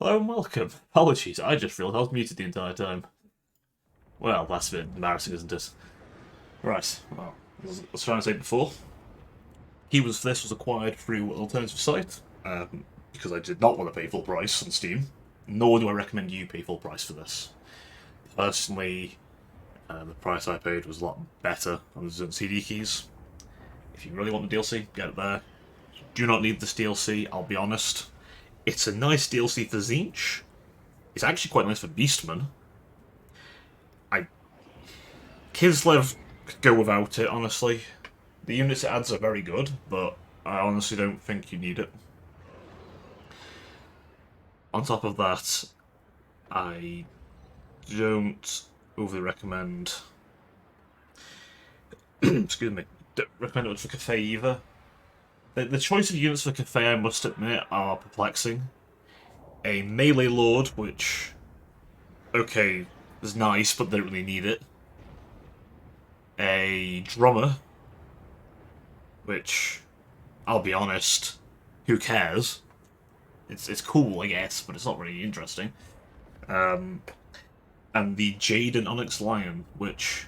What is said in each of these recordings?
Hello and welcome. Apologies, I just realised I was muted the entire time. Well, that's a bit embarrassing, isn't it? Right, well, as I was trying to say before, Keywords for this was acquired through an alternative site, because I did not want to pay full price on Steam, nor do I recommend you pay full price for this. Personally, the price I paid was a lot better on the CD keys. If you really want the DLC, get it there. You do not need this DLC, I'll be honest. It's a nice DLC for Zinch. It's actually quite nice for Beastman. I Kislev could go without it, honestly. The units it adds are very good, but I honestly don't think you need it. On top of that, I don't overly recommend. Excuse me. Don't recommend it much for Cafe either. The choice of units for Cafe, I must admit, are perplexing. A melee lord, which, okay, is nice, but don't really need it. A drummer, which, I'll be honest, who cares? It's cool, I guess, but it's not really interesting. Um, and the Jade and Onyx Lion, which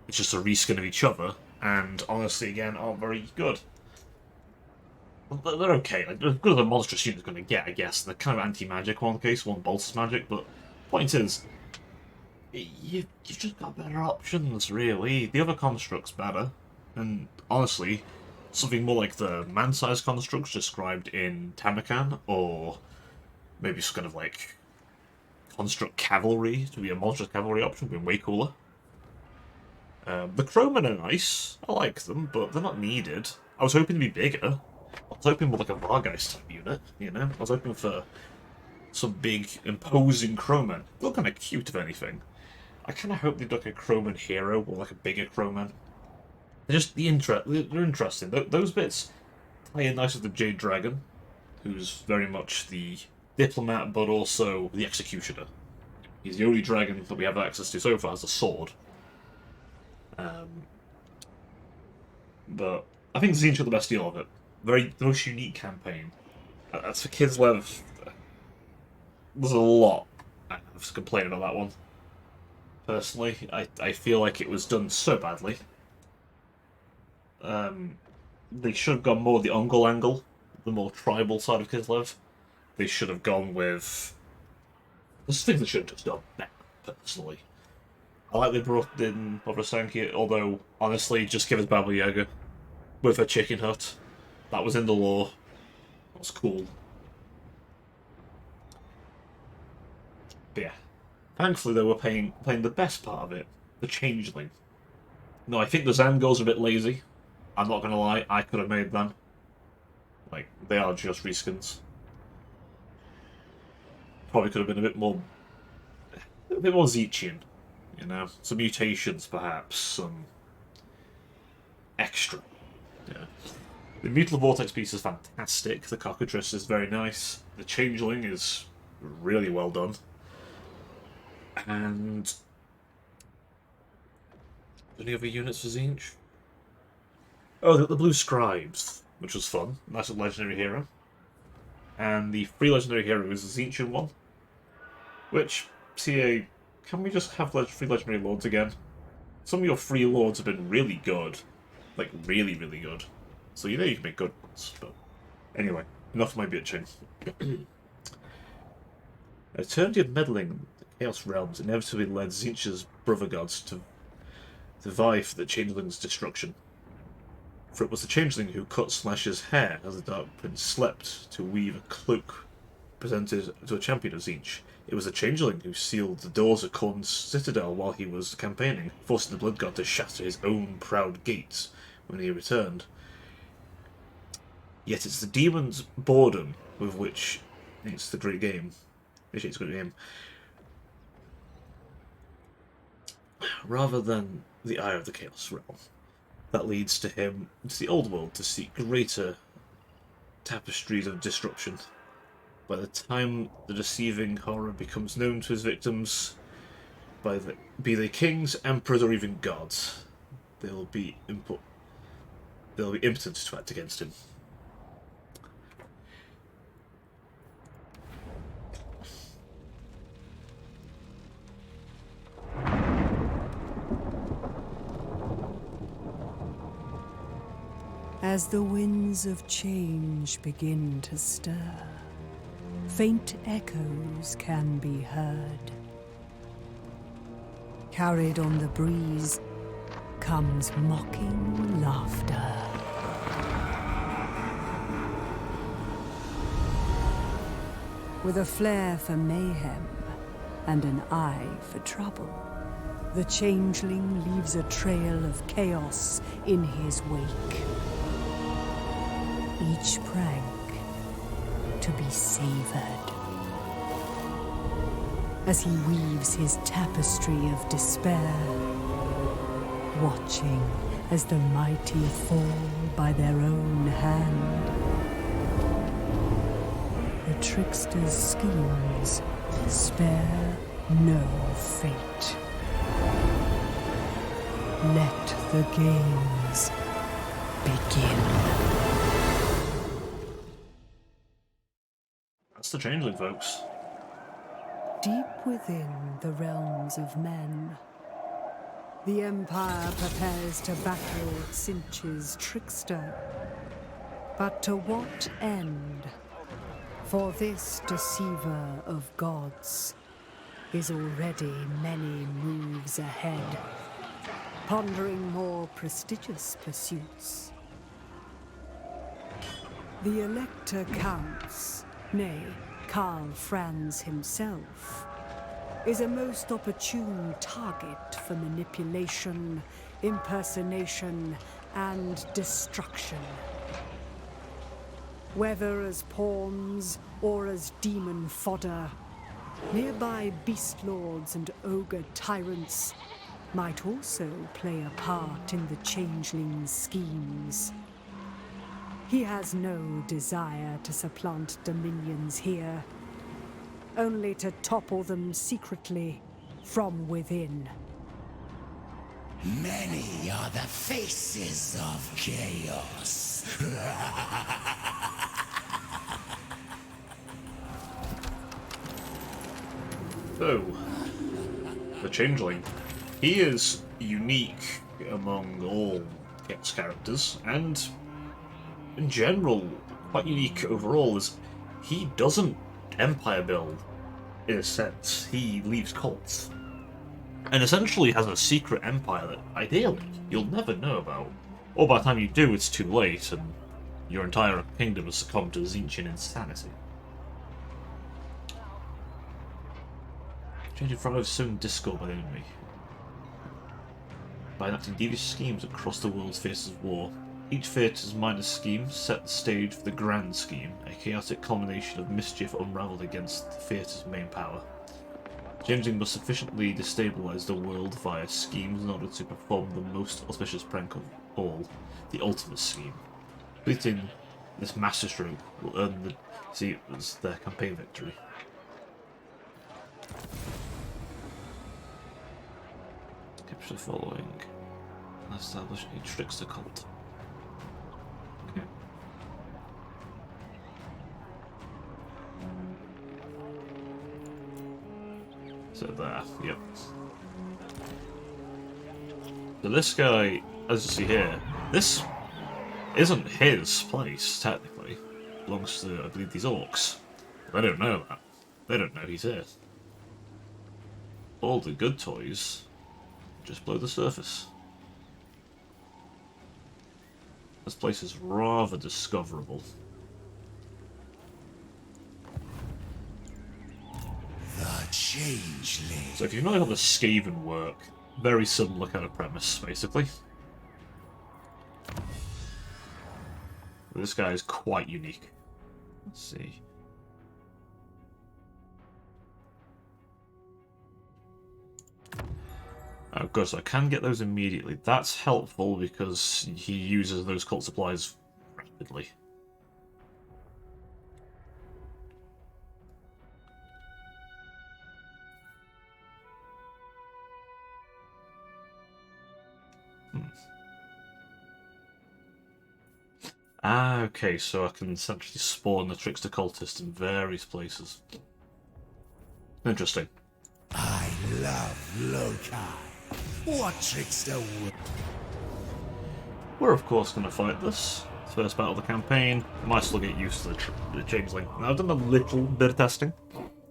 is just a reskin of each other, and honestly, again, aren't very good. They're okay. Like, they're as good as a monstrous unit's going to get, I guess. They're kind of anti-magic one case, one bolts magic, but point is, you've just got better options, really. The other construct's better, and honestly, something more like the man-sized constructs described in Tamakan, or maybe it's kind of like construct cavalry to be a monstrous cavalry option, would be way cooler. The Chromen are nice. I like them, but they're not needed. I was hoping to be bigger. I was hoping more like a Vargeist type unit, you know? I was hoping for some big, imposing Chromen. They look kind of cute, if anything. I kind of hope they'd like a Chromen hero, or like a bigger Chromen. They're interesting. Those bits tie in nice with the Jade Dragon, who's very much the diplomat, but also the executioner. He's the only dragon that we have access to so far as a sword. Um, but I think Zinch got the best deal of it. The most unique campaign. As for Kislev, there's a lot I have to complain about that one. Personally, I feel like it was done so badly. Um, they should have gone more the Ungol angle, the more tribal side of Kislev. They should have gone with. There's things they should have just done better, personally. I like they brought in Obrasanki, although, honestly, just give us Baba Yaga with a chicken hut. That was in the lore. That was cool. But yeah. Thankfully, they were playing the best part of it, the Changeling. No, I think the Zangos are a bit lazy. I'm not gonna lie, I could have made them. Like, they are just reskins. Probably could have been a bit more Zechian, you know? Some mutations, perhaps, some extra. Yeah. The Mutal Vortex piece is fantastic. The Cockatrice is very nice. The Changeling is really well done. And any other units for Zinch? Oh, the Blue Scribes, which was fun. Nice legendary hero. And the free legendary hero is the Zinchian one. Which, CA, can we just have free legendary lords again? Some of your free lords have been really good. Like, really, really good. So you know you can make good ones, but anyway, enough of my bitching. Eternity of Meddling, the Chaos Realms inevitably led Zinch's brother gods to vie for the Changeling's destruction. For it was the Changeling who cut Slash's hair as the Dark Prince slept to weave a cloak presented to a champion of Zinch. It was the Changeling who sealed the doors of Khorne's citadel while he was campaigning, forcing the Blood God to shatter his own proud gates when he returned. Yet it's the demon's boredom with which it's the great game. It's a great game. Rather than the ire of the Chaos Realm. That leads to him to the old world to seek greater tapestries of disruption. By the time the deceiving horror becomes known to his victims, be they kings, emperors, or even gods, they'll be impotent to act against him. As the winds of change begin to stir, faint echoes can be heard. Carried on the breeze comes mocking laughter. With a flair for mayhem and an eye for trouble, the changeling leaves a trail of chaos in his wake. Each prank to be savored. As he weaves his tapestry of despair, watching as the mighty fall by their own hand. The trickster's schemes spare no fate. Let the games begin. That's the Changeling, folks. Deep within the realms of men, the Empire prepares to battle Sinch's trickster. But to what end? For this deceiver of gods is already many moves ahead, pondering more prestigious pursuits. The Elector Counts, nay, Karl Franz himself, is a most opportune target for manipulation, impersonation, and destruction. Whether as pawns or as demon fodder, nearby beast lords and ogre tyrants might also play a part in the changeling's schemes. He has no desire to supplant dominions here, only to topple them secretly from within. Many are the faces of chaos. So, the Changeling. He is unique among all Chaos characters, and in general, quite unique overall, is he doesn't empire build, in a sense. He leaves cults. And essentially has a secret empire that, ideally, you'll never know about. Or by the time you do, it's too late, and your entire kingdom has succumbed to Tzeentchian insanity. Changing front is sown discord by the enemy. By enacting devious schemes across the world's theatres of war. Each theatre's minor scheme set the stage for the grand scheme, a chaotic culmination of mischief unravelled against the theatre's main power. Changeling must sufficiently destabilise the world via schemes in order to perform the most auspicious prank of all, the ultimate scheme. Completing this masterstroke will earn their campaign victory. Capture the following. Establish a trickster cult. Okay. So there, yep. So this guy, as you see here, this isn't his place, technically. It belongs to, I believe, these orcs. They don't know that. They don't know he's here. All the good toys just below the surface. This place is rather discoverable. The Changeling. So if you know how the Skaven work, very similar kind of premise, basically. But this guy is quite unique. Let's see. Oh, good, so I can get those immediately. That's helpful because he uses those cult supplies rapidly. Ah, okay, so I can essentially spawn the trickster cultist in various places. Interesting. I love Loki. What trickster would... We're of course going to fight this. First battle of the campaign. I might still get used to the changeling. Now, I've done a little bit of testing,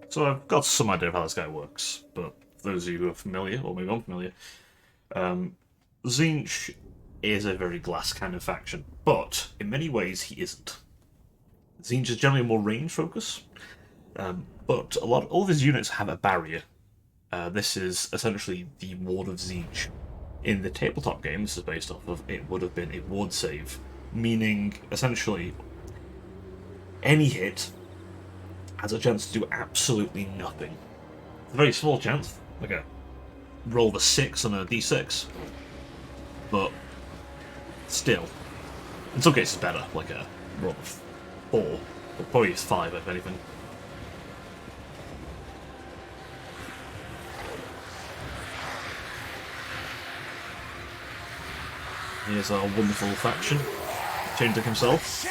so I've got some idea of how this guy works. But for those of you who are familiar, or maybe unfamiliar, Tzeentch is a very glass kind of faction, but in many ways he isn't. Tzeentch is generally more range focus, but all of his units have a barrier. This is essentially the Ward of Tzeentch. In the tabletop game this is based off of, it would have been a ward save, meaning essentially any hit has a chance to do absolutely nothing. It's a very small chance, like a roll of a 6 on a d6, but still, in some cases better, like a roll of 4, or probably 5 if anything. Here's our wonderful faction, Changeling himself.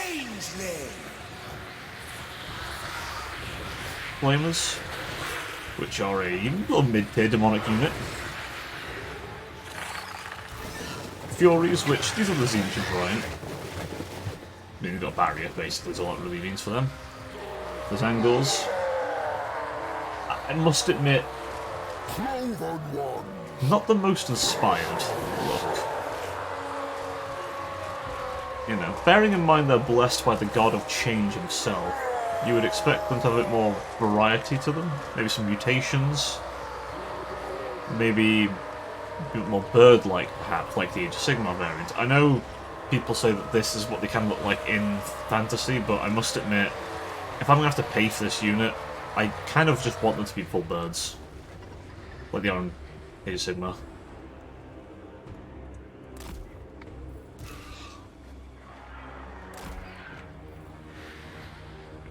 Flamers, which are a little mid-tier demonic unit. Furies, which these are the Tzeentch variant. I mean, they've got a barrier, basically, is all that really means for them. There's Angles. I must admit, not the most inspired look. You know, bearing in mind they're blessed by the god of change himself, you would expect them to have a bit more variety to them. Maybe some mutations. Maybe a bit more bird-like, perhaps, like the Age of Sigmar variant. I know people say that this is what they can look like in fantasy, but I must admit, if I'm going to have to pay for this unit, I kind of just want them to be full birds. Like they are in Age of Sigmar.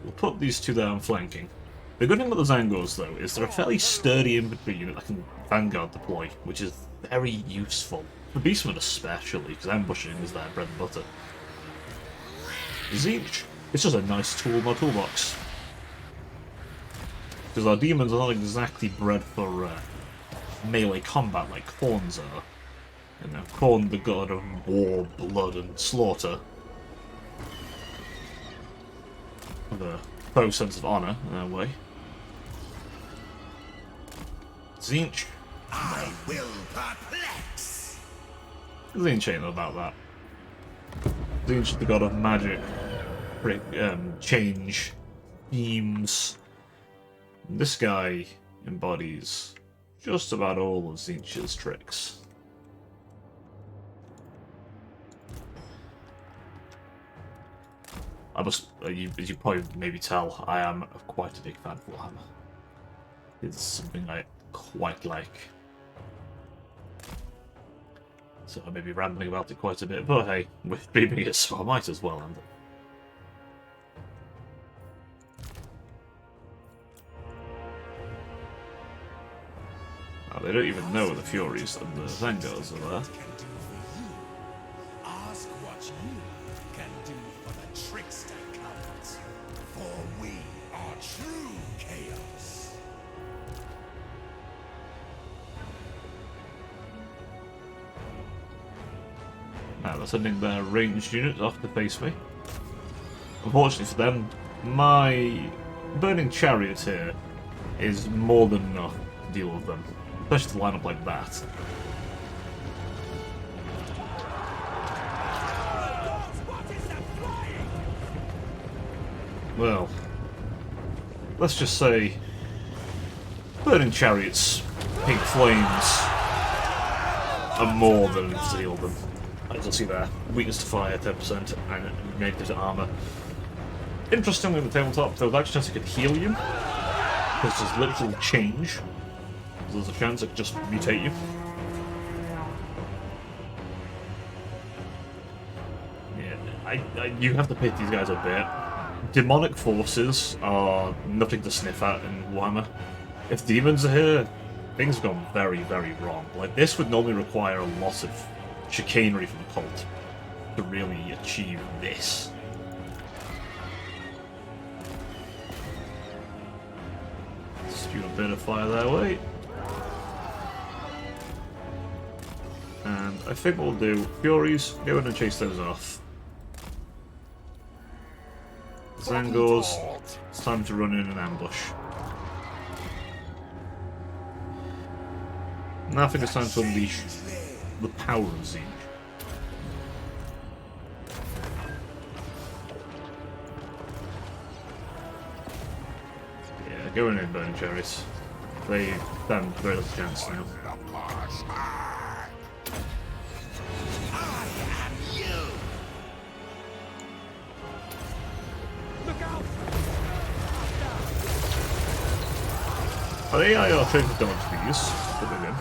We'll put these two there on flanking. The good thing about the Zangors, though, is they're a fairly sturdy infantry unit that can Vanguard deploy, which is very useful. For Beastmen especially, because ambushing is their bread and butter. Tzeentch, it's just a nice tool in my toolbox. Because our demons are not exactly bred for melee combat like Khorne's are. You know, Khorne, the god of war, blood, and slaughter. With a faux sense of honour in a way. Tzeentch. I will perplex. Tzeentch ain't about that. Tzeentch is the god of magic, change, themes. This guy embodies just about all of Tzeentch's tricks. I must, as you probably maybe tell, I am quite a big fan of Warhammer. It's something I quite like. So I may be rambling about it quite a bit, but hey, with beaming it, so I might as well end it. Oh, they don't even know the Furies and the Vanguards are there. Ask what you can do for the trickster comes, for we are true chaos. Now they're sending their ranged units off to face me. Unfortunately for them, my Burning Chariot here is more than enough to deal with them. Especially to line up like that. Well, let's just say Burning Chariots, Pink Flames are more than enough to deal with them. As you'll see there, weakness to fire 10% and negative to armour. Interestingly, in the tabletop, there was actually a chance it could heal you. Because there's literal change. There's a chance it could just mutate you. Yeah, you have to pit these guys a bit. Demonic forces are nothing to sniff at in Warhammer. If demons are here, things have gone very, very wrong. Like, this would normally require a lot of chicanery from the cult to really achieve this. Spew a bit of fire their way. And I think what we'll do, Furies, go in and chase those off. Zangors, it's time to run in an ambush. Now I think it's time to unleash the power of Siege. Yeah, going in burning cherries. They stand very little chance now. Our AI are trained to dodge these, but they win.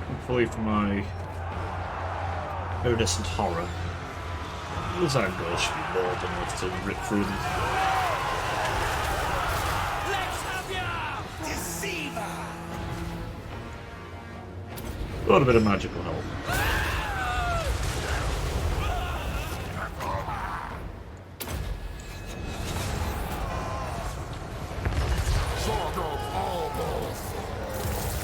Thankfully for my iridescent horror, the Zangor should be more than enough to rip through them. Let's have ya! Deceiver! Got a bit of magical help.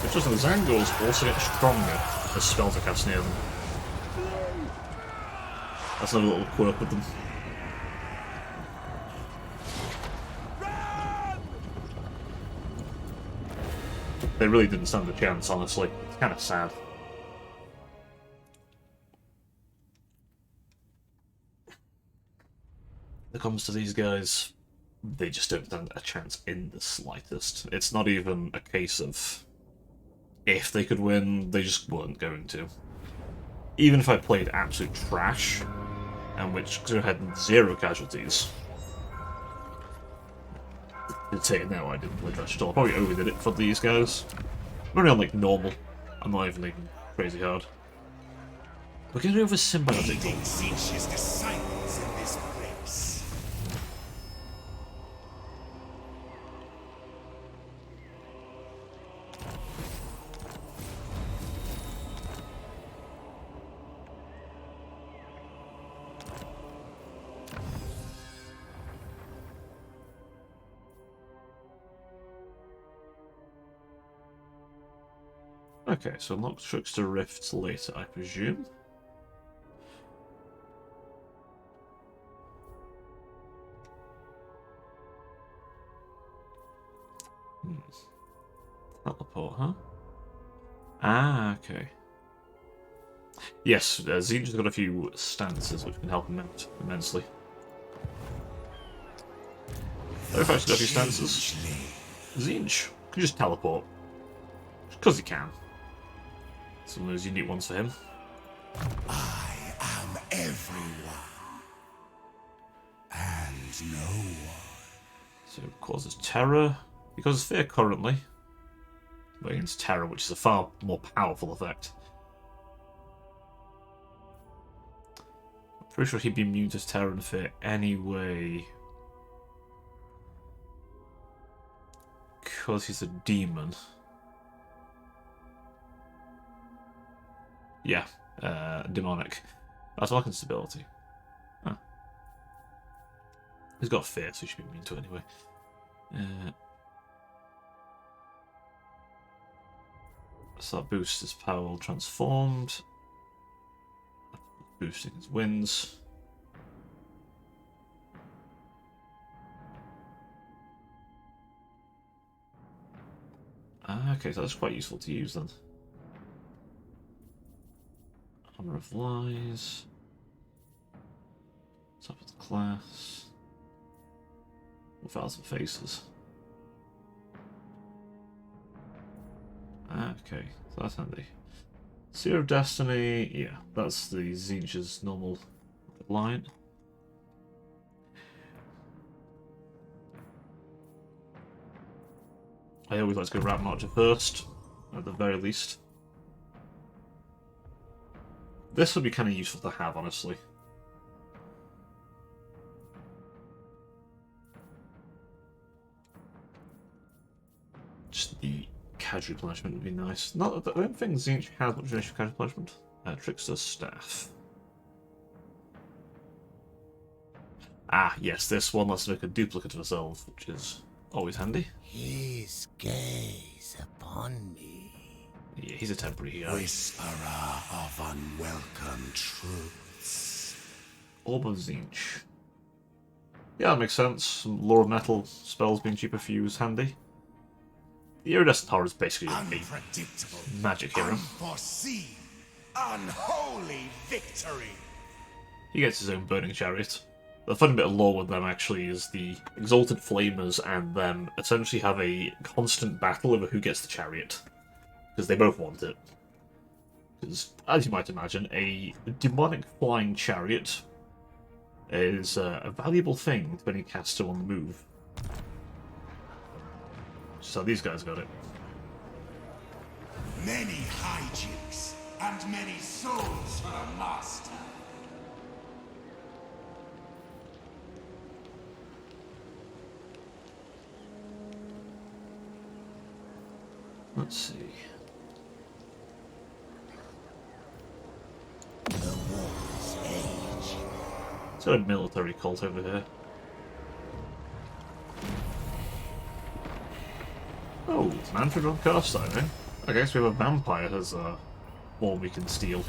It's just that the Zangors also get stronger as spells are cast near them. That's another little quirk with them. They really didn't stand a chance, honestly. It's kind of sad. When it comes to these guys, they just don't stand a chance in the slightest. It's not even a case of if they could win, they just weren't going to. Even if I played absolute trash, and which had 0 casualties. I'd say it now, I didn't play trash at all. I probably overdid it for these guys. I'm only on like normal. I'm not even crazy hard. We're going over symbiotic. Zinch's disciples in this place. Okay, so unlock Trickster Rifts later, I presume. Teleport, huh? Ah, okay. Yes, Zinch has got a few stances which can help him out immensely. I've actually got a few stances. Zinch can just teleport. Because he can. Some of those unique ones for him. I am everyone. And no one. So it causes terror. He causes fear currently. But against terror, which is a far more powerful effect. I'm pretty sure he'd be immune to terror and fear anyway. Because he's a demon. Yeah, demonic. That's like instability. Huh. He's got fear, so he should be immune to it anyway. So that boosts his power while transformed. Boosting his wins. Okay, so that's quite useful to use then. Hammer of Lies. Top of the class. 1,000 faces. Okay, so that's handy. Seer of Destiny, yeah, that's the Zinch's normal line. I always like to go Rat Marcher first, at the very least. This would be kind of useful to have, honestly. just the cash replenishment would be nice. Not, I don't think Zinch has much initial cash replenishment. Trickster's Staff. Ah, yes, this one lets us make a duplicate of ourselves, which is always handy. His gaze upon me. Yeah, he's a temporary guy. Whisperer of unwelcome truths. Orb of Zinch. Yeah, that makes sense. Some Lore of Metal spells being cheaper for you is handy. The Iridescent Horror is basically a Unpredictable. magic hero. Unforeseen. Unholy victory. He gets his own Burning Chariot. The funny bit of lore with them actually is the Exalted Flamers and them essentially have a constant battle over who gets the chariot. Because they both want it. Because, as you might imagine, a demonic flying chariot is a valuable thing to any caster on the move. So these guys got it. Many hijinks and many souls for a master. Let's see. The war's age. It's got a military cult over here. Oh, it's Manfred on cast signing. I guess we have a vampire as a form we can steal.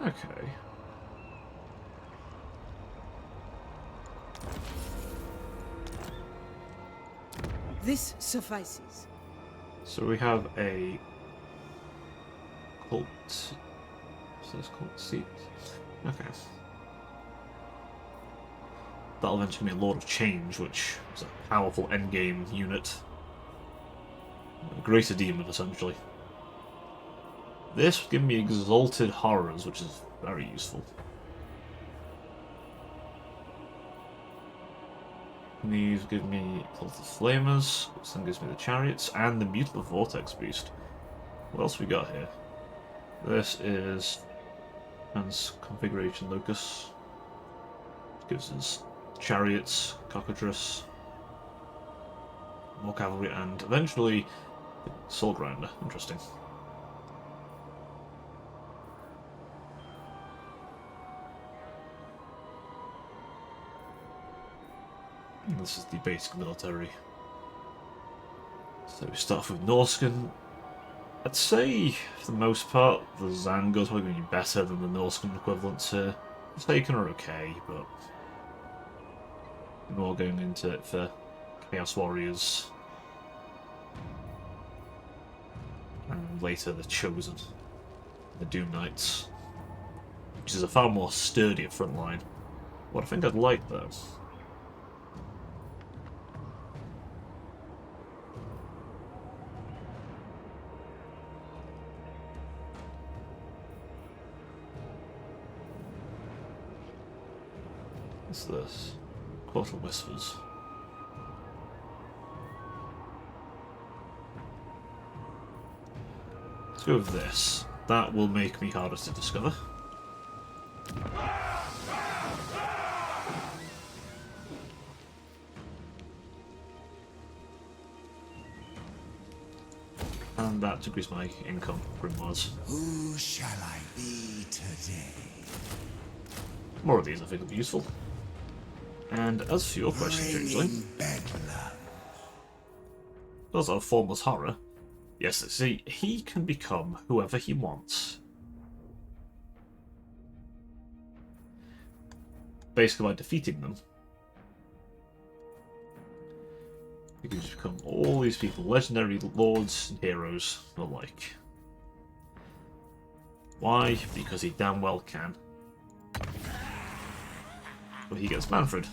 Okay. This suffices. So we have a cult. So it's cult seat. Okay. That'll eventually be a Lord of Change, which is a powerful endgame unit. A greater demon, essentially. This would give me Exalted Horrors, which is very useful. These give me Exalted Flamers, which then gives me the Chariots, and the Mutable Vortex Beast. What else we got here? This is Configuration Locus, which gives us Chariots, Cockatrice, more Cavalry, and eventually Soul Grinder. Interesting. And this is the basic military. So we start off with Norscan. I'd say, for the most part, the Zango's probably going to be better than the Norscan equivalents here. The Taken are okay, but more going into it for Chaos Warriors. And later the Chosen, the Doom Knights, which is a far more sturdier front line. What I think I'd like though is this. Quarter Whispers. Let's go with this. That will make me harder to discover. And that decreased my income, Grimoires. Who shall I be today? More of these I think will be useful. And as for your question, Changeling, Reigning Bedlam. does our formless horror? Yes, see, he can become whoever he wants. Basically by defeating them. You can just become all these people, legendary lords and heroes alike. Why? Because he damn well can. But he gets Manfred.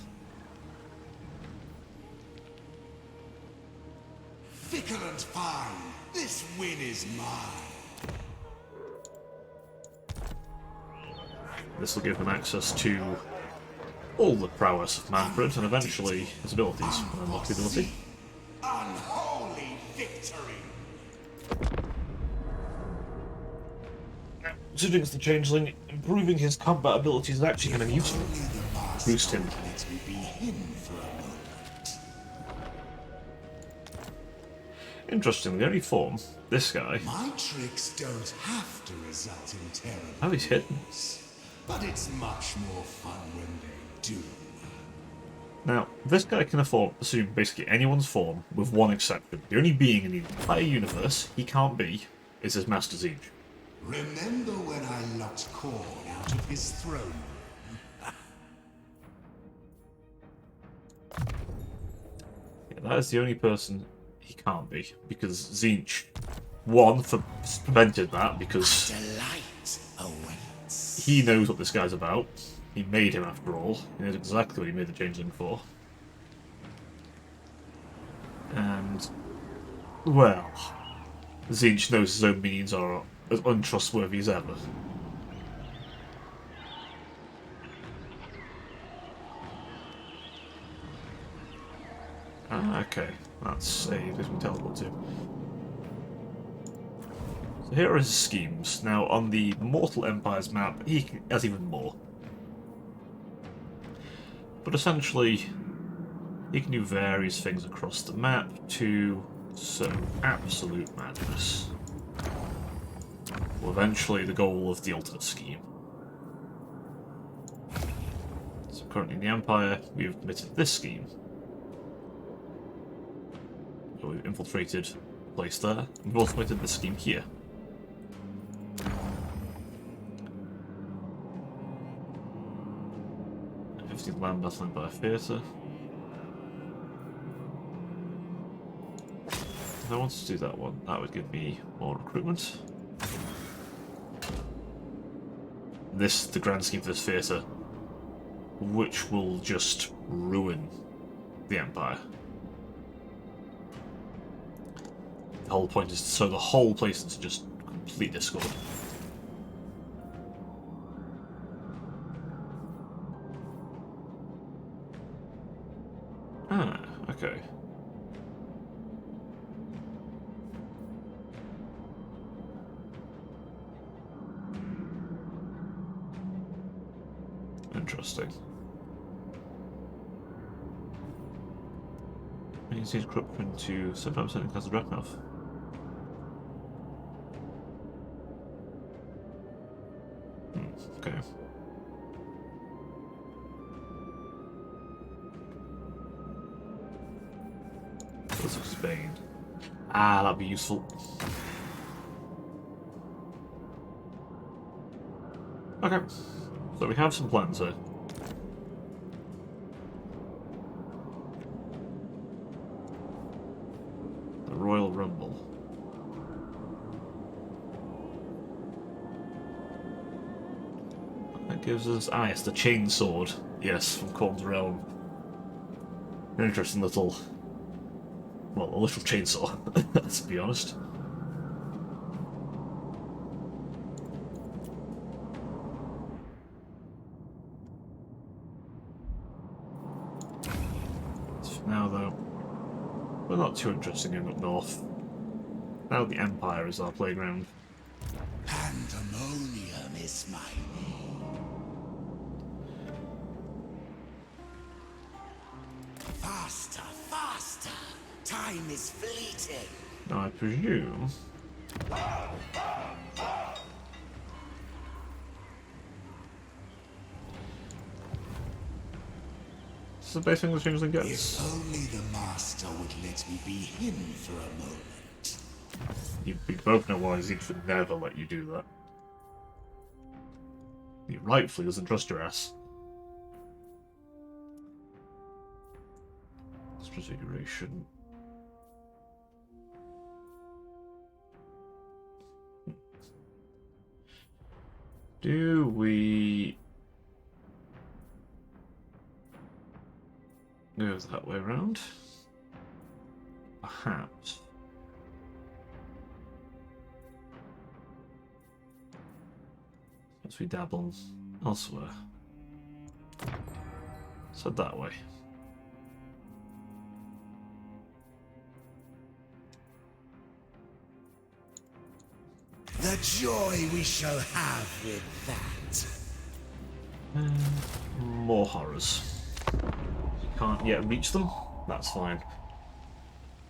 Fickle and fine, this win is mine. This will give him access to all the prowess of Manfred and eventually his abilities. Unlock the ability. Unholy victory. Considering it's the changeling, improving his combat abilities is actually kind of useful. Only the master Boost him. would let me be hidden for a moment. Interestingly, the only form, this guy, My tricks don't have to result in terrible oh, he's hidden. but it's much more fun when they do. Now, this guy can assume basically anyone's form, with one exception. The only being in the entire universe he can't be is his Master Siege. Remember when I locked Korn out of his throne? Yeah, that is the only person he can't be, because Zinch, one, prevented that, because Delight awaits. he knows what this guy's about. He made him, after all. He knows exactly what he made the changeling for. And, well, Zinch knows his own minions are as untrustworthy as ever. Ah, okay. That's a place we can teleport to. So here are his schemes. Now, on the Mortal Empire's map, he has even more. But essentially, he can do various things across the map to some absolute madness. Well, eventually, the goal of the ultimate scheme. So currently in the Empire, we've committed this scheme. So we've infiltrated the place there. We've also committed this scheme here. Land battling by theatre. If I wanted to do that one, that would give me more recruitment. This, the grand scheme for this theatre, which will just ruin the Empire. The whole point is to sow the whole place into just complete discord. Ah, okay. Interesting. You can see it corrupt into 75% in Castle Drachnov. Okay. Let's look Spain. Ah, that'd be useful. Okay. So we have some plans here. The Royal Rumble. That gives us... Ah, yes, the Chain Sword. Yes, from Khorne's Realm. An interesting little... Well, a little chainsaw, let's be honest. For now, though, we're not too interested in up north. Now the Empire is our playground. Pandemonium is my name. Faster, faster! Time is fleeting. Now, I presume... This is the best thing the changeling gets. If only the master would let me be hidden for a moment. You both know why Zeke would never let you do that. He rightfully doesn't trust your ass. Transfiguration. Do we go that way around? Perhaps. As we dabble elsewhere. So that way. The joy we shall have with that. More horrors. Can't yet reach them. That's fine.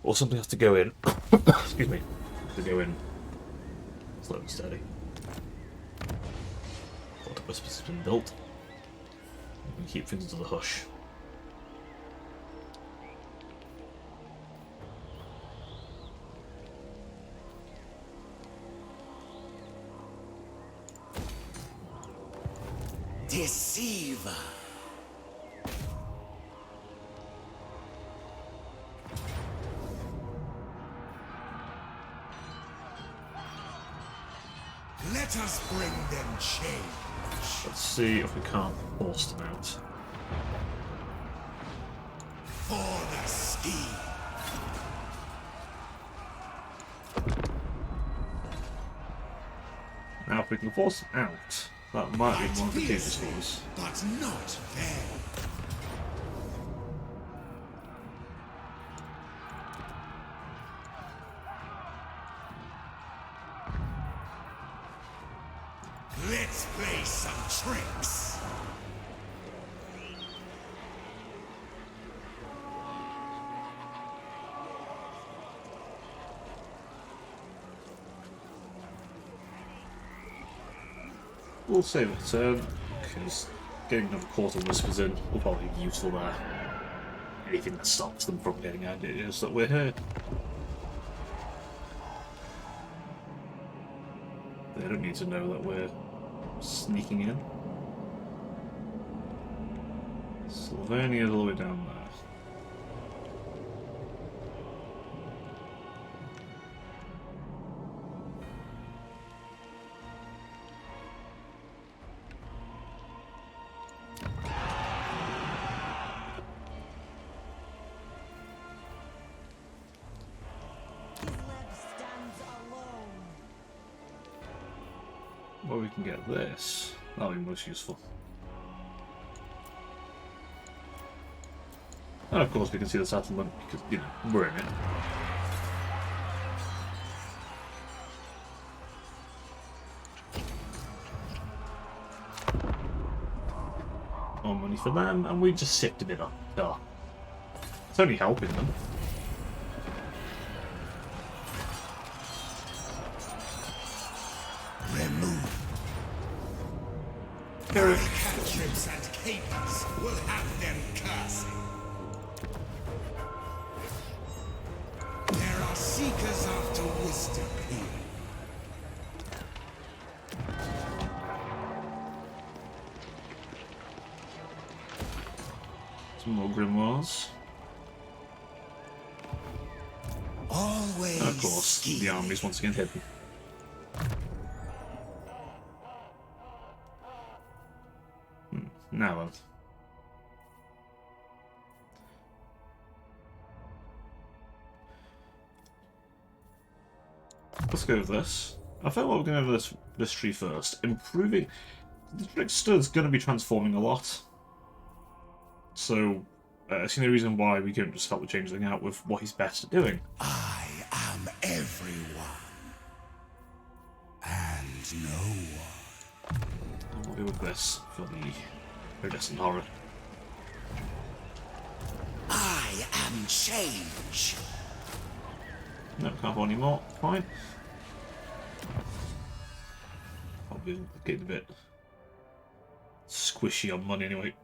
Or something has to go in. Excuse me. To go in. Slow and steady. Water Whispers has been built. We can keep things to the hush. Deceiver. Let us bring them change. Let's see if we can't force them out. For the scheme. Now, if we can force them out, that might be more advantageous for us. But not fair. Let's play some tricks. We'll save a turn, because getting another Quarter Whispers in will probably be useful there. Anything that stops them from getting ideas that we're here. They don't need to know that we're sneaking in. Sylvania's all the way down there. Well, we can get this. That'll be most useful. And of course we can see the settlement, because, you know, we're in it. More money for them, and we just sipped a bit up. Oh. It's only helping them. Cantrips and capers will have them cursing. There are seekers after wisdom here. Some more grimoires. Always. And of course, the army's once again hidden. Now then. Let's go with this. I feel like we're going to go over this tree first. Improving... The Trickster's going to be transforming a lot. So, I see no reason why we couldn't just help with changing out with what he's best at doing. I am everyone. And no one. And we'll go with this for the Iridescent Horror. I am change. No, can't afford any more. Fine. Probably getting a bit squishy on money anyway.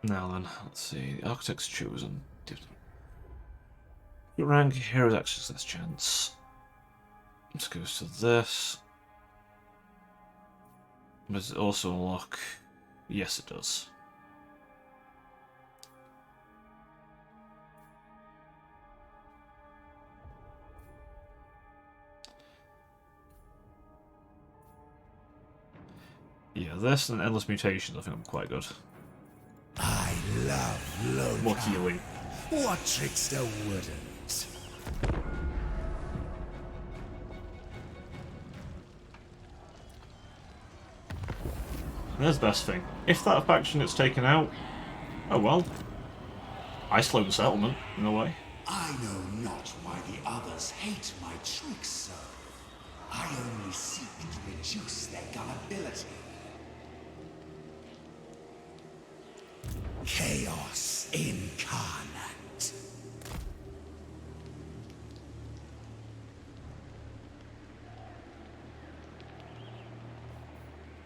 Now then, let's see. The Architect's chosen. Your rank, Hero's Access chance. Let's go to this. Does it also unlock? Yes, it does. Yeah, this and Endless Mutations I think I'm quite good. I love Loka. More healing. What trickster wouldn't? There's the best thing. If that faction is taken out, oh well. I slow the settlement, in a way. I know not why the others hate my tricks so. I only seek to reduce their gullibility. Chaos incarnate.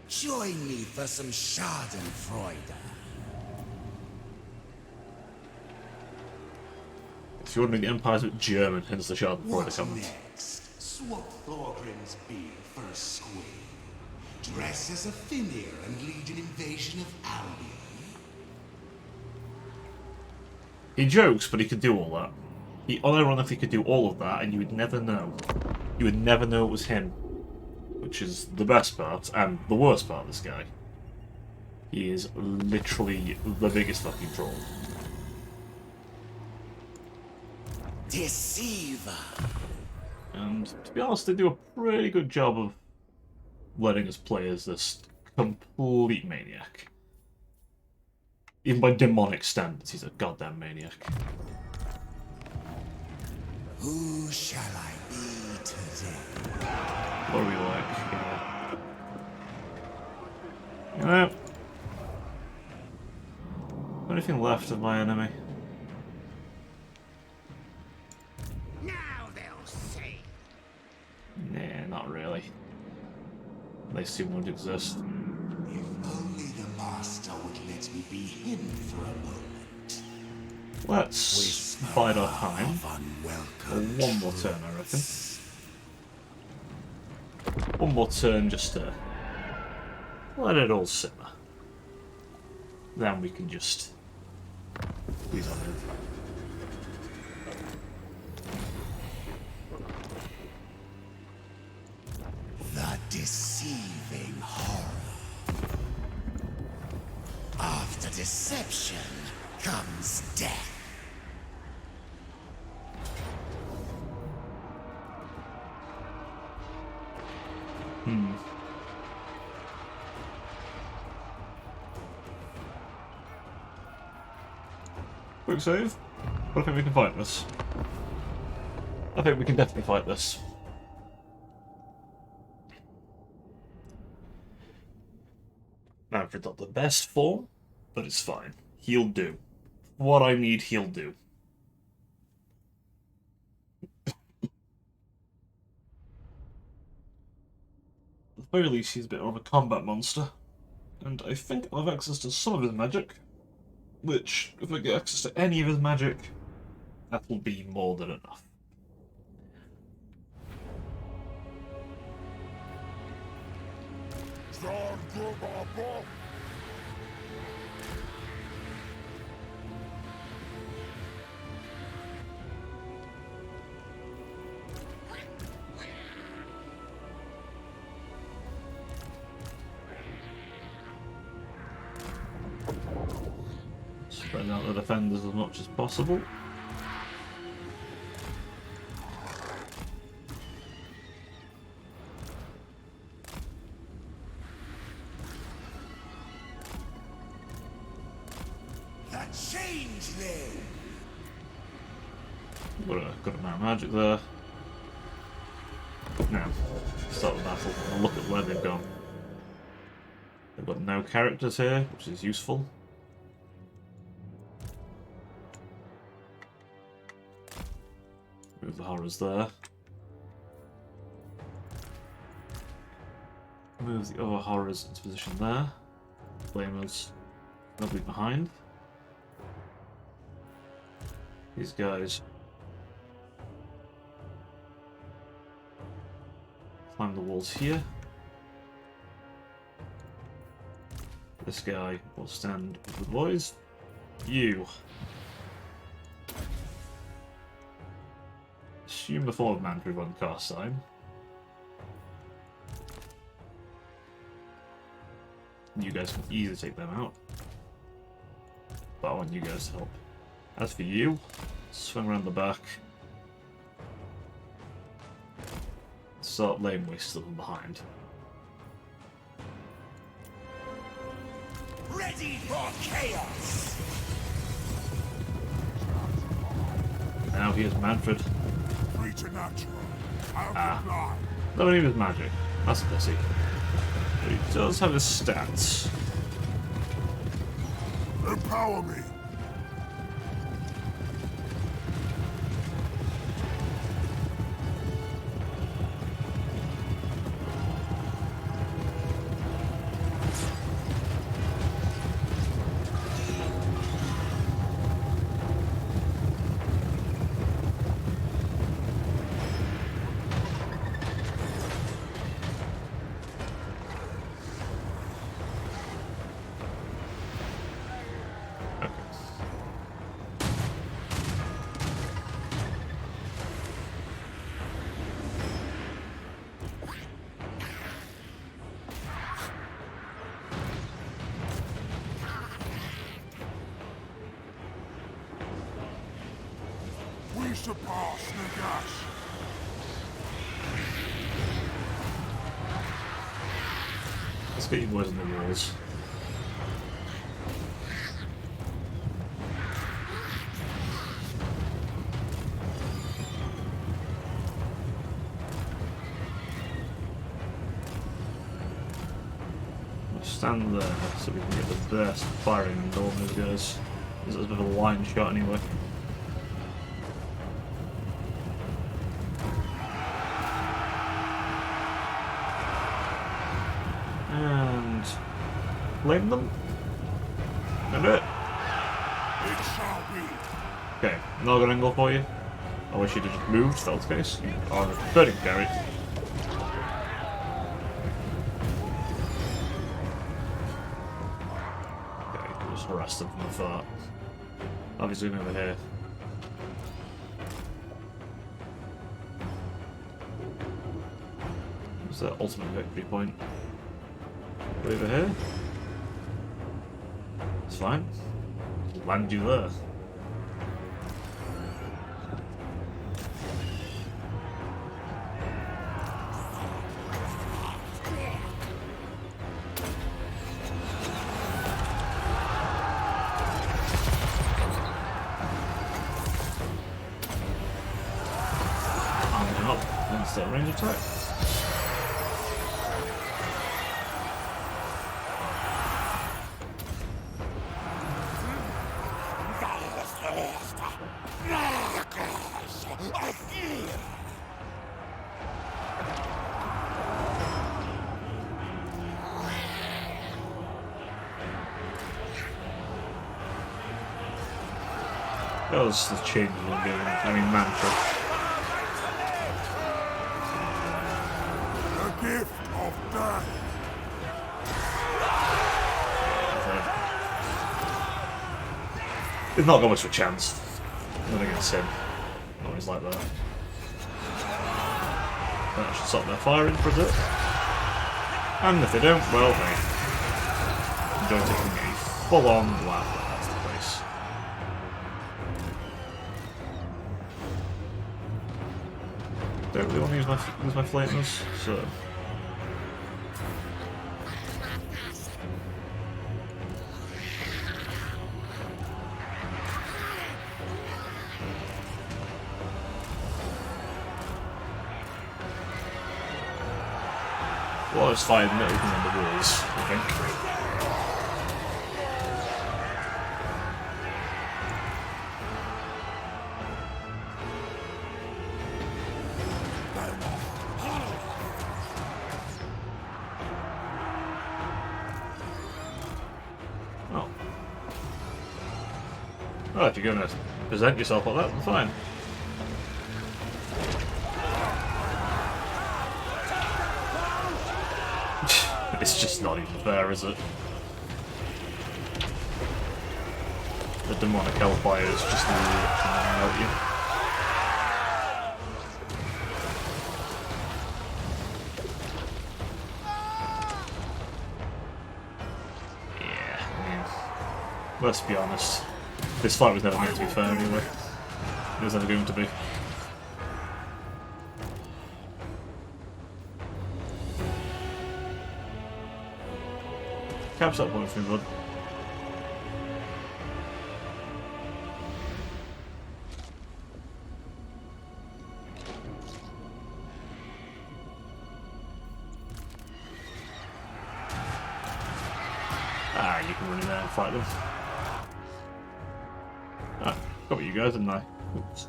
Join me for some Schadenfreude. If you want to make the Empire's a bit German, hence the Schadenfreude What's comment. next? Swap Thorgrim's beard for a squid. Dress as a Fenrir and lead an invasion of Albion. He jokes, but he could do all that. He unironically could do all of that, and you would never know. You would never know it was him. Which is the best part, and the worst part of this guy. He is literally the biggest fucking troll. Deceiver. And to be honest, they do a pretty good job of letting us play as this complete maniac. Even by demonic standards, he's a goddamn maniac. Who shall I be today? What are we like? Yeah. You know, anything left of my enemy? Now they'll see. Nah, not really. They still won't exist. If only the master would let me be hidden for a moment. Let's bide our time. Of unwelcome One more turn, I reckon. One more turn just to let it all simmer. Then we can just squeeze on in. The deceiving horror. After deception comes death. Quick save. But I think we can fight this. I think we can definitely fight this. Manfred's not the best form, but it's fine. He'll do. What I need, he'll do. At the very least, he's a bit of a combat monster. And I think I'll have access to some of his magic. Which, if I get access to any of his magic, that will be more than enough. Spread out the defenders as much as possible. The changeling. Got a amount of magic there. Now, start the battle. I'll look at where they've gone. They've got no characters here, which is useful. Move the horrors there. Move the other horrors into position there. Flamers, nobody behind. These guys climb the walls here. This guy will stand with the boys. You. Assume the form of Manfred on the cast sign. You guys can easily take them out. But I want you guys to help. As for you, swing around the back. Start laying waste to them behind. Ready for chaos! Now he is Manfred. Preternatural. How Ah. fly? No, he was magic. That's a pity. But he does have his stats. Empower me. We surpass Nagash. Let's get you boys on the walls. We'll stand there so we can get the best firing on all those guys. There's a bit of a line shot anyway. And flame them. And do it. It shall be. Okay, not good angle for you. I wish you'd have just moved, if that was the case. You are a pretty carry. Okay, just harass them from afar. Obviously over here. What's the ultimate victory point? Over here? It's fine. Land you there. Up. That's that range attack. That was the change in the game. I mean, mantra. The gift of death. It's not got much of a chance. Not against him. Always like that. That should stop their firing for a bit. And if they don't, well, hey. Enjoy taking a full-on lap. That's the place. Don't really want to use my flamers, so. Well, it's fine, not even on the walls, I think. Oh. Well, if you're going to present yourself like that, then fine. It's just not even fair, is it? The demonic hellfire is just literally out you. Yeah, I mean, let's be honest. This fight was never meant to be fair anyway. It was never going to be. Caps that point for me, bud. run in there and fight them. Ah, got you guys, didn't I? Oops.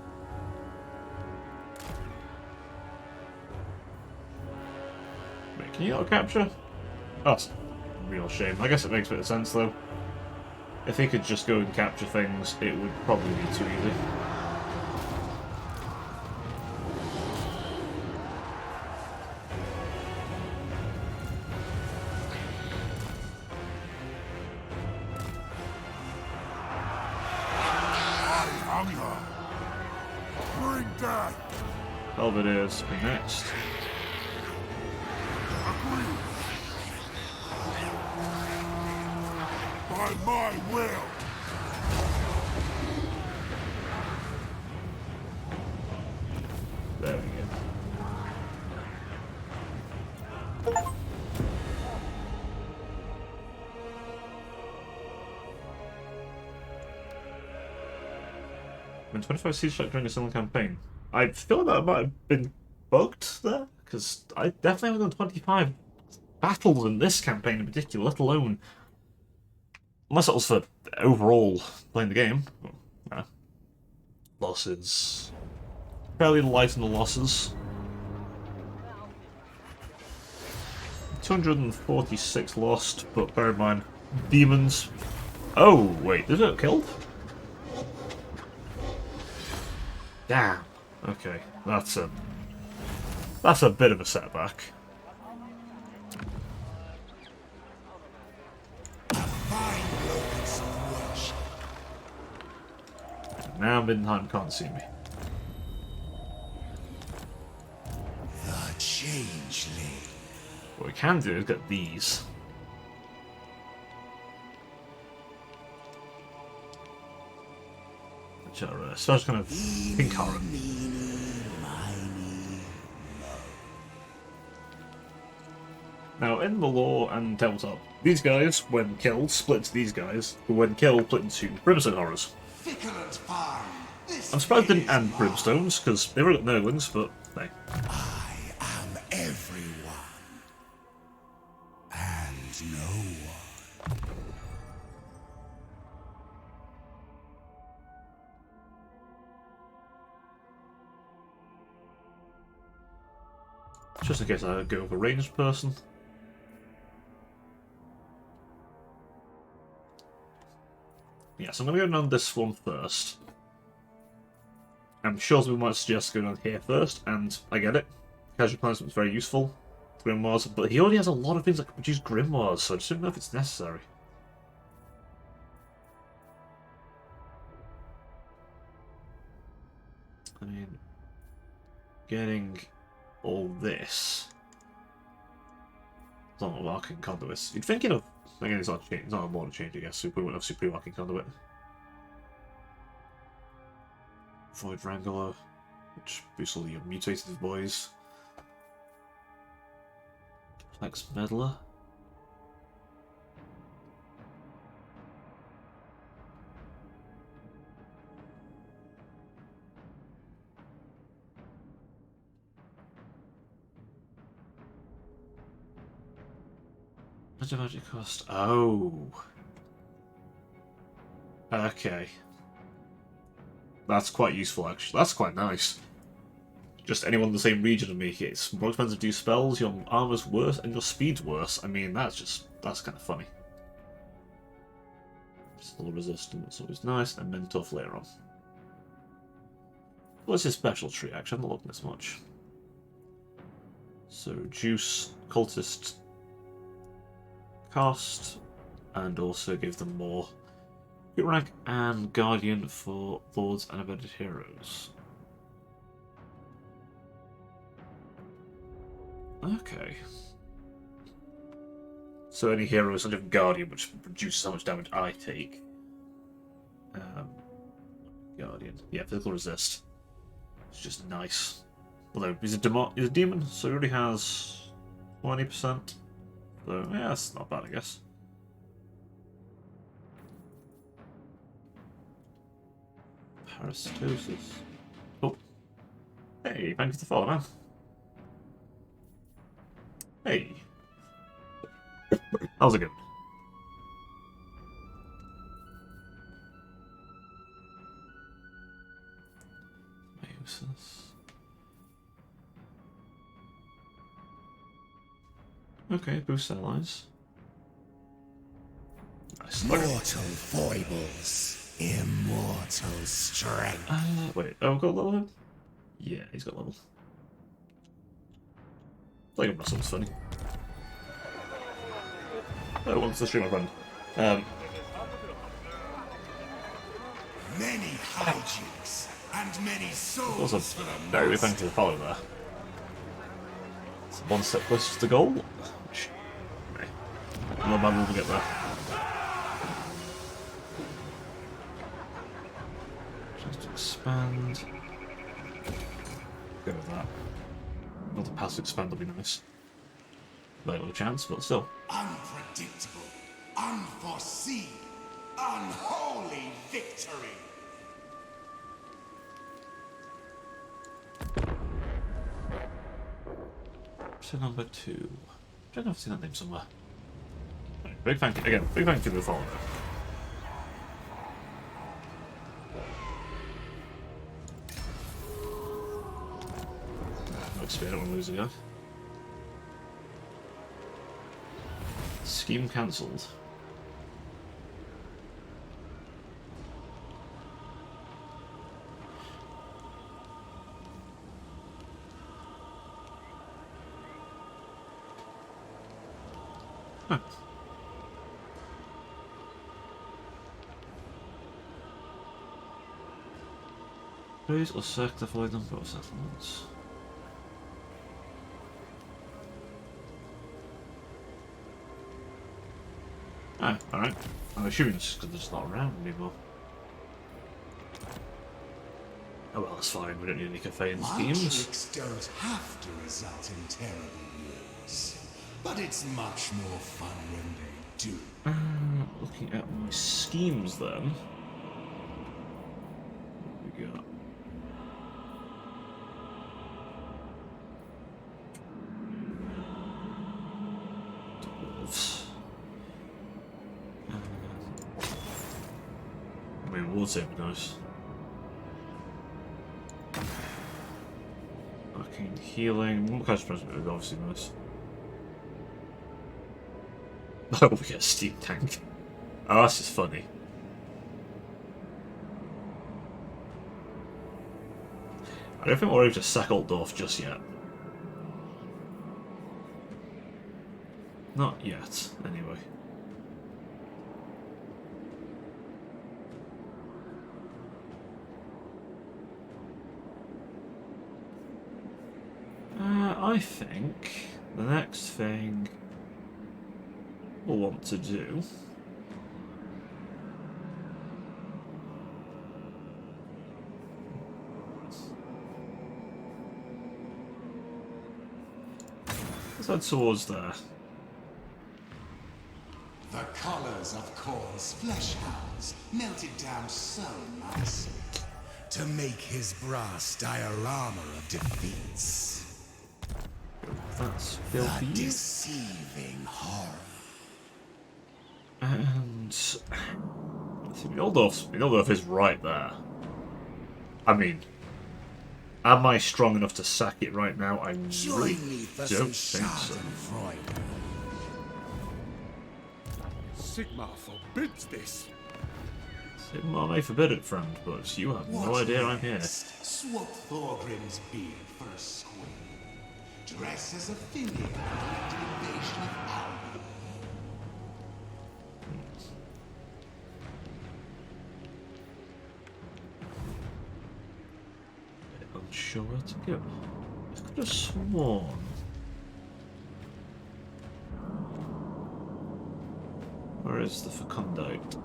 Wait, can you not capture? Oh, that's a real shame. I guess it makes a bit of sense though. If he could just go and capture things, it would probably be too easy. Hunger. Bring death. Belvedere's be next. Agree. By my will. There we go. When 25 siege strike during a single campaign. I feel that might have been bugged there, because I definitely haven't done 25 battles in this campaign in particular, let alone. Unless it was for overall playing the game. Nah. Losses. Fairly light on the losses. 246 lost, but bear in mind, demons. Oh, wait, did it get killed? Damn. Okay, that's a bit of a setback. Now Midnight can't see me. The changeling. What we can do is get these. Which are special kind of pink current. Now, in the lore and tabletop, these guys, when killed, split into these guys, who when killed, split into Brimstone Horrors. I'm surprised they didn't add Brimstones, because they've already got Nurglings, but hey. I am everyone. And no one. Just in case I go with a ranged person. Yes, I'm going to go down this one first. I'm sure we might suggest going down here first, and I get it. Casual placement is very useful. Grimoires, but he already has a lot of things that can produce Grimoires, so I just don't know if it's necessary. I mean, getting all this. It's not a marking conduits. You'd think of. Again, it's not a model change, I guess. So we wouldn't have Supreme Marking Conduit. Void Wrangler, which boosts all your mutated boys. Flex Meddler. What's the magic cost? Oh. Okay. That's quite useful, actually. That's quite nice. Just anyone in the same region of me gets more expensive to do spells, your armor's worse, and your speed's worse. I mean, that's kind of funny. Still resistance, always nice, and then tough later on. What's his special tree, actually? I haven't looked at this much. So, Juice, Cultist, cost, and also give them more good rank and Guardian for Lords and Embedded Heroes. Okay. So any hero is of Guardian, which reduces how much damage I take. Guardian. Yeah, physical resist. It's just nice. Although he's a demon, so he already has 20%. So yeah, that's not bad, I guess. Parasitosis. Oh. Hey, thank you for the follow, man. Hey. How's it going? Okay, boost allies. Nice. Mortal foibles, immortal strength. Wait, oh, got level? Yeah, he's got level. I think Russell's funny. Oh, wants to stream my friend. Many hijinks and many souls Also, for the very master. thankful to follow there. It's one step closer to the goal. Which, no bad we'll get there. Just expand. Go with that. Another passive expand will be nice. Very little chance, but still. Unpredictable, unforeseen, unholy victory. So number 2. I don't know if I've seen that name somewhere. Right, big thank you again. Big thank you for the follow. No XP, I don't want to lose again. Scheme cancelled. Huh. Raise or sack the following number of settlements. Ah, alright. I'm assuming it's just because they're just not around anymore. Oh well, that's fine, we don't need any cafe My schemes. tricks don't have to result in terrible wounds, but it's much more fun when they do. Looking at my schemes then. What we got? Dwarves. I mean, would say it'd be nice. Arcane healing. What kind of present is obviously nice. Oh, we get a steam tank. Oh, that's just funny. I don't think we're able to sack Altdorf just yet. Not yet, anyway. I think the next thing we'll want to do let's head towards there. The collars of Korn's flesh hounds melted down so nicely to make his brass diorama of defeats. That's The filthy. deceiving horror. And I think Mildorf is right there. I mean, am I strong enough to sack it right now? I Join really me for don't some think so. Schadenfreude. Sigmar forbids this. Sigmar may forbid it, friend, but you have no What idea I'm here. next? Swap Thorgrim's beard for a square. Dress as a Finnian during the invasion of Albion. Unsure where to go. I could have sworn. Where is the fecundite?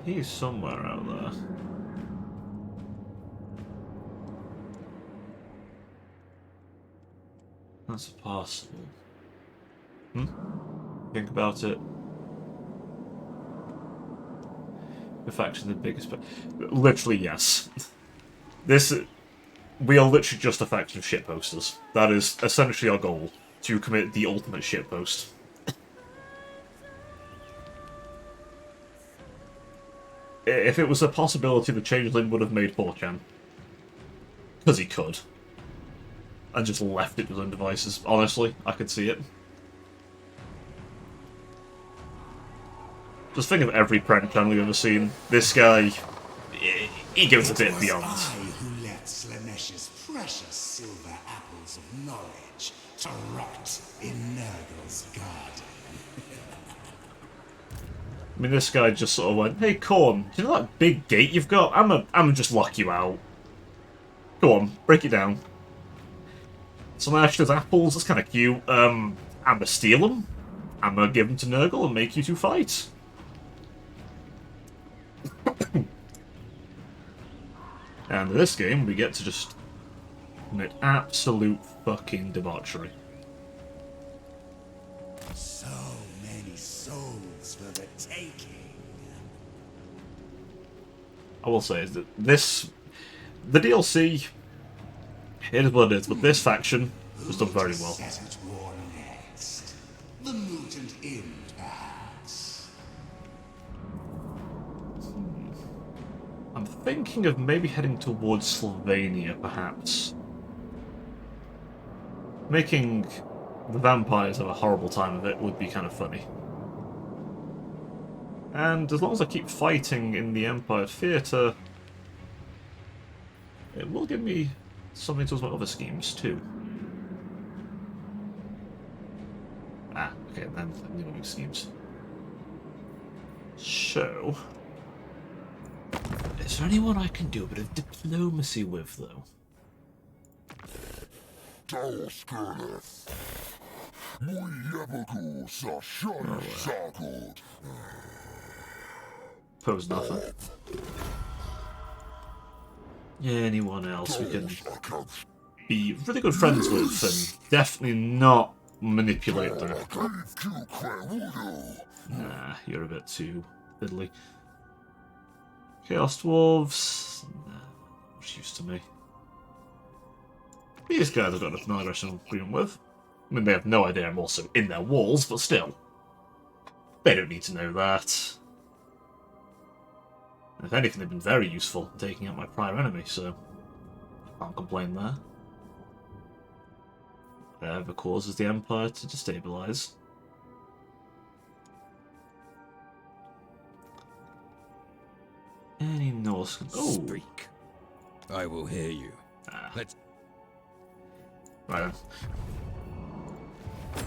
He's somewhere out there. That's possible. Think about it. The faction the biggest, but literally yes. We are literally just a faction of shitposters. That is essentially our goal, to commit the ultimate shitpost. If it was a possibility, the changeling would have made 4chan. because he could. And just left it to his own devices. Honestly, I could see it. Just think of every prank channel you've ever seen. This guy, he goes a bit beyond. It was I who let Slanesh's precious silver apples of knowledge to rot in Nurgle's garden. I mean, this guy just sort of went, "Hey, Corn, do you know that big gate you've got? I'm just lock you out. Go on, break it down." Slanesh's apples, that's kind of cute. I'm gonna steal them. I'm gonna give them to Nurgle and make you two fight. And in this game, we get to just commit absolute fucking debauchery. So many souls for the taking. I will say is that the DLC, it is what it is, but this faction was done very well. Set at war next. The mutant inn, perhaps. I'm thinking of maybe heading towards Slovenia, perhaps. Making the vampires have a horrible time of it would be kind of funny. And as long as I keep fighting in the Empire Theatre, it will give me something towards my other schemes, too. Ah, okay, then the other schemes. So... is there anyone I can do a bit of diplomacy with, though? Suppose nothing. Anyone else we can be really good friends with and definitely not manipulate them. Nah, you're a bit too fiddly. Chaos Dwarves. Nah, much use to me. These guys I've got enough non-aggression agreement with. I mean, they have no idea I'm also in their walls, but still. They don't need to know that. And if anything, they've been very useful in taking out my prior enemy, so I can't complain there. Whatever causes the Empire to destabilize. Any Norse... oh! Speak. I will hear you. Let's... Right then.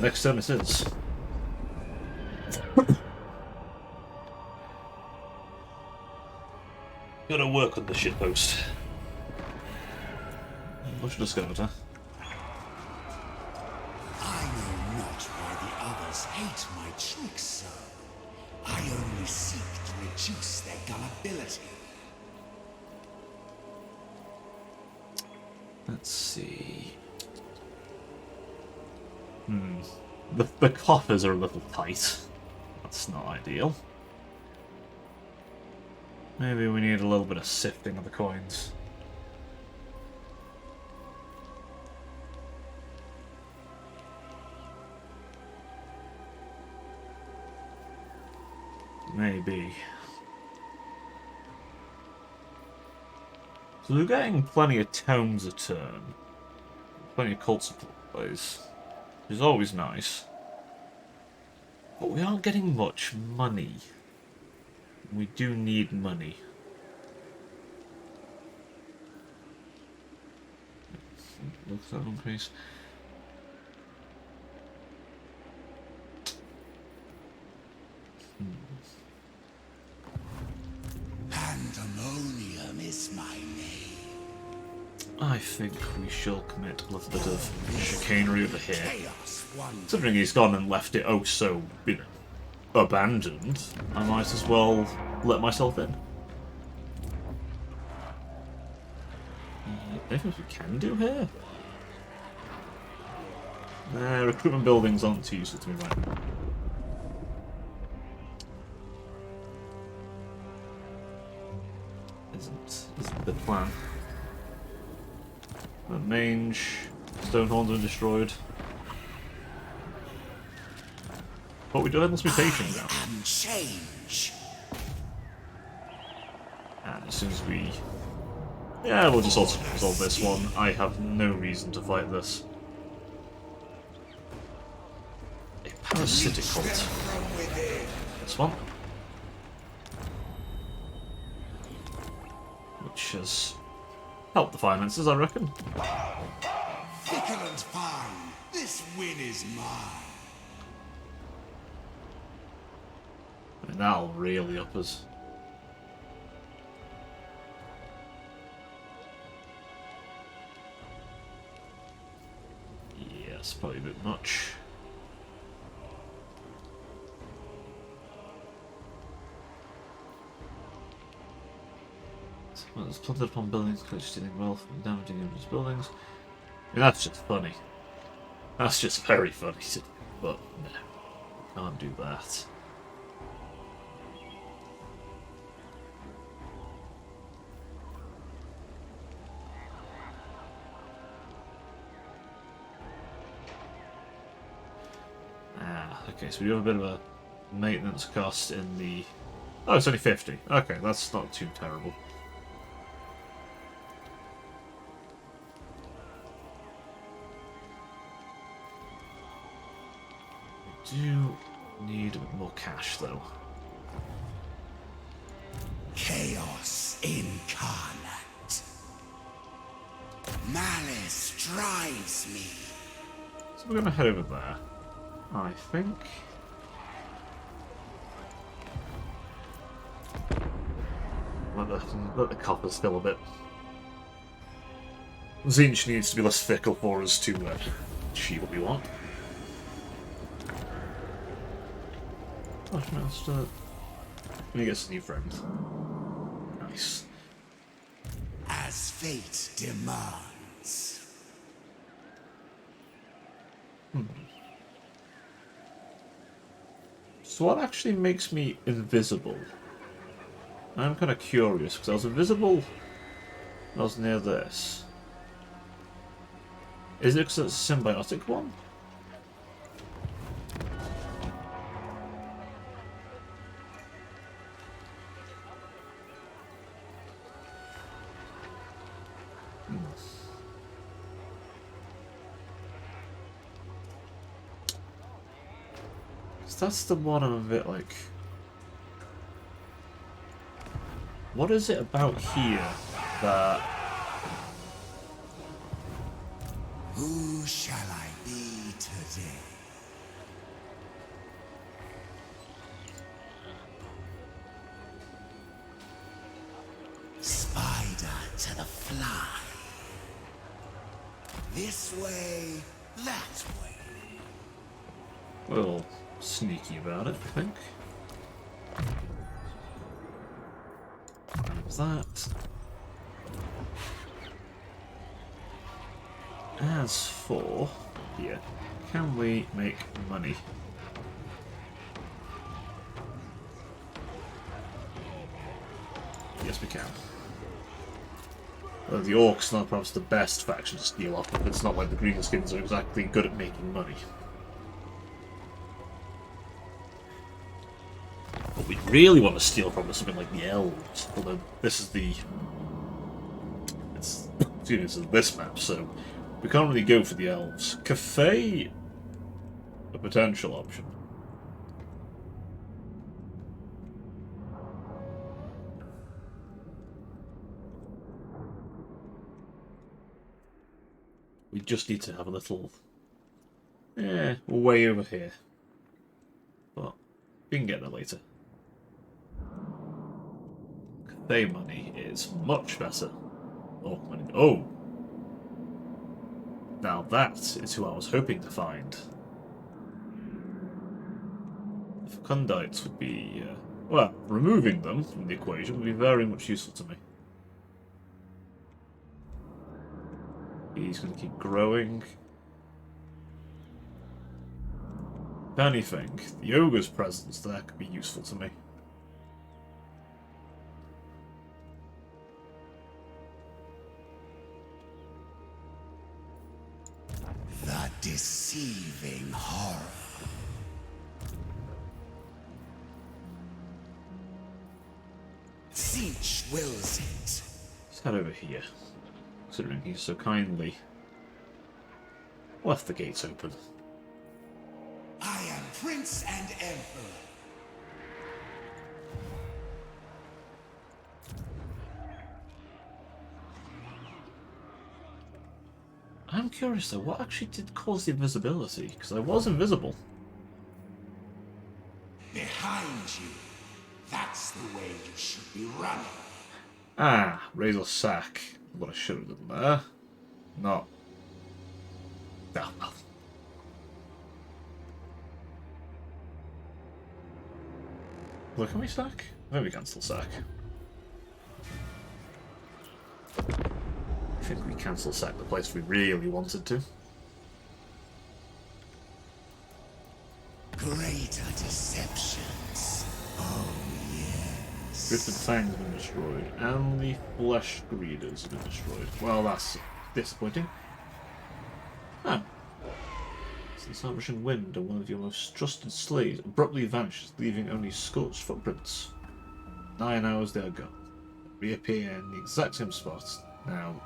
Next turn it is. Gotta work on the shitpost. What should discovered, huh? I know not why the others hate my tricks so. I only seek to reduce their gullibility. Let's see. The coffers are a little tight. That's not ideal. Maybe we need a little bit of sifting of the coins. Maybe. So we're getting plenty of tomes a turn. Plenty of cult supplies. Which is always nice. But we aren't getting much money. We do need money. Looks that increase. Pandemonium is my name. I think we shall commit a little bit of chicanery over here. Chaos one. Considering he's gone and left it oh so, you know, abandoned, I might as well let myself in. Anything we can do here? Recruitment buildings aren't too useful to me right now. Isn't the plan. The mange, Stonehorns are destroyed. What we do ahead must be patient now. And change. And as soon as we Yeah, we'll just also resolve this one. I have no reason to fight this. A parasitic cult. This one. Which has helped the finances, I reckon. Fickle and fine, this win is mine. And that'll really up us. Yes, probably a bit much. Well, it's planted upon buildings, stealing wealth and damaging individual buildings. I mean, that's just funny. That's just very funny. But no, can't do that. Okay, so we have a bit of a maintenance cost in the... Oh, it's only 50. Okay, that's not too terrible. We do need a bit more cash, though. Chaos incarnate. Malice drives me. So we're going to head over there. I think. Let the copper spill a bit. Zinch needs to be less fickle for us to achieve what we want. Flashmaster. And he gets a new friend. Nice. As fate demands. So what actually makes me invisible? I'm kind of curious, because I was invisible when I was near this. Is it because it's a symbiotic one? That's the one I'm a bit like... What is it about here that... Who shall I be today? Spider to the fly. This way, that way. A little sneaky about it, I think. That. As for here, can we make money? Yes, we can. Well, the Orcs are not perhaps the best faction to steal off of. It's not like the Greenskins are exactly good at making money. What we really want to steal from is something like the Elves. Although this is the... This is this map, so we can't really go for the Elves. Cafe... a potential option. We just need to have a little... way over here. But we can get there later. Cafe money is much better. Oh, money. Oh! Now that is who I was hoping to find. The Fecundites would be... well, removing them from the equation would be very much useful to me. He's going to keep growing. If anything, the Ogre's presence there could be useful to me. The deceiving horror. Zinch wills it. So head over here. Considering he's so kindly left the gates open. I am Prince and Emperor. I'm curious though, what actually did cause the invisibility? Because I was invisible. Behind you. That's the way you should be running. Ah, Razor Sack. What I should have done there. Not. Oh, well. Well, can we sack? I think we can still sack. I think we can still sack the place we really wanted to. Greater deceptions. Oh, yes. Drifted Fangs have been destroyed, and the Flesh Greeders have been destroyed. Well, that's disappointing. Ah. Since the Russian wind and one of your most trusted slaves abruptly vanishes, leaving only scorched footprints. 9 hours they are gone. They reappear in the exact same spot, now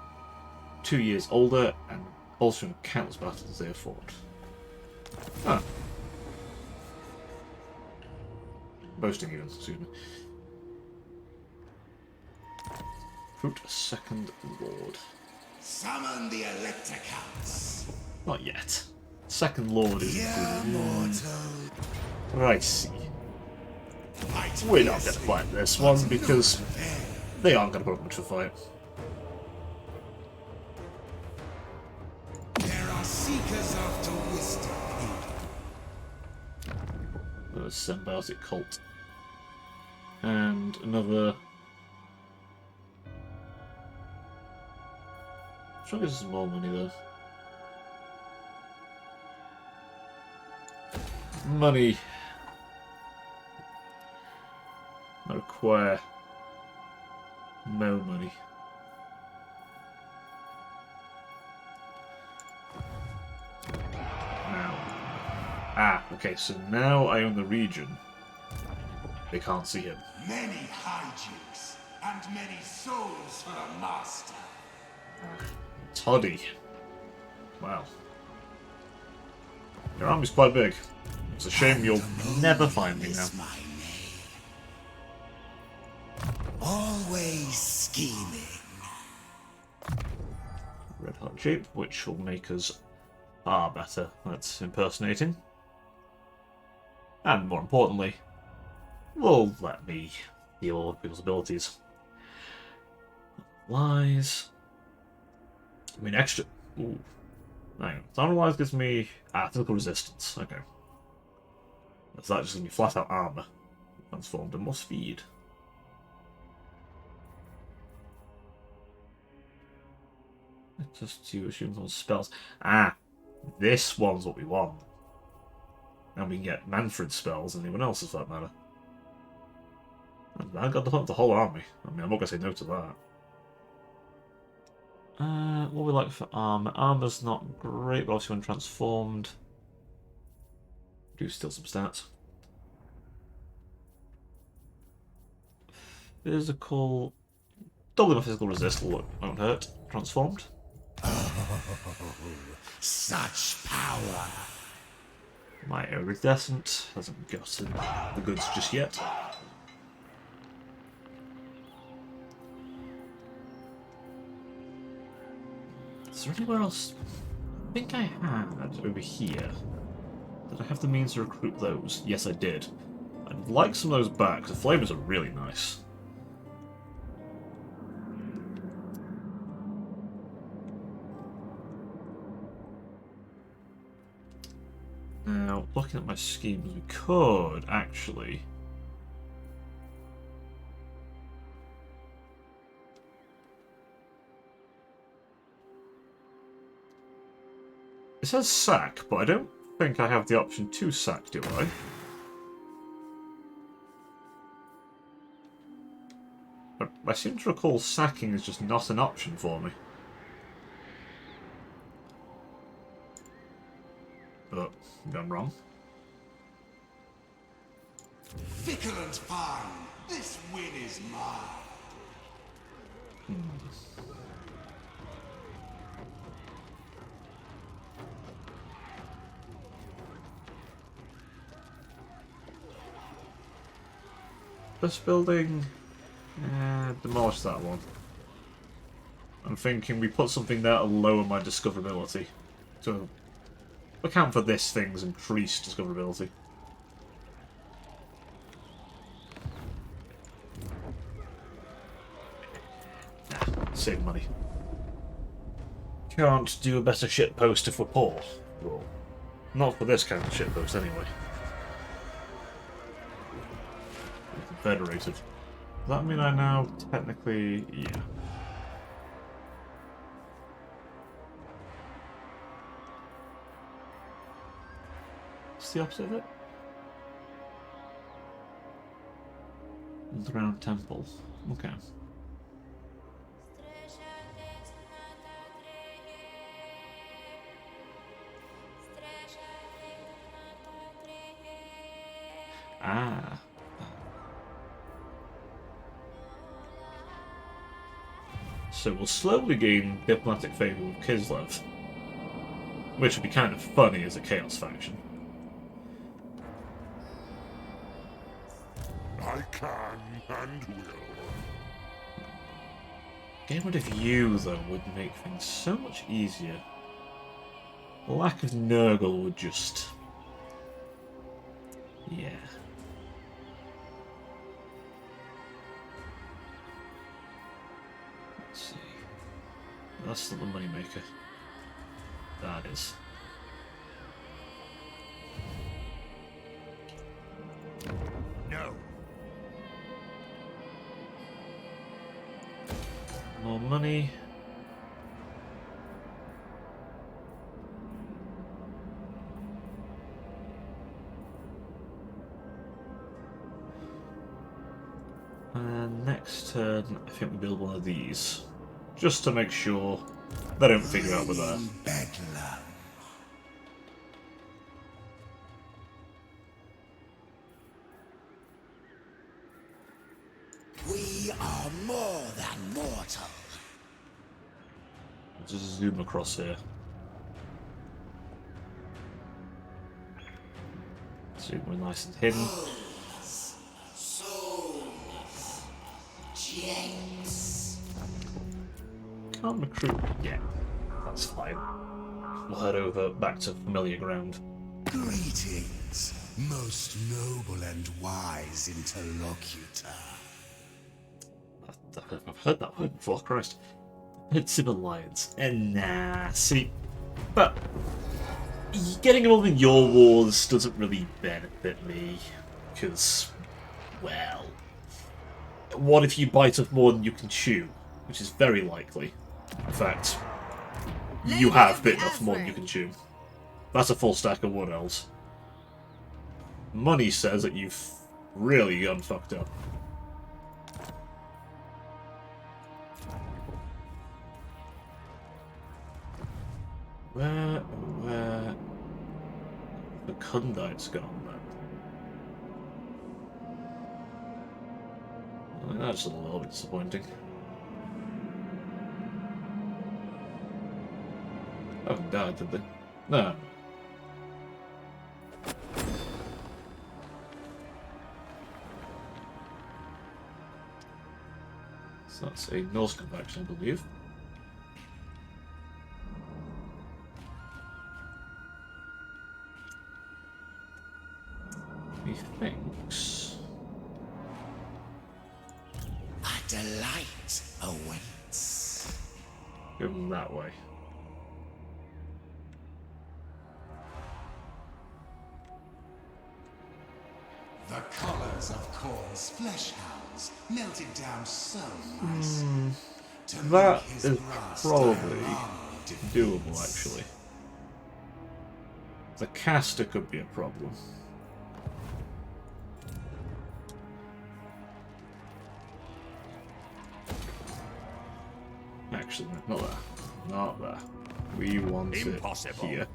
2 years older and also in countless battles they have fought. Ah. Boasting even, excuse me. Fruit Second Lord. Summon the Electicals. Not yet. Second Lord is Dear mortal. Right, see. Fight We're not going to fiercely, fight this but one not because prepared. they aren't going to put up much of a fight. There are seekers after wisdom. A symbiotic cult. And another. Try to get some more money though. Money. I require no money. Now. Ah, okay, so now I own the region. They can't see him. Many hijinks and many souls for a master. Toddy. Wow. Your army's quite big. It's a shame you'll never find me now. Is my name. Always scheming. Red Hot Jeep, which will make us far better at impersonating. And more importantly, will let me heal all of people's abilities. Lies. I mean, extra. Ooh. Hang on. Armor Lies gives me. Physical resistance. Okay. So that just gives me flat out armor. Transformed and more speed. Just to assume some spells. Ah! This one's what we want. And we can get Manfred's spells and anyone else's for that matter. I got the whole army. I mean, I'm not going to say no to that. What we like for armor? Armor's not great, but obviously when transformed, do still some stats. Physical, double my physical resist won't hurt. Transformed. Such power. My iridescent hasn't gotten the goods just yet. Is there anywhere else? I think I had over here. Did I have the means to recruit those? Yes, I did. I'd like some of those back. The flavors are really nice. Now, looking at my schemes, we could actually. It says sack, but I don't think I have the option to sack, do I? I seem to recall sacking is just not an option for me. But I'm wrong. Fickle and fine. This win is mine. This building, demolish that one. I'm thinking we put something there to lower my discoverability. To account for this thing's increased discoverability. Save money. Can't do a better shitpost if we're poor. Well, not for this kind of shitpost, anyway. Federated. Does that mean I now technically... yeah. What's the opposite of it? Underground temple. Okay. Ah. So we'll slowly gain diplomatic favour with Kislev, which would be kind of funny as a Chaos faction. I can and will. Getting rid of you, though, would make things so much easier. The lack of Nurgle would just... yeah. Let's see. That's not the moneymaker. That is. No. More money. And next turn, I think we build one of these. Just to make sure they don't figure out we're there. Bedlam. We are more than mortal. Just zoom across here. See, we're nice and hidden. Souls. Jets. Can't recruit yet. That's fine. We'll head over back to familiar ground. Greetings, most noble and wise interlocutor. I've heard that word before, Christ. It's alliance. And nah, see. But getting involved in your wars doesn't really benefit me. Because, well, what if you bite off more than you can chew? Which is very likely. In fact, you have bitten off more than you can chew. That's a full stack of wood elves. Money says that you've really gone fucked up. Where the Kundite's gone then? That's a little bit disappointing. Oh, died, did they? No. So that's a Norse faction, I believe. Methinks. A delight awaits. Go that way. The collars of Khorne's flesh hounds melted down so nice. To That make his is brass probably diorama of doable, defense. actually. The caster could be a problem. Actually, no, not there. Not there. We want Impossible. it here.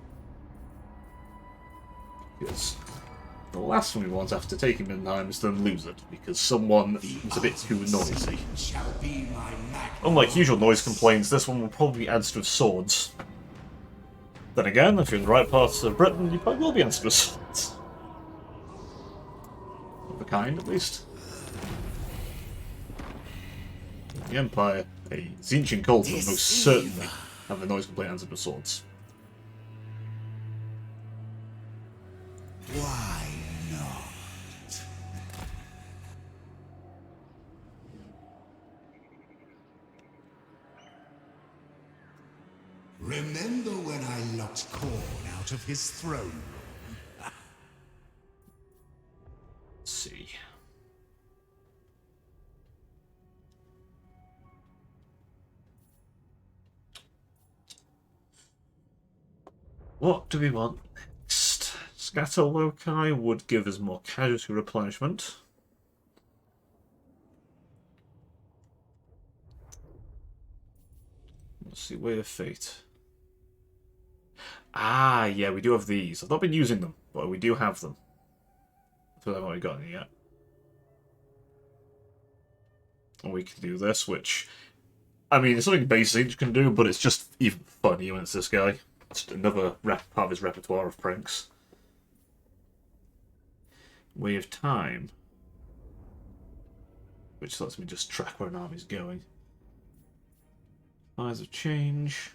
Because The last thing we want after taking Middenheim is to then lose it, because someone was a bit too noisy. Shall be my magnum. Unlike usual noise complaints, this one will probably be answered with swords. Then again, if you're in the right parts of Britain, you probably will be answered with swords. Of a kind, at least. The Empire, a Zinchian cult, will most certainly have the noise complaint answered with swords. Why not? Remember when I locked Khorne out of his throne room? Let's see. What do we want next? Scatter Loci would give us more casualty replenishment. Let's see, Way of Fate. Ah, yeah, we do have these. I've not been using them, but we do have them. I feel like I've already got any yet. And we can do this, which... I mean, it's something basic you can do, but it's just even funny when it's this guy. It's another part of his repertoire of pranks. Way of Time. Which lets me just track where an army's going. Eyes of Change.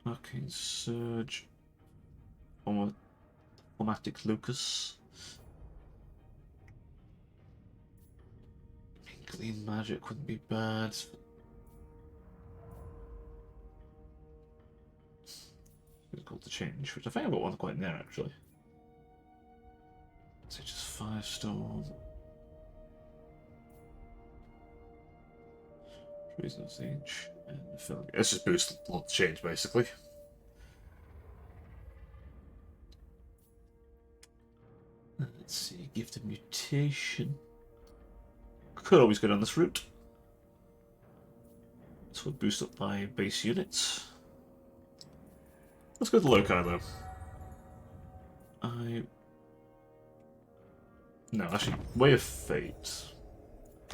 Arcane Surge. Formatic Lucas. Clean Magic wouldn't be bad. It's called to change, which I think I've got one quite near actually. So just Firestorm. Treason Siege and Film. Let's just boost a lot of change basically. Let's see, Gift of Mutation. Could always go down this route. So we'll boost up by base units. Let's go to Loci though. No, actually, Way of Fate.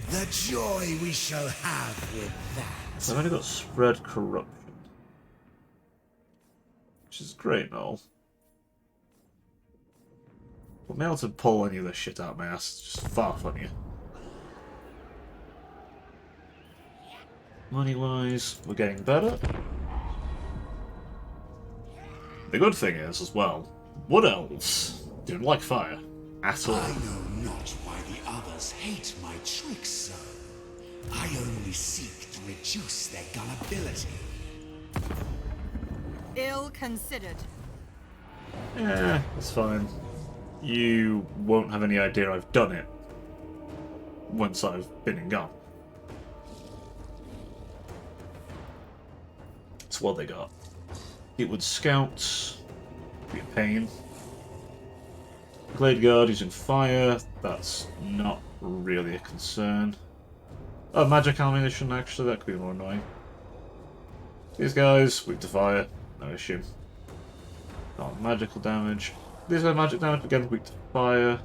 The joy we shall have with that. So I've only got Spread Corruption. Which is great and all. But being able to pull any of this shit out of my ass is just far funnier. Money-wise, we're getting better. The good thing is, as well, Wood Elves don't like fire at all. I know not why the others hate my tricks so. I only seek to reduce their gullibility. Ill considered. Yeah, that's fine. You won't have any idea I've done it once I've been and gone. That's what they got. It would scouts, be a pain. Glade Guard using fire, that's not really a concern. Oh, magic ammunition, actually, that could be more annoying. These guys, weak to fire, no issue. Not magical damage. These are magic damage, again, weak to fire.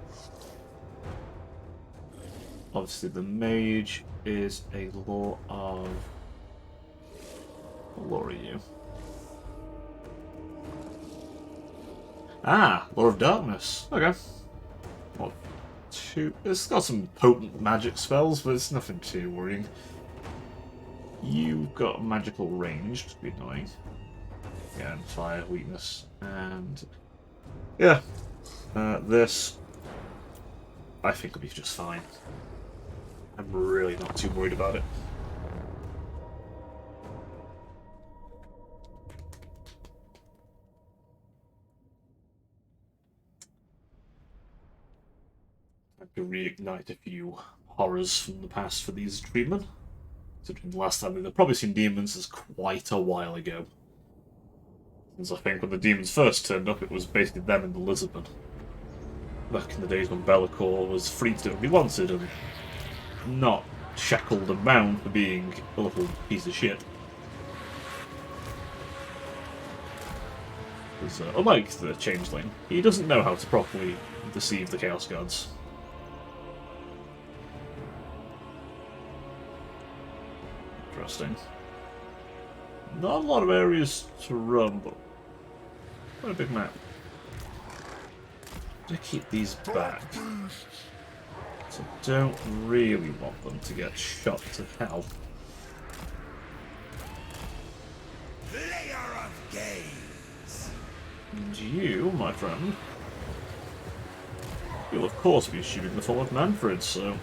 Obviously, the mage is a law of. What law are you? Ah, Law of Darkness. Okay. What? It's got some potent magic spells, but it's nothing too worrying. You've got magical range, which would be annoying. Yeah, and fire weakness. And yeah, this I think will be just fine. I'm really not too worried about it. To reignite a few horrors from the past for these treatment. Considering the last time they've probably seen demons is quite a while ago. Since I think when the demons first turned up, it was basically them and the Lisbon. Back in the days when Be'lakor was free to do what he wanted and not shackled and bound for being a little piece of shit. Because unlike the Changeling, he doesn't know how to properly deceive the Chaos Gods. Interesting. Not a lot of areas to run, but quite a big map. To keep these back. So don't really want them to get shot to hell. Layer of gaze. And you, my friend, you'll of course be shooting the form of Manfred, so...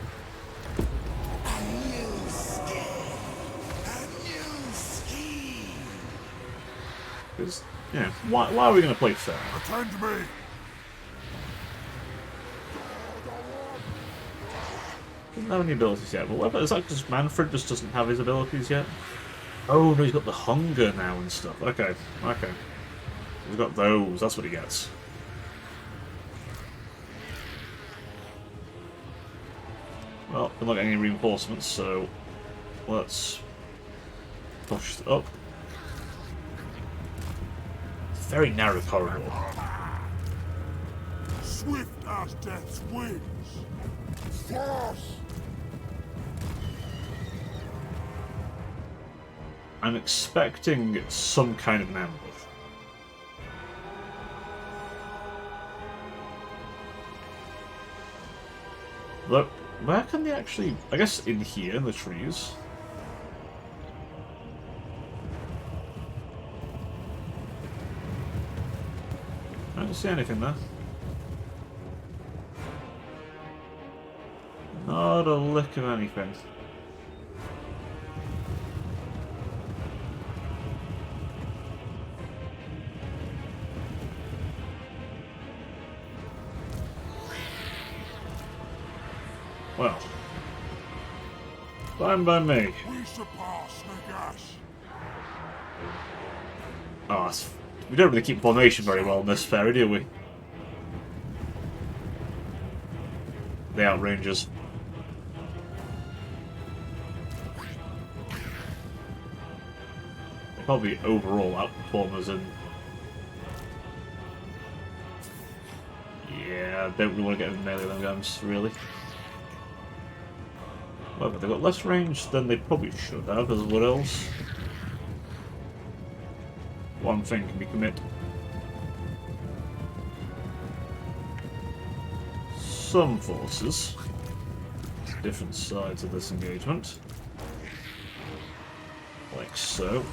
A new skill. A new scheme. Because, yeah, why are we going to play fair? Attend me! Doesn't have any abilities yet, but whether is that because Manfred just doesn't have his abilities yet? Oh no, he's got the hunger now and stuff. Okay, okay. He's got those, that's what he gets. Well, we're not getting any reinforcements, so let's push up. It's a very narrow corridor. Swift as death's wings! Force! I'm expecting some kind of an ambush. Look, where can they actually... I guess in here, in the trees. I don't see anything there. Not a lick of anything. Well, fine by me. We surpass Nagash! Oh, we don't really keep formation very well in this ferry, do we? They outrange us. They probably overall outperform us in... Yeah, I don't really want to get in melee them guns, really. Well, but they've got less range than they probably should have, as what else? One thing can be commit. Some forces. Different sides of this engagement. Like so.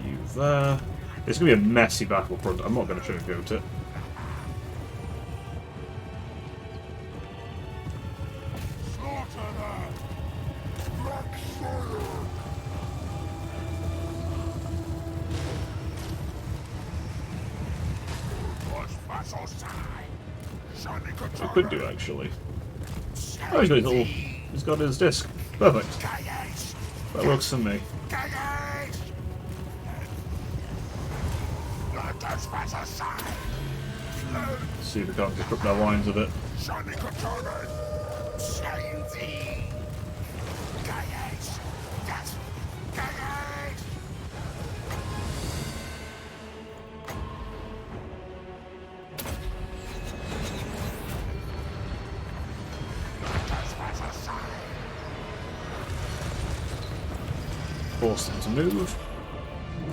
You there. It's going to be a messy battlefront, I'm not going to sugarcoat it. I could do actually. Oh, he's got his disc. Perfect. That works for me. See if we can't pick up their lines a bit. Force them to move.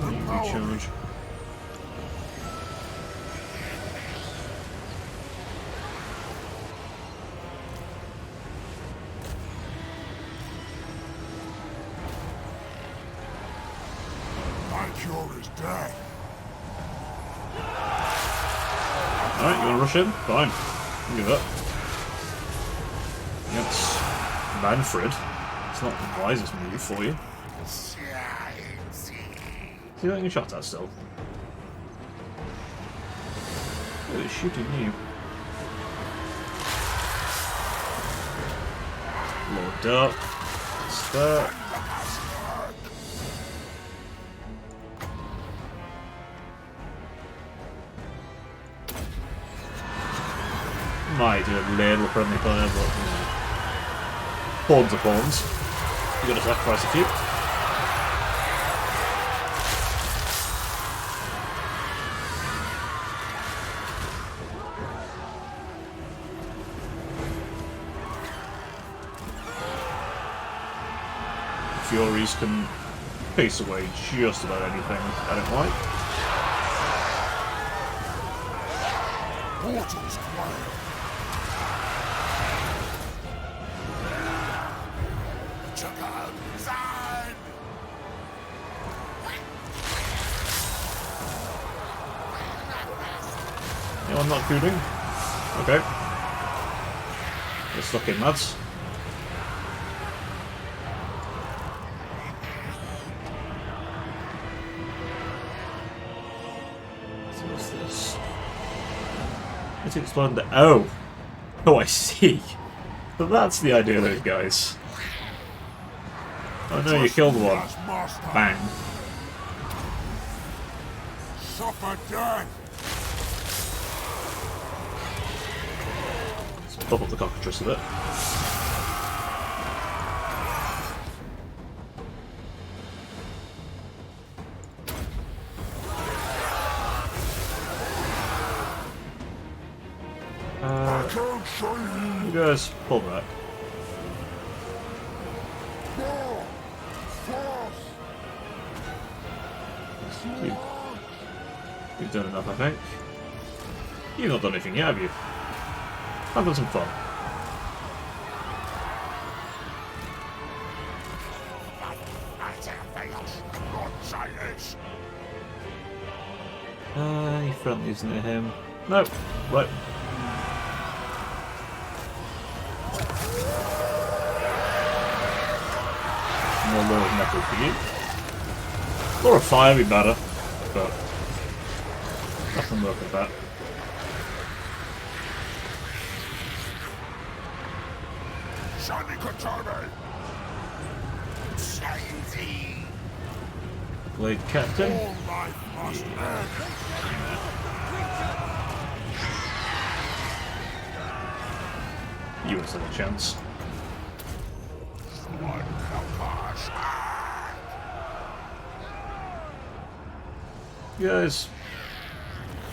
Recharge. My cure is death. Alright, you wanna rush in? Fine. I'll give that. Against Manfred. It's not the wisest move for you. Is he letting you shot at still? Oh, he's shooting you. Lord Dark. It's there. Might do a little friendly fire, but you know. Pawns are pawns. You gotta sacrifice a few. Furies can piece away just about anything I don't like. Portals quail. Check out inside. Anyone not shooting? Okay. Get stuck in, lads. So what's this? It's exploded. Oh! Oh, I see. So that's the idea of those guys. Oh no, you killed one. Yes, master. Bang. Suffer death. Let's pop up the cockatrice a bit. Can't show you. You guys pull back. More. Force. You've done enough, I think. You've not done anything yet, have you? Have done some fun. Any friendlies near him? No. Right. More Lord of Metal for you. Or a fire would be better, but nothing work with that. Shiny Katana. Shiny. Blade Captain. All life must end. You will stand a chance. One shall pass. You guys.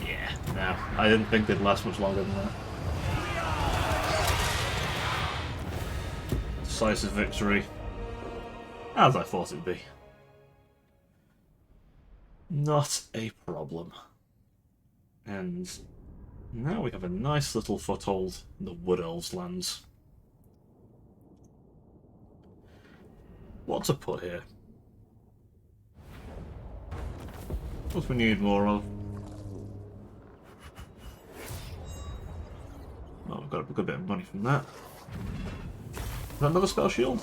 Yeah, no. I didn't think they'd last much longer than that. Decisive victory. As I thought it'd be. Not a problem. And now we have a nice little foothold in the Wood Elves' lands. What to put here? What we need more of? Well, we've got a good bit of money from that. Is that another spell shield?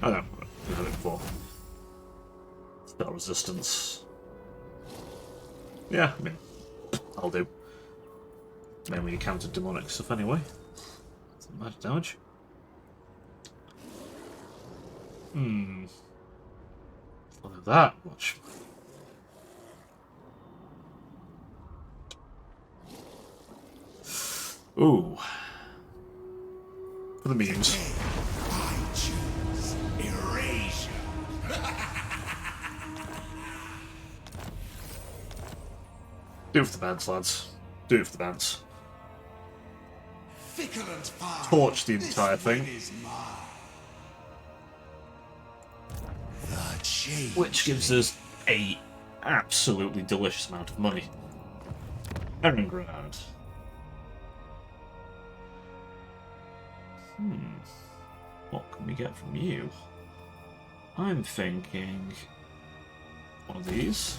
Oh no, we've had it before. Spell resistance. Yeah, I mean, I'll do. Mainly counter demonic stuff anyway. Some magic damage. Follow that much. Ooh. For the memes. I choose erasure. Do it for the bands, lads. Do it for the bands. Fickle and fine. Torch the This entire thing. one is mine. The change. Which gives us a absolutely delicious amount of money. Iron Ground. What can we get from you? I'm thinking one of these.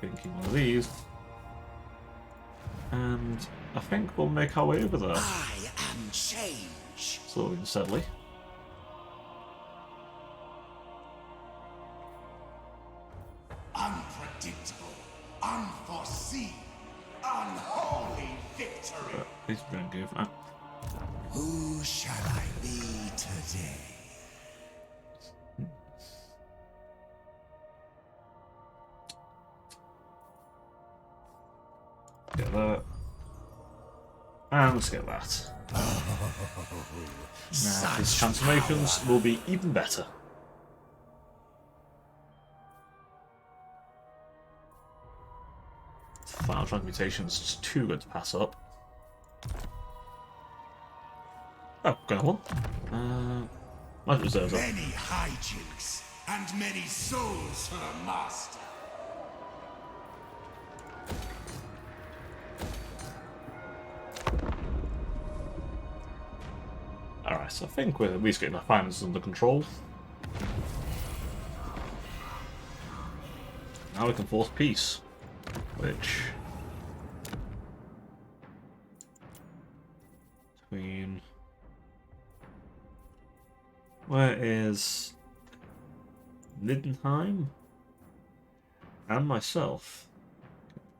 Thinking one of these. And I think we'll make our way over there. I am change. Slowly and steadily. Unpredictable, unforeseen, unholy victory. Please don't give. Who shall I be today? Get that. And let's get that. Now his transformations will be even better. Final transmutation's just too good to pass up. Oh, got one. Life reserves up. Many hijinks and many souls for a master. Alright, so I think we're at least getting our finances under control. Now we can force peace, which... between... Where is... Middenheim? And myself?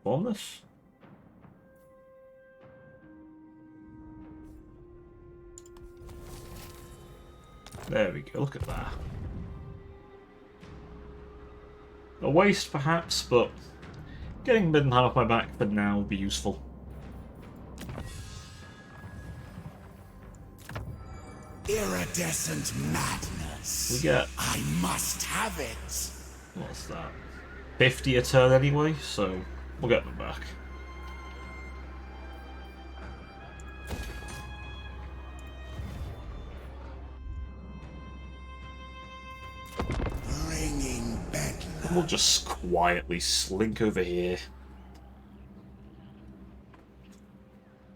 Perform this? There we go, look at that. A waste, perhaps, but getting Middenheim off my back for now would be useful. Iridescent madness. We get... I must have it. What's that? 50 a turn anyway, so we'll get them back. Bringing bedlam. We'll just quietly slink over here.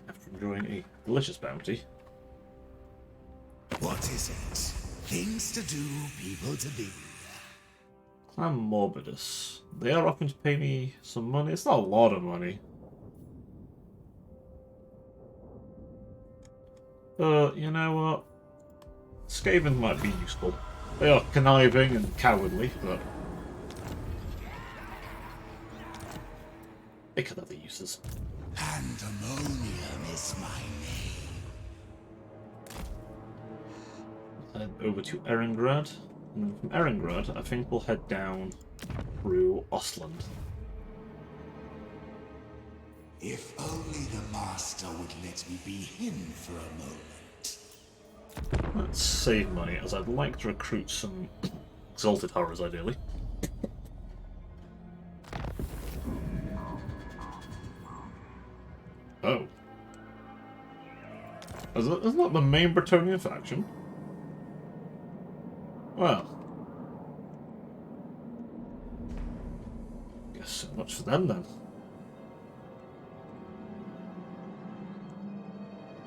After enjoying a delicious bounty. What is it? Things to do, people to be. Clan Morbidus. They are offering to pay me some money. It's not a lot of money. But, you know what? Skaven might be useful. They are conniving and cowardly, but... they could have the uses. Pandemonium is my name. Head over to Erengrad. And then from Erengrad, I think we'll head down through Ostland. If only the master would let me be him for a moment. Let's save money, as I'd like to recruit some Exalted Horrors, ideally. Oh. Isn't that the main Bretonnian faction? Well. Guess so much for them, then.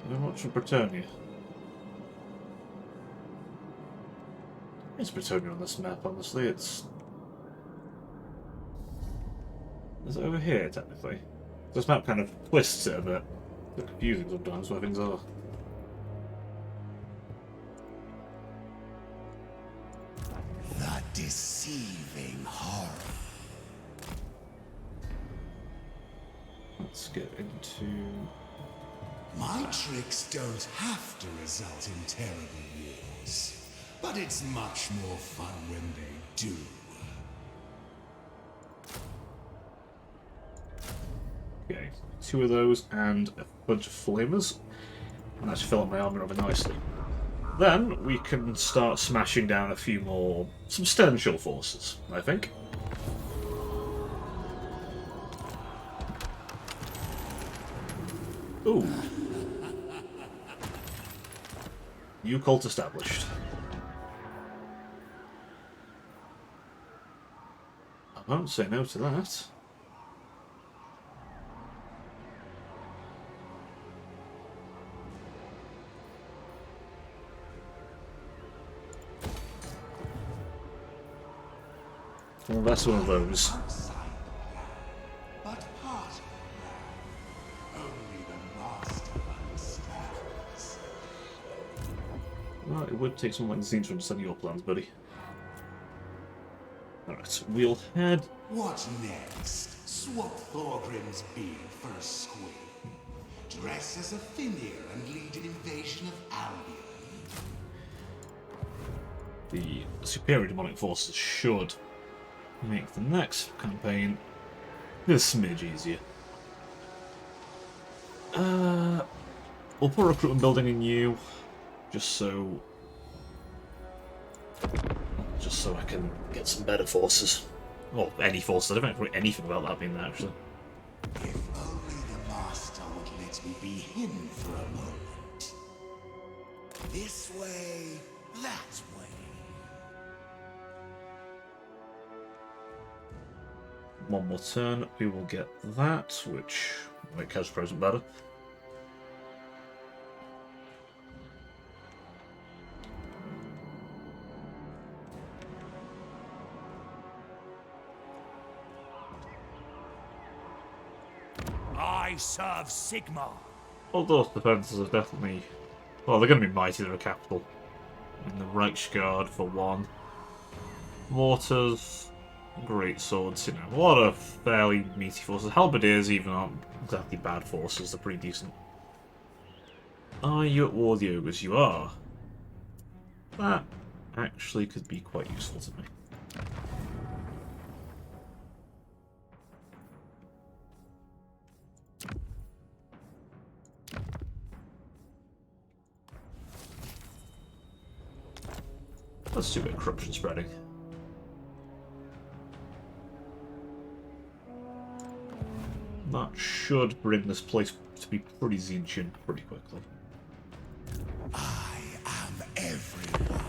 Very much for Bretonnia. It's Bretonnia on this map, honestly. It's... is it over here, technically? This map kind of twists it a bit. It's confusing sometimes where things are. The deceiving horror. Let's get into... My tricks don't have to result in terrible wars, but it's much more fun when they do. Okay, 2 of those and a bunch of flamers. And that should fill up my armor rather nicely. Then we can start smashing down a few more substantial forces, I think. Ooh. New cult established. I won't say no to that. Well, that's one of those. But part of the plan, only the master understands. Well, it would take some like scenes to understand your plans, buddy. Alright, we'll head... What next? Swap Thorgrim's beard for a squib. Dress as a Finir and lead an invasion of Albion. The superior demonic forces should make the next campaign a smidge easier. We'll put a recruitment building in you, just so I can get some better forces. Or any forces. I don't know anything about that being there, actually. If only the master would let me be him for a moment. This way, that way. One more turn, we will get that, which will make Kev's present better. I serve Sigma. All those defences are definitely... Well, they're going to be mighty, they're a capital. And the Reichsguard for one. Mortars, great swords, you know, a lot of fairly meaty forces. Halberdiers even aren't exactly bad forces, they're pretty decent. Are you at war with the ogres? You are. That actually could be quite useful to me. Let's do a bit of corruption spreading. That should bring this place to be pretty Zinchian pretty quickly. I am everyone.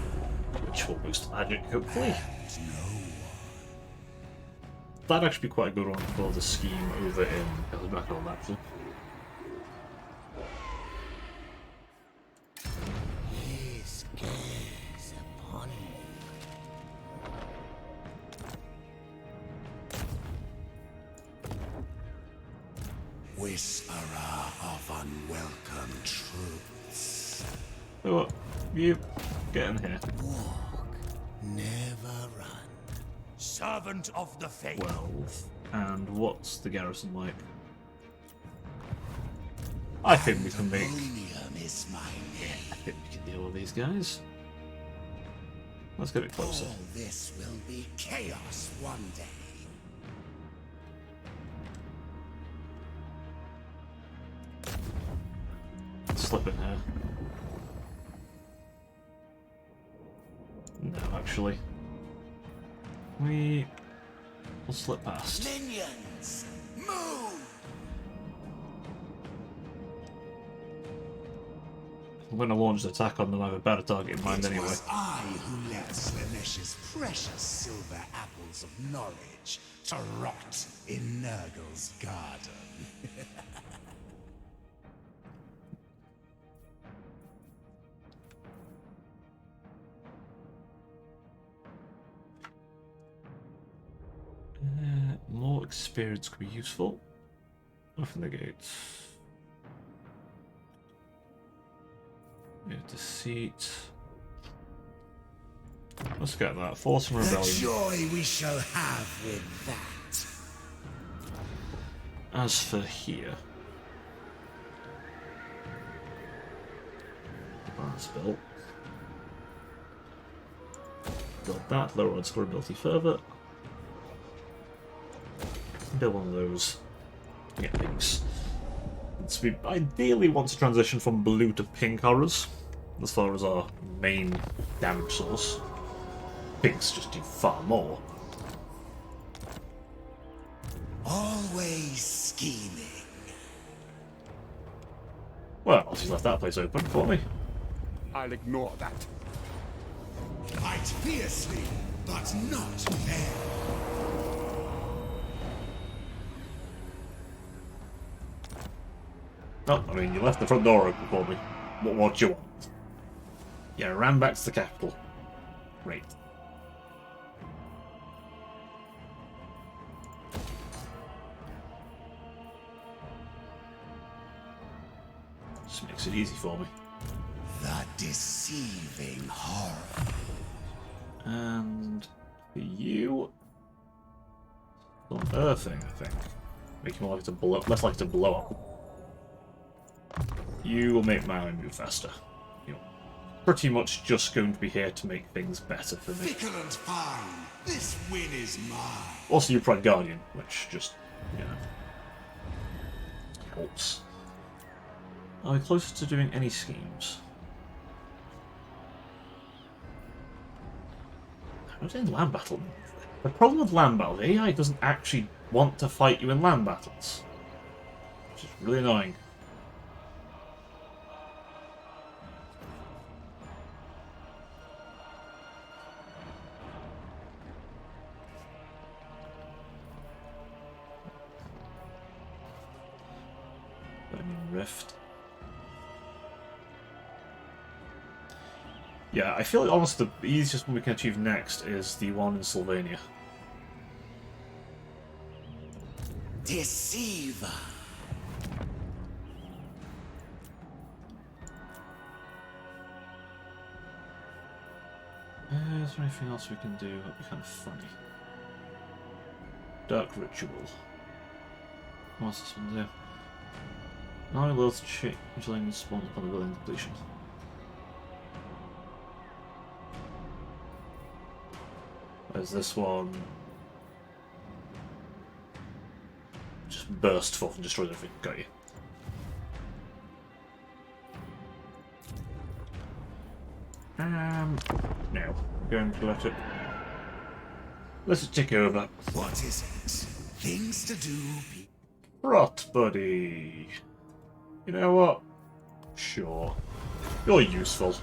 Which will boost magic, hopefully. And no one. That'd actually be quite a good one for the scheme over in Elizabeth, actually. His gaze upon me. Whisperer of unwelcome truths. So what? You get in here. Walk, never run. Servant of the faith. 12. And what's the garrison like? I think we can make... Pandemonium is my name. I think we can deal with these guys. Let's get a bit closer. All this will be chaos one day. Slip in here. No, actually. We'll slip past. Minions, move! I'm going to launch an attack on them. I have a better target in mind It anyway. was I who left Slanesh's precious silver apples of knowledge to rot in Nurgle's garden. More experience could be useful. Open the gates. Yeah, deceit. Let's get that. Force and The rebellion. joy we shall have with that. As for here. That's built. Build that, lower on score ability further. Build one of those. Get pinks. So we ideally want to transition from blue to pink horrors, as far as our main damage source. Pinks just do far more. Always scheming. Well, she's left that place open for me. I'll ignore that. Fight fiercely, but not fair. Oh, I mean, you left the front door open for me. What do you want? Yeah, ran back to the capital. Great. Just makes it easy for me. The deceiving horror. And for you, unearthing, I think. Make you more likely to blow, less likely to blow up. You will make my own move faster. You're pretty much just going to be here to make things better for me. Fickle and fine. This win is mine. Also, you Pride Guardian, which just, you know, helps. Are we closer to doing any schemes? I was in land battle. The problem with land battles, AI doesn't actually want to fight you in land battles. which is really annoying. Rift. Yeah, I feel like almost the easiest one we can achieve next is the one in Sylvania. Deceiver. Is there anything else we can do that would be kind of funny? Dark Ritual. What's this one do? Now will changeling spawns upon the building completion. Whereas this one just bursts forth and destroys everything. Got you. No. Going to let it. Let's take over. What is it? Things to do. Rot, buddy. You know what? Sure. You're useful.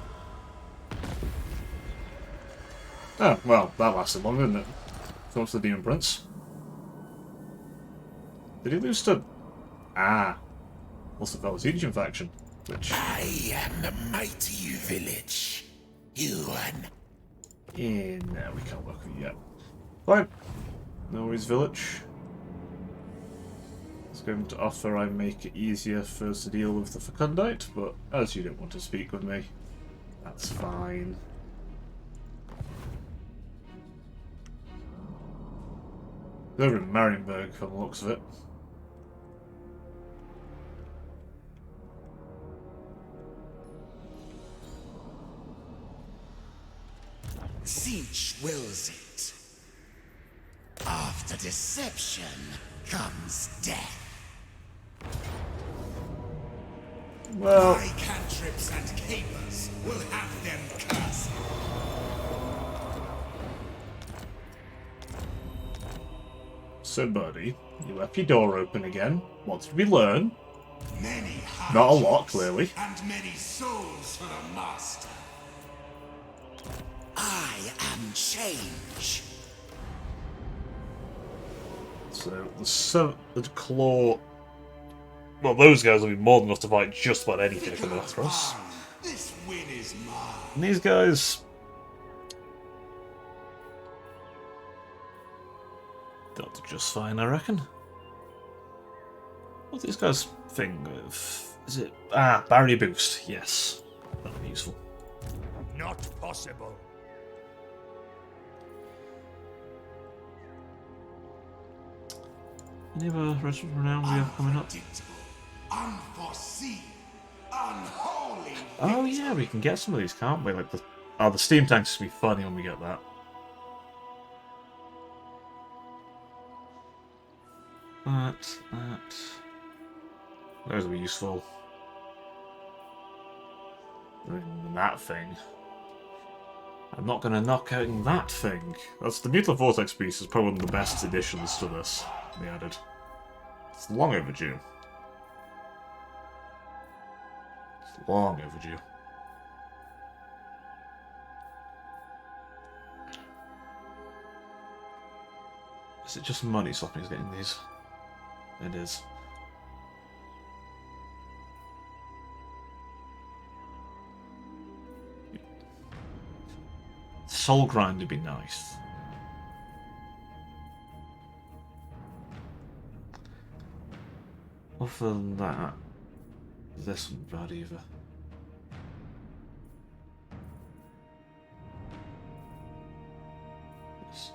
Oh, well, that lasted long, didn't it? Thanks to the Demon Prince. Did he lose to... Ah. Must have felt the Legion faction. Which... I am the mighty village. You and... no, we can't work with you yet. Fine. No worries, village. It's going to offer I make it easier for us to deal with the Fecundite, but as you don't want to speak with me, that's fine. They're over in Marienburg from the looks of it. Siege wills it. After deception comes death. Well, My cantrips and capers will have them cursed. so buddy, you left your door open again. What did we learn? Many Not a lot, hardships clearly. And many souls for the master. I am change. So the claw. Well, those guys will be more than enough to fight just about anything if they come after us. This win is mine. And these guys. They'll do just fine, I reckon. What's these guys' thing of? Is it. Ah, barrier boost. Yes. That'll be useful. Not possible. Any other regiments of renown we have coming up? Unpredictable, unforeseen, unholy. Oh yeah, we can get some of these, can't we? Like the steam tanks will be funny when we get that. That. Those will be useful. And that thing. I'm not going to knock out that thing. That's the Mutant Vortex piece is probably one of the best additions to this they added. It's long overdue. It's long overdue. Is it just money stopping us getting these? It is. Soul grind would be nice. Other than that, this isn't bad either. This.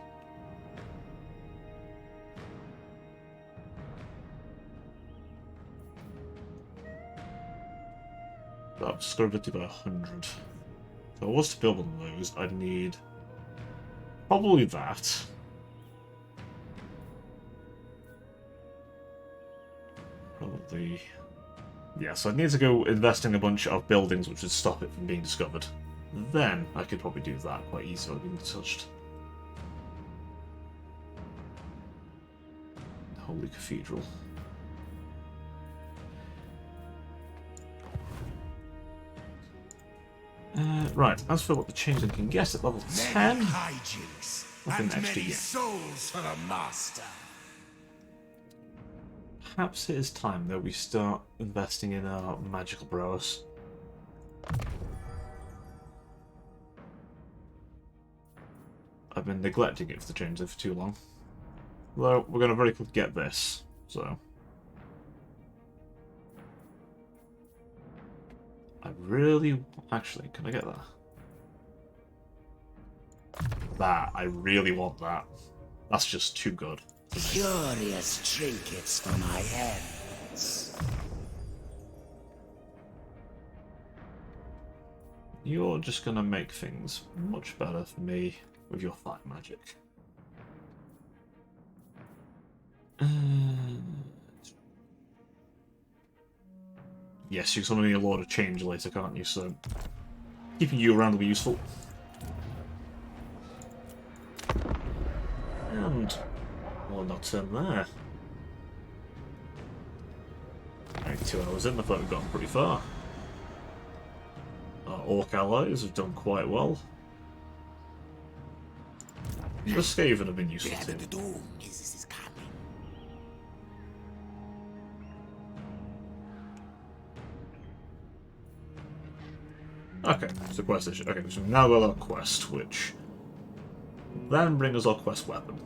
That discoverability by 100. If I was to build one of those, I'd need probably that. Probably. Yeah, so I'd need to go invest in a bunch of buildings which would stop it from being discovered. Then I could probably do that quite easily without being touched. Holy Cathedral. Right, as for what the changeling can get at level 10, Many hijinks nothing and extra many yet. souls for the master. Perhaps it is time that we start investing in our magical prowess. I've been neglecting it for the changeling for too long. Though, we're going to very quickly get this, so... I really... Actually, can I get that? I really want that. That's just too good. Curious trinkets for my hands. You're just going to make things much better for me with your fire magic. Yes, you're summoning a Lord of Change later, can't you? So, keeping you around will be useful. And, well, not turn there. Only 2 hours in, I thought we'd gotten pretty far. Our Orc allies have done quite well. The Skaven have been useful too. The doom is coming. Okay, so quest issue. Okay, so we've now got our quest, which then brings us our quest weapon.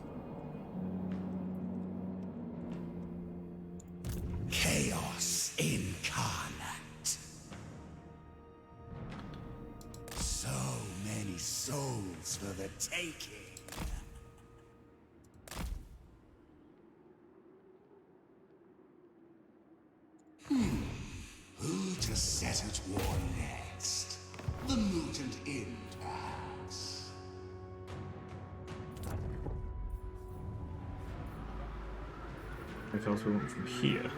Chaos incarnate. So many souls for the taking. Who to set at war next? The mutant Ind, perhaps. Anything else we want from here?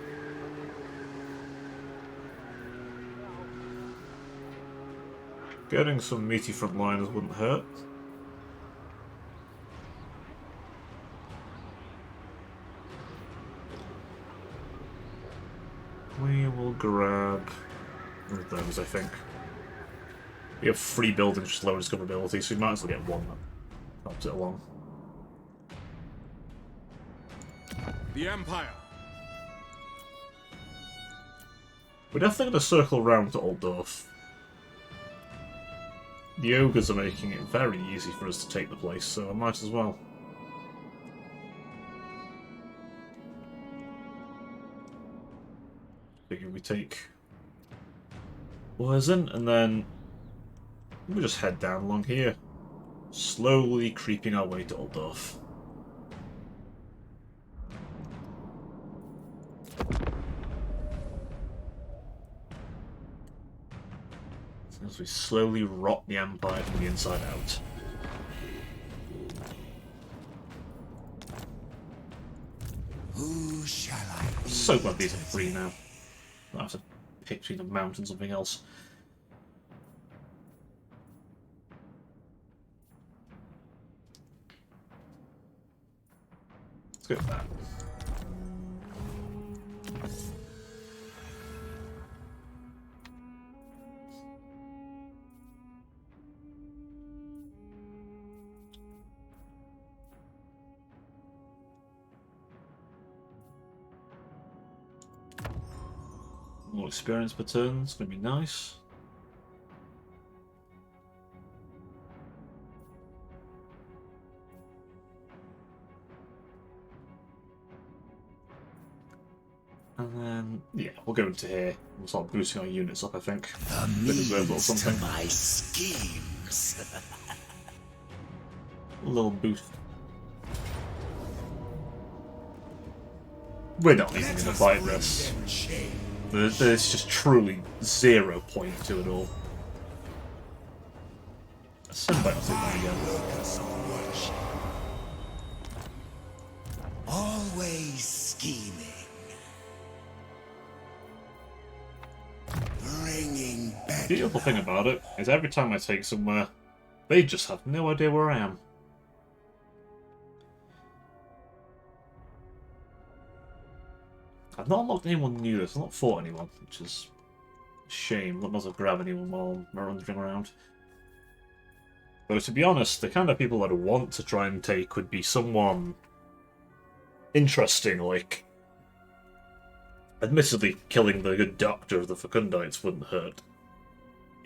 Getting some meaty frontliners wouldn't hurt. We will grab one of those, I think. We have 3 buildings, just low discoverability, so we might as well get one that helps it along. The Empire. We're definitely going to circle around to Altdorf. The ogres are making it very easy for us to take the place, so I might as well. Figure we take Wurzen, and then we'll just head down along here, slowly creeping our way to Altdorf. As we slowly rot the Empire from the inside out. Who shall I be? So glad these are free now. I have to pick between the mountains and something else. Let's go with that. More experience per turn, it's going to be nice. And then, yeah, we'll go into here. We'll start boosting our units up, I think. The They deserve a little means to something. my schemes. A little boost. We're not even going to fight this. There's just truly 0 point to it all. Symbiotic there again. Always scheming. Bringing back. The beautiful thing about it is every time I take somewhere, they just have no idea where I am. I've not unlocked anyone new this, I've not fought anyone, which is a shame. Not much to grab anyone while I'm wandering around. Though, to be honest, the kind of people I'd want to try and take would be someone interesting, like... Admittedly, killing the good doctor of the Fecundites wouldn't hurt.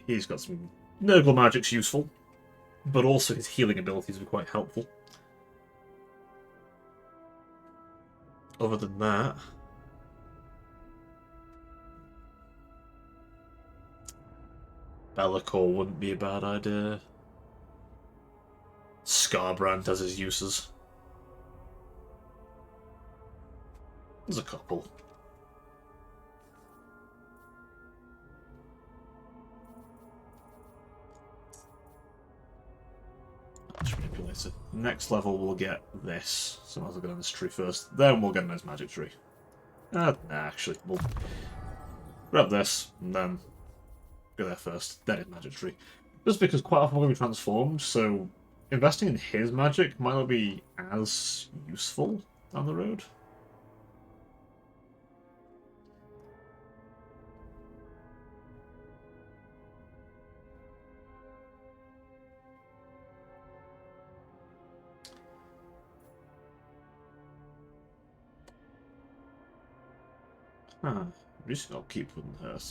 He's got some... Nurgle magic's useful, but also his healing abilities are quite helpful. Other than that... Be'lakor wouldn't be a bad idea. Scarbrand has his uses. There's a couple. Manipulator. Next level we'll get this. So I might as well get on this tree first. Then we'll get a nice magic tree. Nah, actually, we'll grab this and then go there first. Then his magic tree. Just because quite often we're going to be transformed, so investing in his magic might not be as useful down the road. Reducing upkeep wouldn't hurt.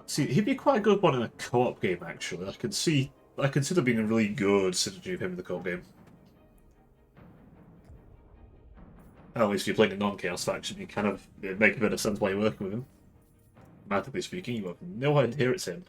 See, he'd be quite a good one in a co-op game, actually. I could see there being a really good synergy of him in the co-op game. At least if you're playing a non-chaos faction, you kind of make a bit of sense while you're working with him. Mathematically speaking, you have no idea it's him.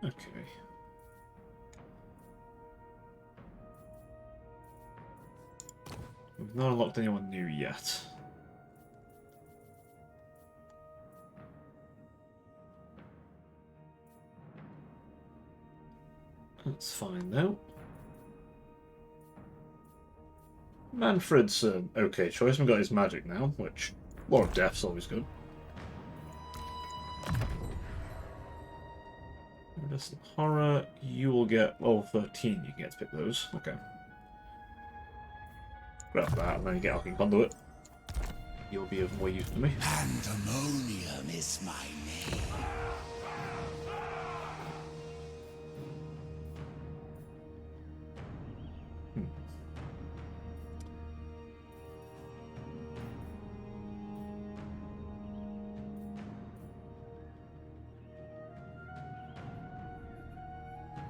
Okay. We've not unlocked anyone new yet. That's fine though. Manfred's an okay choice. We've got his magic now, which Lord of Death's always good. Horror, you will get level 13, you can get to pick those. Okay. Grab that, and then you get Arcane Conduit. You'll be of more use to me. Pandemonium is my name.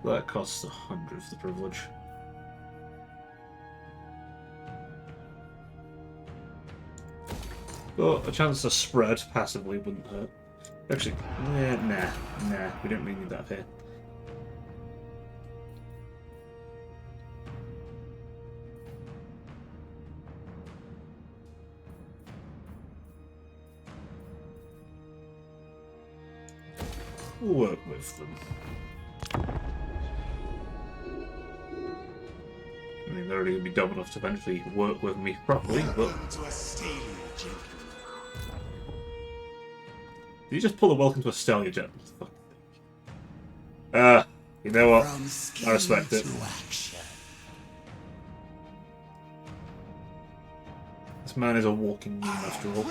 That costs 100 for the privilege. But a chance to spread passively wouldn't hurt. Actually, nah, we don't really need that here. We'll work with them. I mean, they're already going to be dumb enough to eventually work with me properly, but... Did you just pull a welcome to Astalia, Jet? You know what? I respect it. This man is a walking meme after all.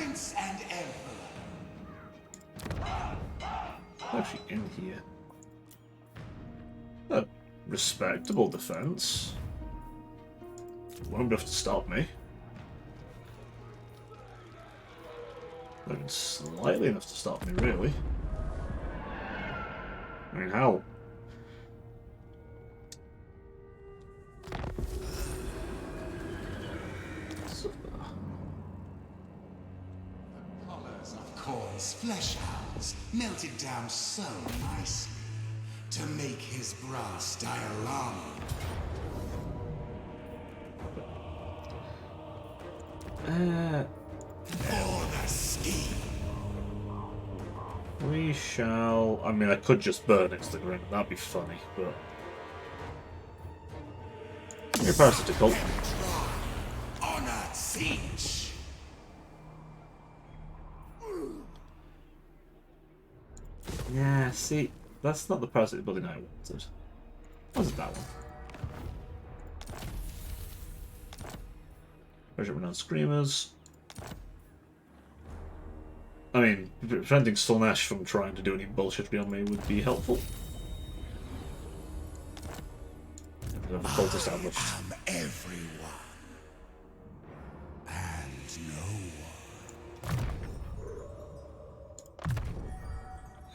Actually, in here. A respectable defense. Won't enough to stop me. Not even slightly enough to stop me, really. I mean, hell. Collars of Khorne's flesh hounds melted down so nicely to make his brass diorama. For the scheme. We shall... I mean, I could just burn it to the ground. That'd be funny, but... You're parasitical. Honor siege. Yeah, see, that's not the parasitic building I wanted. Was it that one? Regiment Renowned Screamers. I mean, preventing Slaanesh from trying to do any bullshit beyond me would be helpful. Cult established. I am everyone, and no one.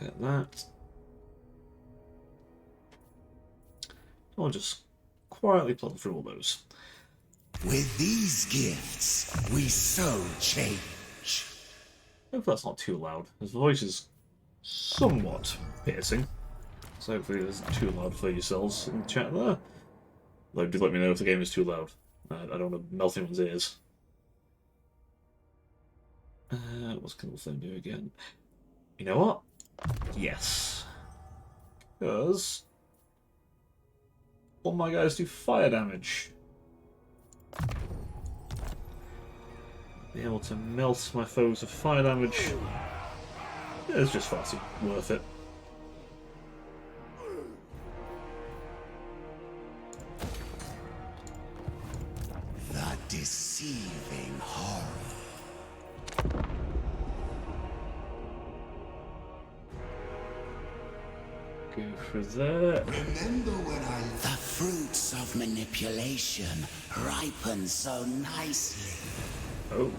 Get that. I'll just quietly plug through all those. With these gifts, we so change. Hopefully that's not too loud. His voice is somewhat piercing. So hopefully it isn't too loud for yourselves in the chat there. Though do let me know if the game is too loud. I don't want to melt anyone's ears. What's Kindle Flame do again? You know what? Yes. Because all my guys do fire damage. Be able to melt my foes with fire damage. It's just far too worth it. The deceiving horror. Go for that. Remember when the fruits of manipulation ripen so nicely. Oh.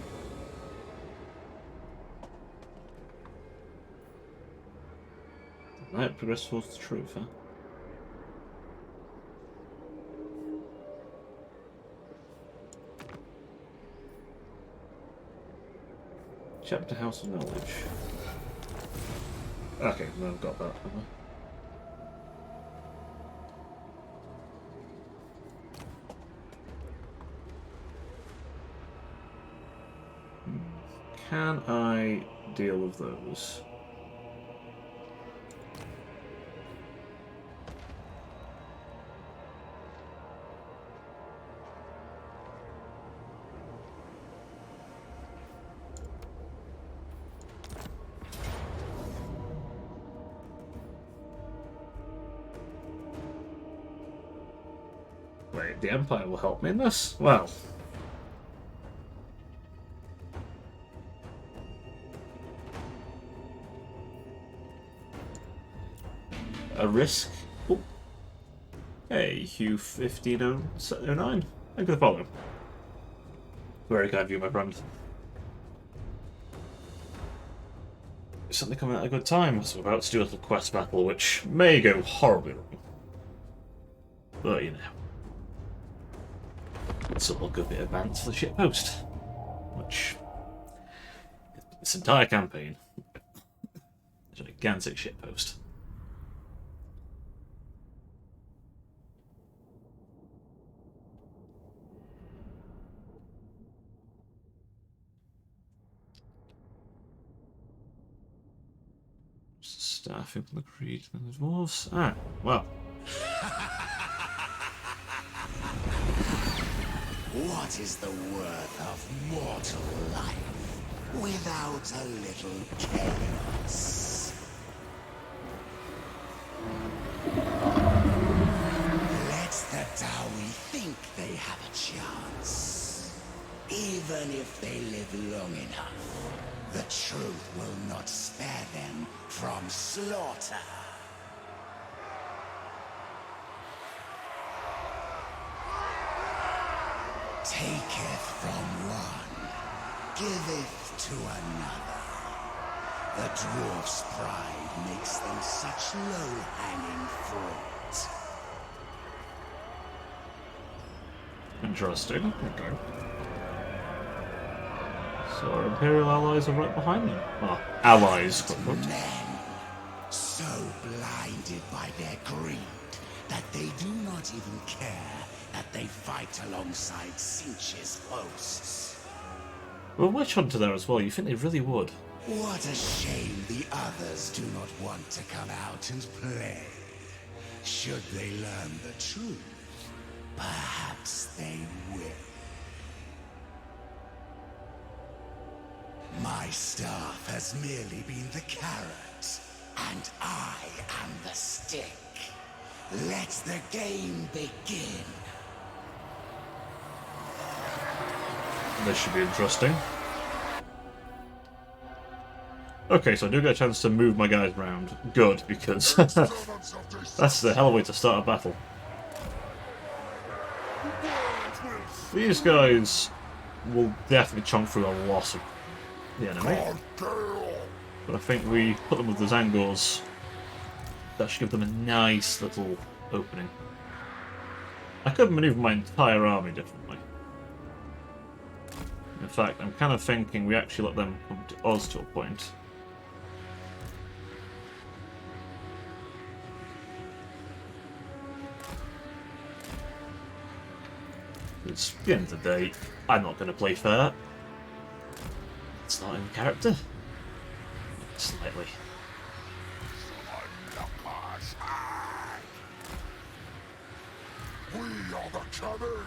Right, progress towards the truth, huh? Chapter House of Knowledge. Okay, no, I've got that, have I? Can I deal with those? Wait, the Empire will help me in this? Well. A risk. Oh. Hey, Hugh 1509. Thank you for the follow. Very kind of you, my friend. Something coming at a good time, so we're about to do a little quest battle, which may go horribly wrong. But, you know. It's a good bit of advance for the shitpost. Which. This entire campaign. is a gigantic shitpost. Staffing from the Creed and the Dwarves. Ah, well. What is the worth of mortal life without a little chaos? Let the Dawi think they have a chance. Even if they live long enough, the truth will not spare them from slaughter. Taketh from one, giveth to another. The dwarf's pride makes them such low-hanging fruit. Interesting. Okay. So our Imperial allies are right behind them. Well, allies, quote unquote. Men, so blinded by their greed that they do not even care that they fight alongside Sinch's hosts. Well, Witch Hunter there as well, you think they really would. What a shame the others do not want to come out and play. Should they learn the truth, perhaps they will. My staff has merely been the carrot, and I am the stick. Let the game begin. This should be interesting. Okay, so I do get a chance to move my guys around. Good, because that's the hell of a way to start a battle. These guys will definitely chomp through a lot of the enemy. But I think we put them with the Zangors. That should give them a nice little opening. I could maneuver my entire army differently. In fact, I'm kind of thinking we actually let them come to us to a point. It's the end of the day, I'm not going to play fair. It's not in character. Slightly. We are the cannon.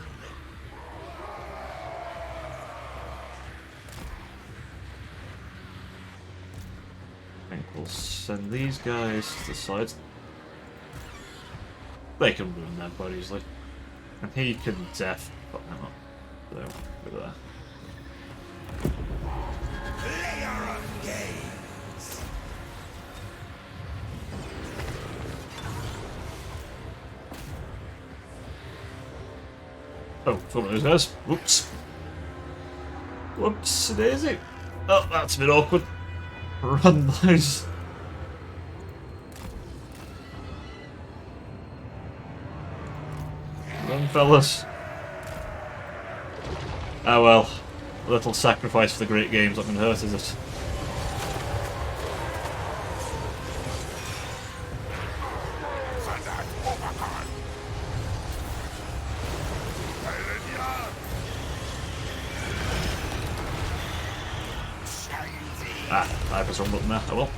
I think we'll send these guys to the side. They can ruin them quite easily. And he can def. Fuck them up. So, over there. Player of games. Oh, it's one of those guys. Whoops. Whoops, daisy. Oh, that's a bit awkward. Run, boys. Run, fellas. Ah well. A little sacrifice for the great game's not going to hurt, is it? Ah, I pressed wrong button there. Oh well.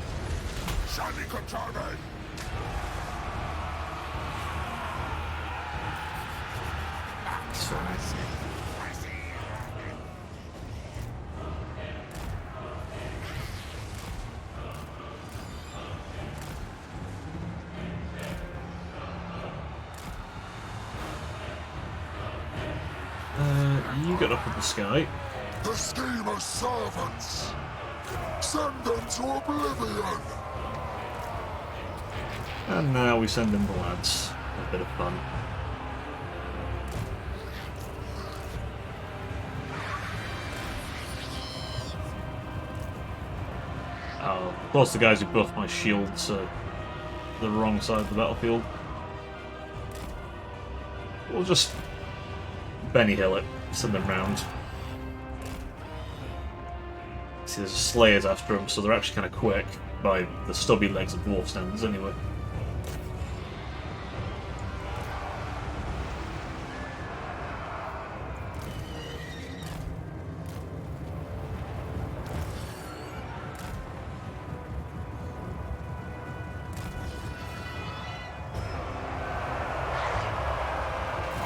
It's fine. You get up in the sky. The schemer's servants. Send them to oblivion. And now we send in the lads. A bit of fun. Oh, of course the guys who buffed my shield to the wrong side of the battlefield. We'll just Benny Hill it, send them round. See, there's slayers after them, so they're actually kind of quick by the stubby legs of dwarf standards anyway.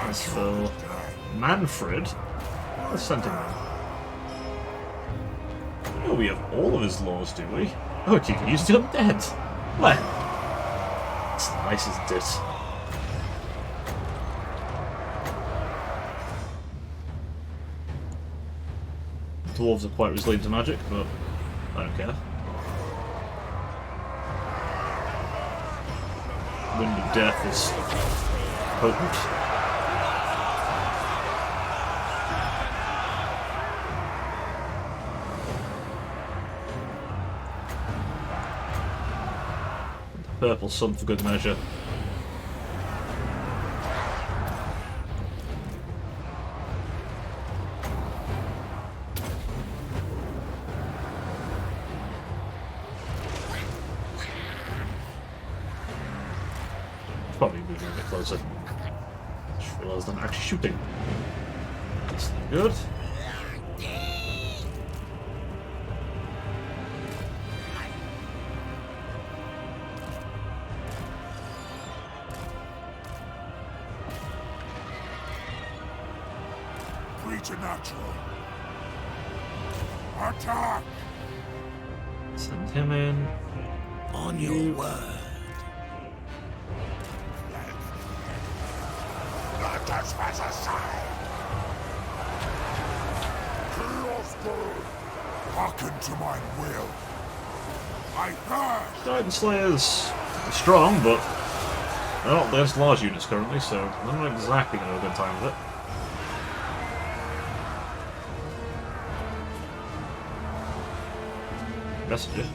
As for Manfred, let's send him in. Oh, we have all of his laws, do we? Oh, you can use the undead. Well, it's nice, isn't it? Dwarves are quite resilient to magic, but I don't care. Wind of Death is potent. Purple sun for good measure. Probably moving a bit closer. Just realised I'm actually shooting. That's not good. Preternatural. Attack! Send him in. On your word. Let us pass aside. Chaos bird, hearken to my will. I pass. Titan Slayers are strong, but they're not against large units currently, so they're not exactly going to have a good time with it. Messenger.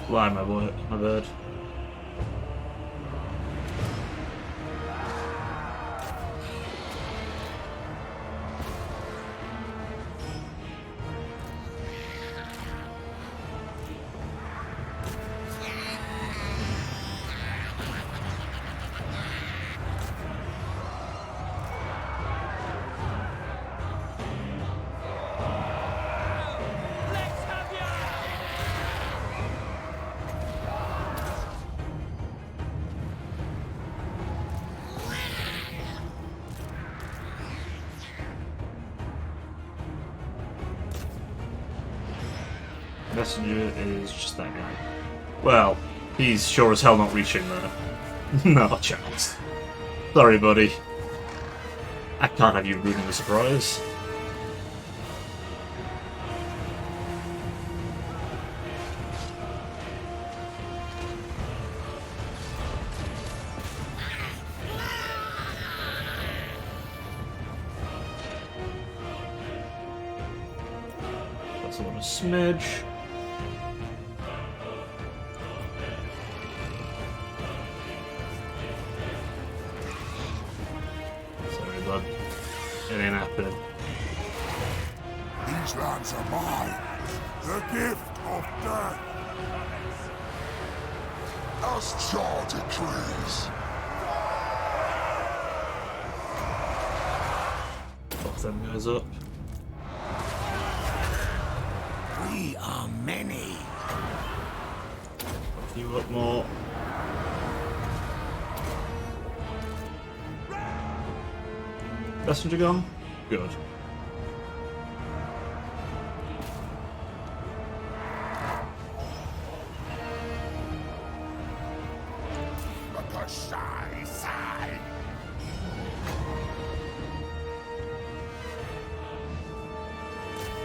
Fly, my boy, my bird. Messenger is just that guy. Well, he's sure as hell not reaching there. No chance. Sorry, buddy. I can't have you ruining the surprise. That's a little smidge. It ain't happening. These lands are mine. The gift of death. As Jar decrees. Fuck them guys up. We are many. A few up more. Messenger gone? Good.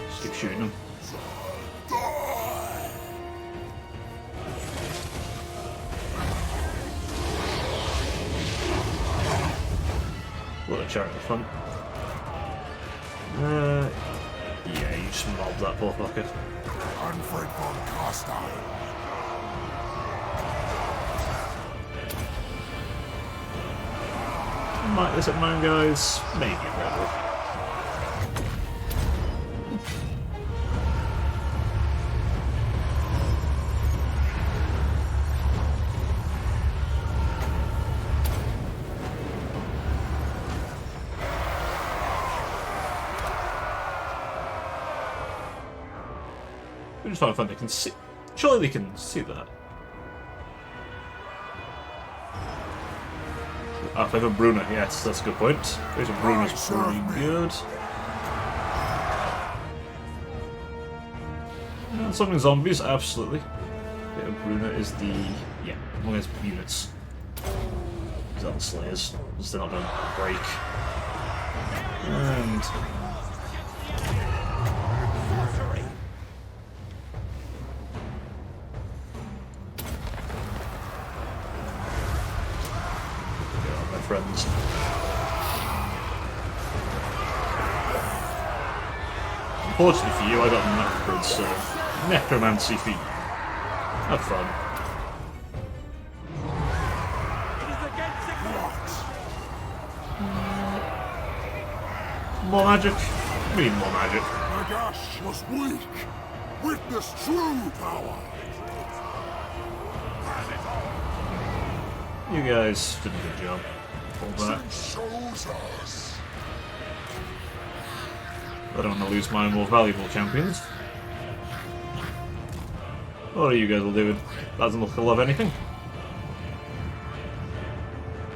Just keep shooting them. What a chariot at the front. Yeah, you just mobbed that poor fucker. Unfred von Carstein. Might this at mine, guys? Maybe a rebel. I just find it fun they can see. Surely they can see that. Ah, favor Bruna, yes, that's a good point. Favor Bruna's pretty good. And something zombies, absolutely. Favor Bruna is the longest units. These are the Slayers. They're not going to break. And friends. Unfortunately for you, I got Necrods, so necromancy feat. Have fun. More magic? We need more magic. Nagash was weak. Witness true power. You guys did a good job. Hold that. Shows us. I don't want to lose my more valuable champions. What are you guys all doing? Doesn't look to love anything.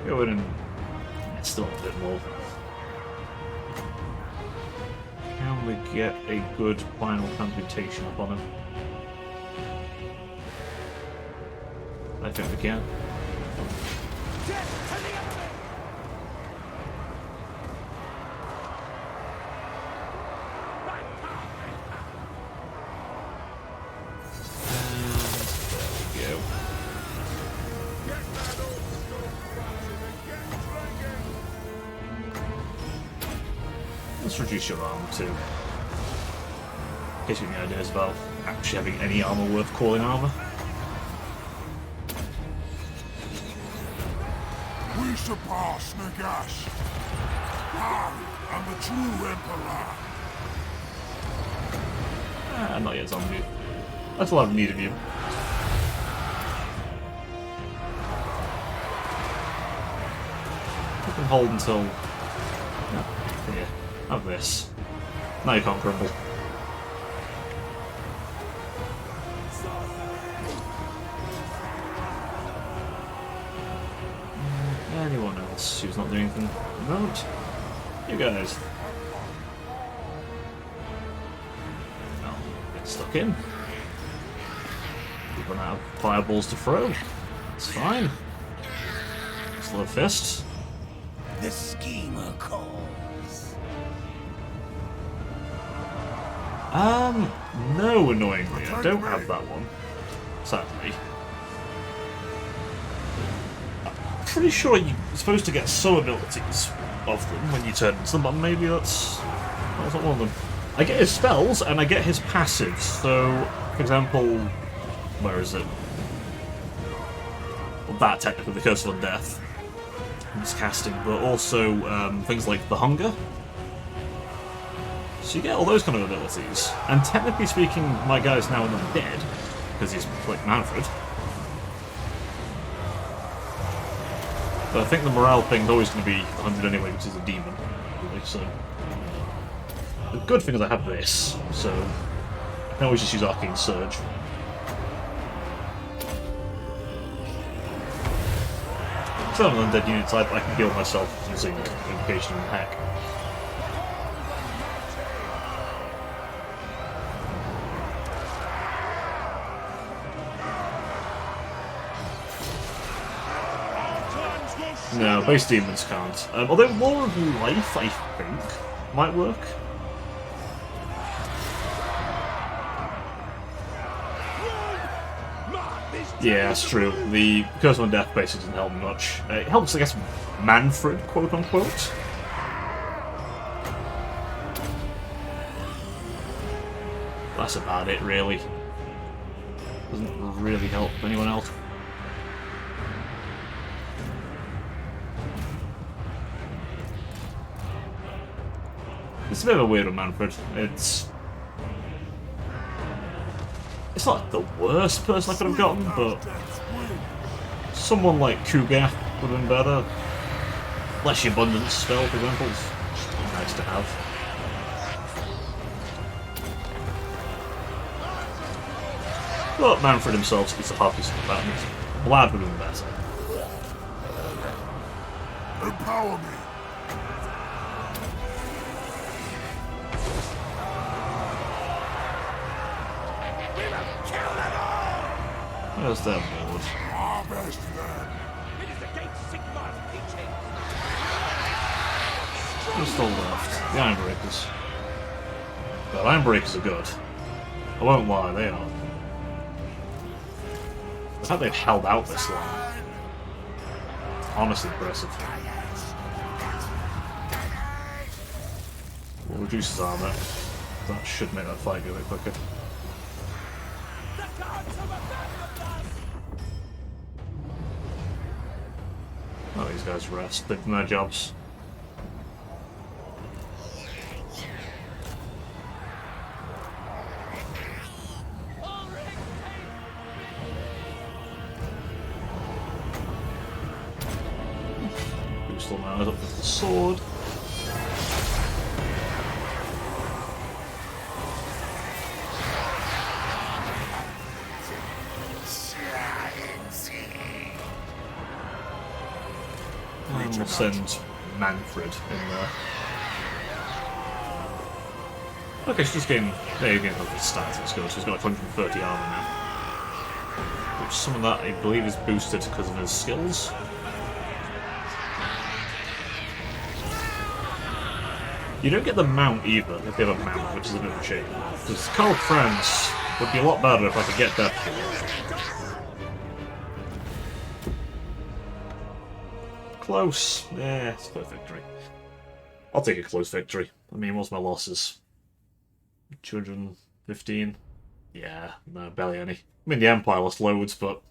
Go in and still a bit more. Can we get a good final computation up on him? I think we can. Let's reduce your armor too. In case you have any ideas about actually having any armor worth calling armor. We surpass Nagash. I am the true Emperor. Not yet, zombie. That's a lot of need of you. You can hold until... No, here. Have this. Now you can't crumble. Anyone else who's not doing anything? Not you guys. Oh, get stuck in. We've run out of fireballs to throw. It's fine. Slow fists. The schemer calls. No, annoyingly, I don't have that one. Sadly. I'm pretty sure you're supposed to get some abilities of them when you turn into them, but maybe that's not one of them. I get his spells, and I get his passives, so, for example, where is it? Well, that, technically, the Curse of Undeath. It's casting, but also things like the Hunger. So you get all those kind of abilities. And technically speaking, my guy's now not dead, because he's like Manfred. But I think the morale thing's always going to be 100 anyway, which is a demon. Really, so the good thing is I have this, so I can always just use Arcane Surge. Some of the undead unit type I can heal myself using Invocation and Hack. No, base demons can't. Although War of Life, I think, might work. Yeah, that's true. The Curse of Death basically doesn't help me much. It helps, I guess, Manfred, quote-unquote. That's about it, really. Doesn't really help anyone else. It's a bit of a weird one, Manfred. It's not the worst person I could have gotten, but someone like Kugat would have been better. Fleshy Abundance spell, for example, is nice to have. But Manfred himself is the hardest of that. Vlad would have been better. Empower me. Where's that board? Harvest them. Just all left. The Ironbreakers. Well, Ironbreakers are good. I won't lie, they are. The fact they've held out this long. Honestly impressive. We'll reduce his armor. That should make that fight go a bit quicker. Oh, these guys rest. They've done their jobs. Boost all manners up with the sword. And we'll send Manfred in there. Okay, she's just getting... There you go, look at stats, that's good. She's got 130 armor now. Which some of that, I believe, is boosted because of his skills. You don't get the mount either, if you have a mount, which is a bit of a shame. Because Karl Franz would be a lot better if I could get that. Close. Yeah, it's a close victory. I'll take a close victory. I mean, what's my losses? 215? Yeah, no, barely any. I mean, the Empire lost loads, but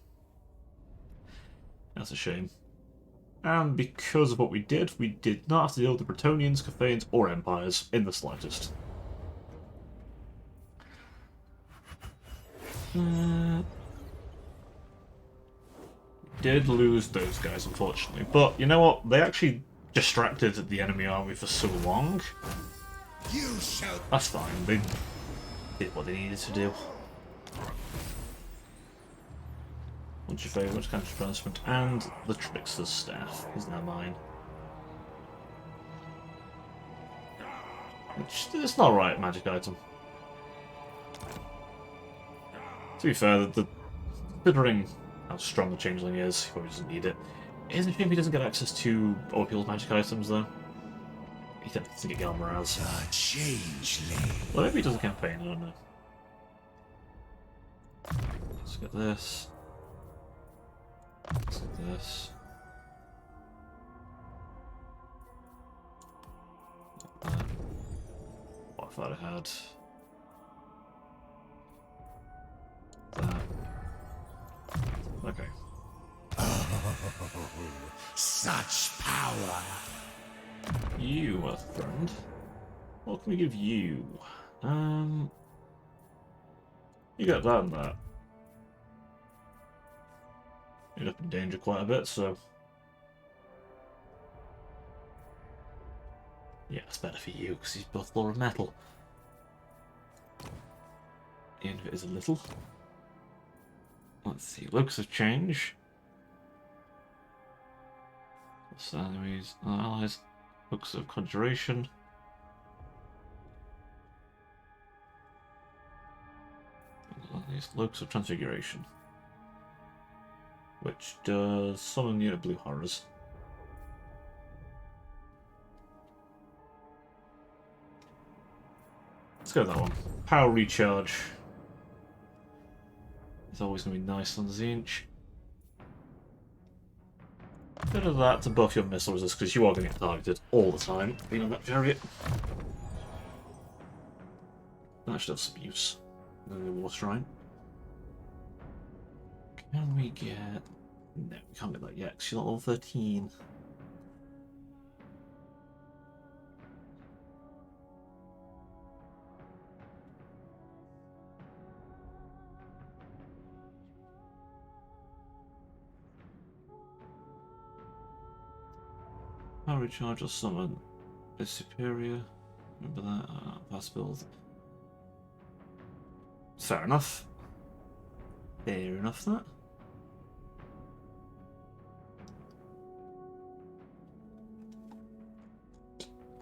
that's a shame. And because of what we did not have to deal with the Bretonnians, Cathaeans, or Empires in the slightest. Did lose those guys, unfortunately. But, you know what? They actually distracted the enemy army for so long. That's fine. They did what they needed to do. What's your favourite? Which country punishment? And the Trickster's Staff is now mine. Which is not a right magic item. To be fair, considering how strong the Changeling is, he probably doesn't need it. It is a shame he doesn't get access to other people's magic items, though. He doesn't get Galmaraz. The Changeling. Well, maybe he does a campaign, I don't know. Let's get this. Let's get this. What I thought I had. That. Okay. Oh, such power. You, my friend. What can we give you? You got that and that. You're up in danger quite a bit, so... Yeah, it's better for you, because he's both law of metal. Even if it is a little. Let's see, looks of change. What's that, enemies, allies? Books of conjuration. These looks of transfiguration. Which does summon unit blue horrors. Let's go with that one. Power recharge. It's always going to be nice on Zinch. Bit of that to buff your missile resist, because you are going to get targeted all the time being on that chariot. That should have some use. The War Shrine. Can we get... No, we can't get that yet, because she's not level 13. Power recharge or summon is superior. Remember that? Pass build. Fair enough. Fair enough, that.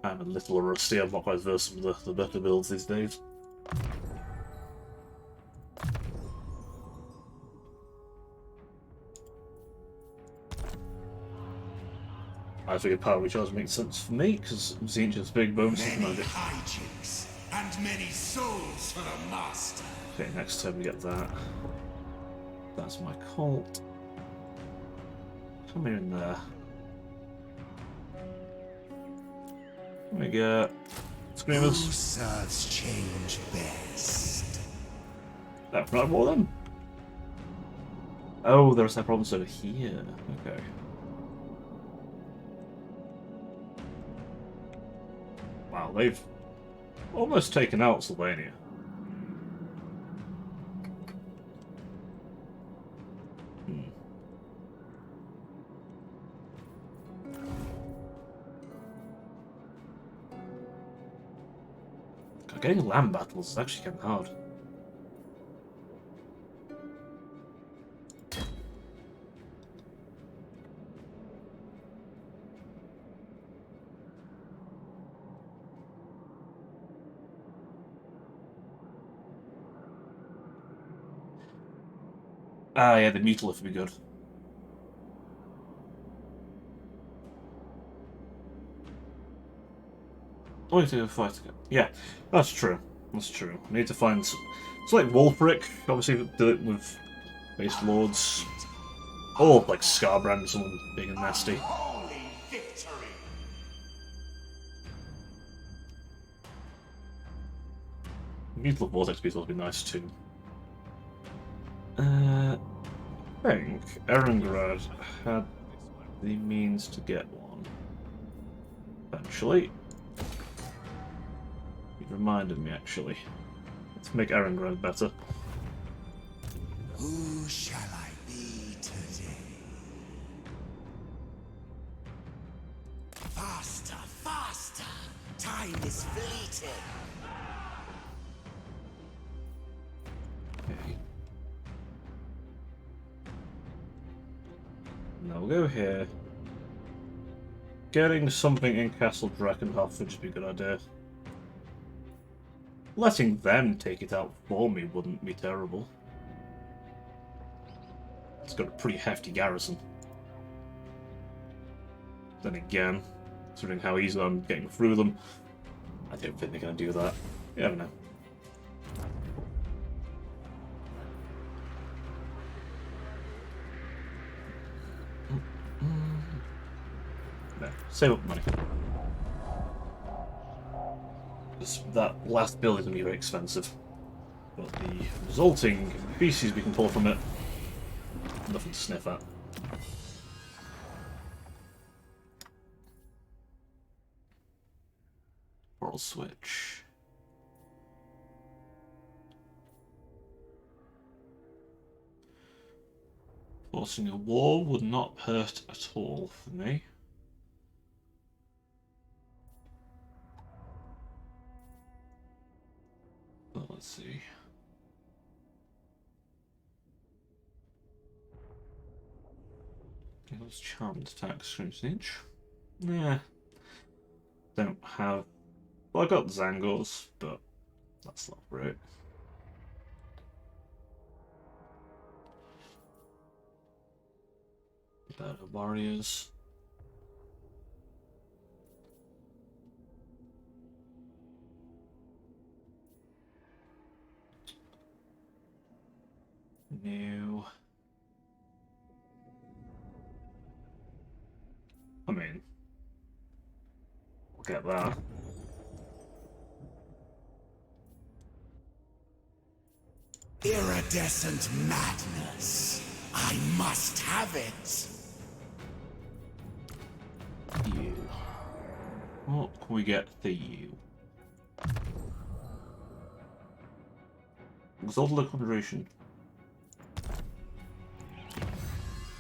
I'm a little rusty, I'm not quite versed with the better builds these days. I figured power recharge makes sense for me, because Zinch has big bonuses for magic. Hijinks and many souls for the master. Okay, next turn we get that. That's my cult. Come in there. We get Who Screamers. serves change best? That right more them. Oh, there's that problems over here. Okay. Wow, they've almost taken out Sylvania. God, getting land battles is actually getting hard. Ah, yeah, the Mutilith would be good. Oh, you to fight again. Yeah, that's true. That's true. I need to find. It's like Wolfric, obviously, did it with Base Lords. Or like Scarbrand, someone big and nasty. Holy victory! Mutilith Vortex Beetle would be nice too. I think Erengrad had the means to get one. Eventually. It reminded me, actually. Let's make Erengrad better. Who shall I be today? Faster, faster! Time is fleeting! Okay. Now we'll go here. Getting something in Castle Drakenhof would just be a good idea. Letting them take it out for me wouldn't be terrible. It's got a pretty hefty garrison. Then again, considering how easy I'm getting through them, I don't think they're going to do that. You never know. No, save up money. That last build is going to be very expensive. But the resulting species we can pull from it, nothing to sniff at. World switch. Forcing a war would not hurt at all for me. But let's see. Those charmed attack screams inch. Yeah. Don't have. Well, I got Zangors, but that's not great. Better warriors. New. I mean, we'll get that. Iridescent madness. I must have it. You. What can we get for you? Exalted Conjuration.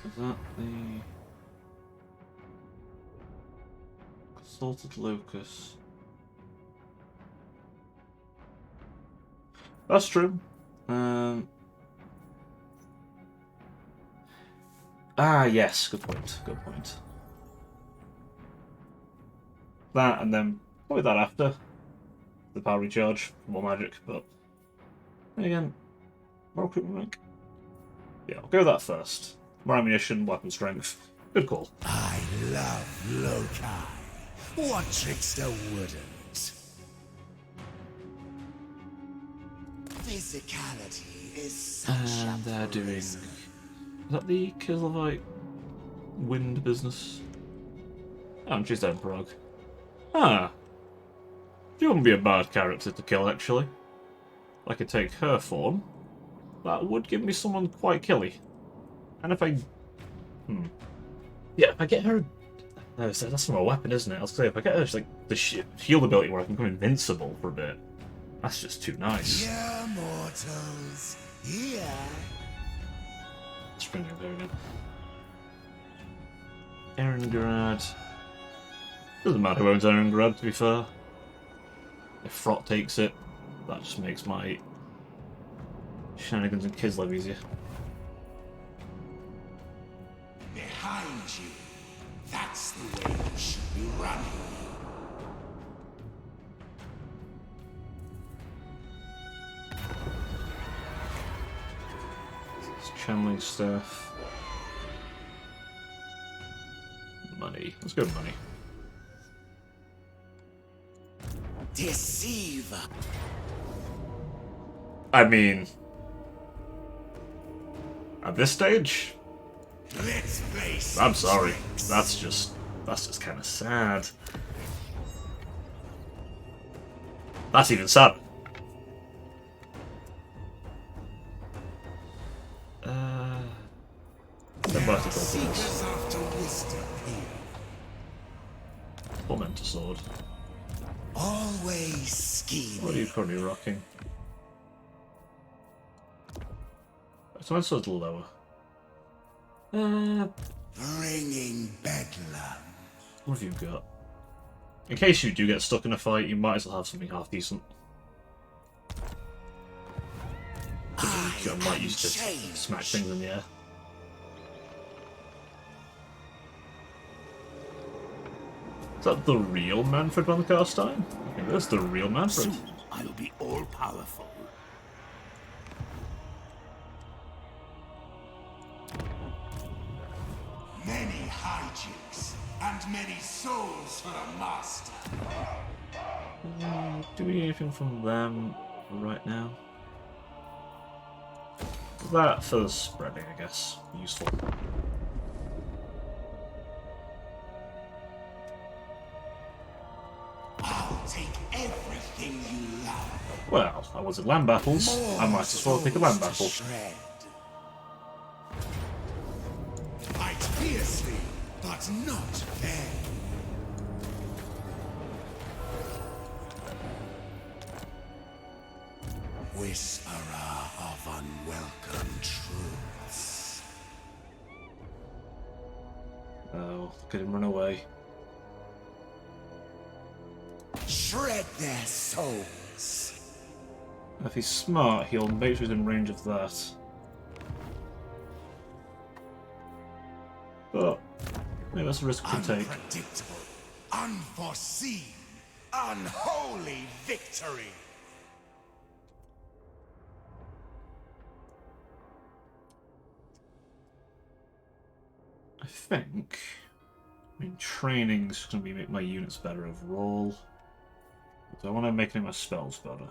Is that the Exalted Locus? That's true. Yes, good point. Good point. That and then probably that after the power recharge, more magic, but then again, more recruitment rank. Yeah, I'll go with that first. More ammunition, weapon strength. Good call. I love Loki. What trickster wouldn't? Physicality is such And they're doing. Is that the Kislevites wind business? Oh, she's down Prague. Ah. She wouldn't be a bad character to kill, actually. I could take her form. That would give me someone quite killy. And if I... Yeah, if I get her... No, that's not a weapon, isn't it? I was gonna say, if I get her like the shield ability where I can become invincible for a bit, that's just too nice. Yeah, mortals. Yeah. Let's bring her there again. Erengrad. Doesn't matter who owns Erengrad, to be fair. If Frot takes it, that just makes my shenanigans and Kislev easier. Behind you. That's the way you should be running. Let's channeling staff. Money. Let's go money. Deceiver. I mean, at this stage, Let's play I'm some sorry. tricks. That's just kind of sad. That's even sad. The vertical things. Seekers after wisdom here. Tormentor sword. Always scheming. What are you currently rocking? Tormentor sword's lower. Bringing bedlam. What have you got? In case you do get stuck in a fight, you might as well have something half decent. I might use to smash things in the air. Is that the real Manfred von Karstein? I think that's the real Manfred. Soon I'll be all-powerful. Many hijinks and many souls for a master. Do we need anything from them right now? That for spreading, I guess. Useful. I'll take everything you love. Well, I was at land battles. I might as well take a land battle. Shred. Fight fiercely, but not fair. Whisperer of unwelcome truths. Oh, look at him run away. Shred their souls. If he's smart, he'll make sure he's in range of that. But maybe that's a risk we can take. Unpredictable, unforeseen, unholy victory. I think. I mean, training's going to be make my units better overall. But I want to make any of my spells better.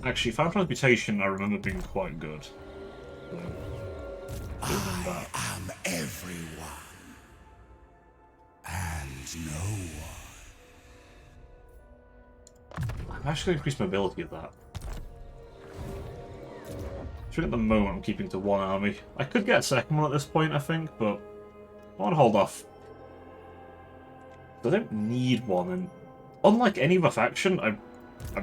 Actually, Final Transmutation I remember being quite good. So, I am everyone, and no one. I'm actually going to increase mobility of that. I think at the moment I'm keeping to one army. I could get a second one at this point, I think, but I want to hold off. I don't need one, and unlike any other faction, I'm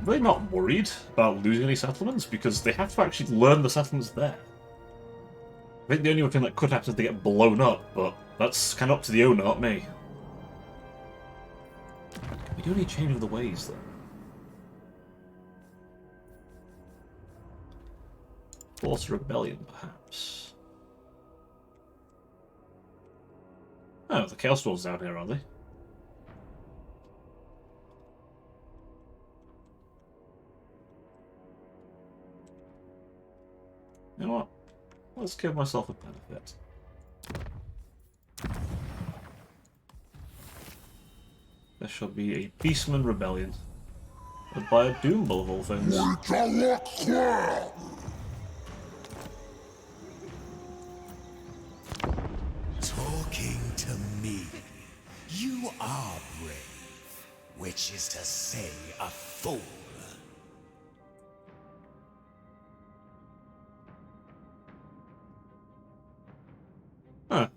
really not worried about losing any settlements, because they have to actually learn the settlements there. I think the only thing that could happen is they get blown up, but that's kind of up to the owner, not me. We do need change of the ways, though. Force rebellion, perhaps. Oh, the Chaos Dwarves down here, are they? You know what? Let's give myself a benefit. There shall be a Beastman rebellion. Led by a Doombull of all things. Talking to me, you are brave, which is to say, a fool. Huh.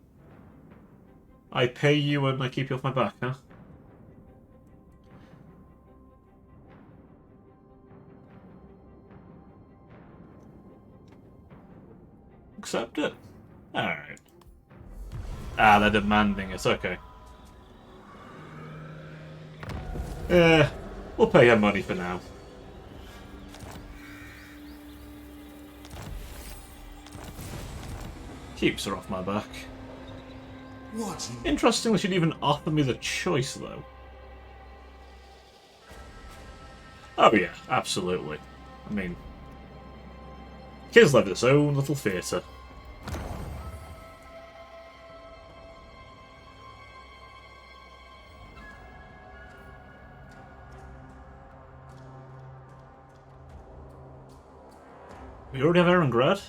I pay you and I keep you off my back, huh? Accept it. Alright. Ah, they're demanding it, okay. We'll pay her money for now. Keeps her off my back. What? Interestingly, she'd even offer me the choice, though. Oh yeah, absolutely. I mean, Kislev have its own little theatre. We already have Erengrad.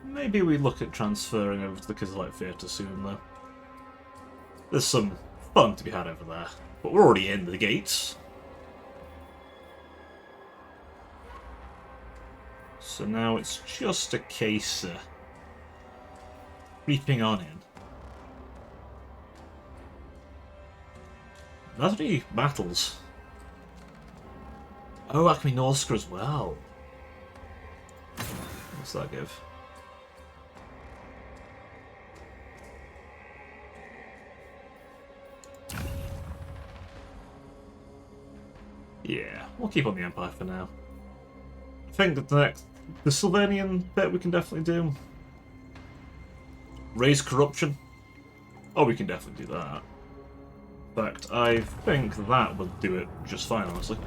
Maybe we look at transferring over to the Kislev Theatre soon, though. There's some fun to be had over there. But we're already in the gates. So now it's just a case of creeping on in. Are there any battles? Oh, Acme Norska as well. What's that give? Yeah, we'll keep on the Empire for now. I think that the Sylvanian bit we can definitely do. Raise corruption. Oh, we can definitely do that. In fact, I think that would do it just fine, honestly.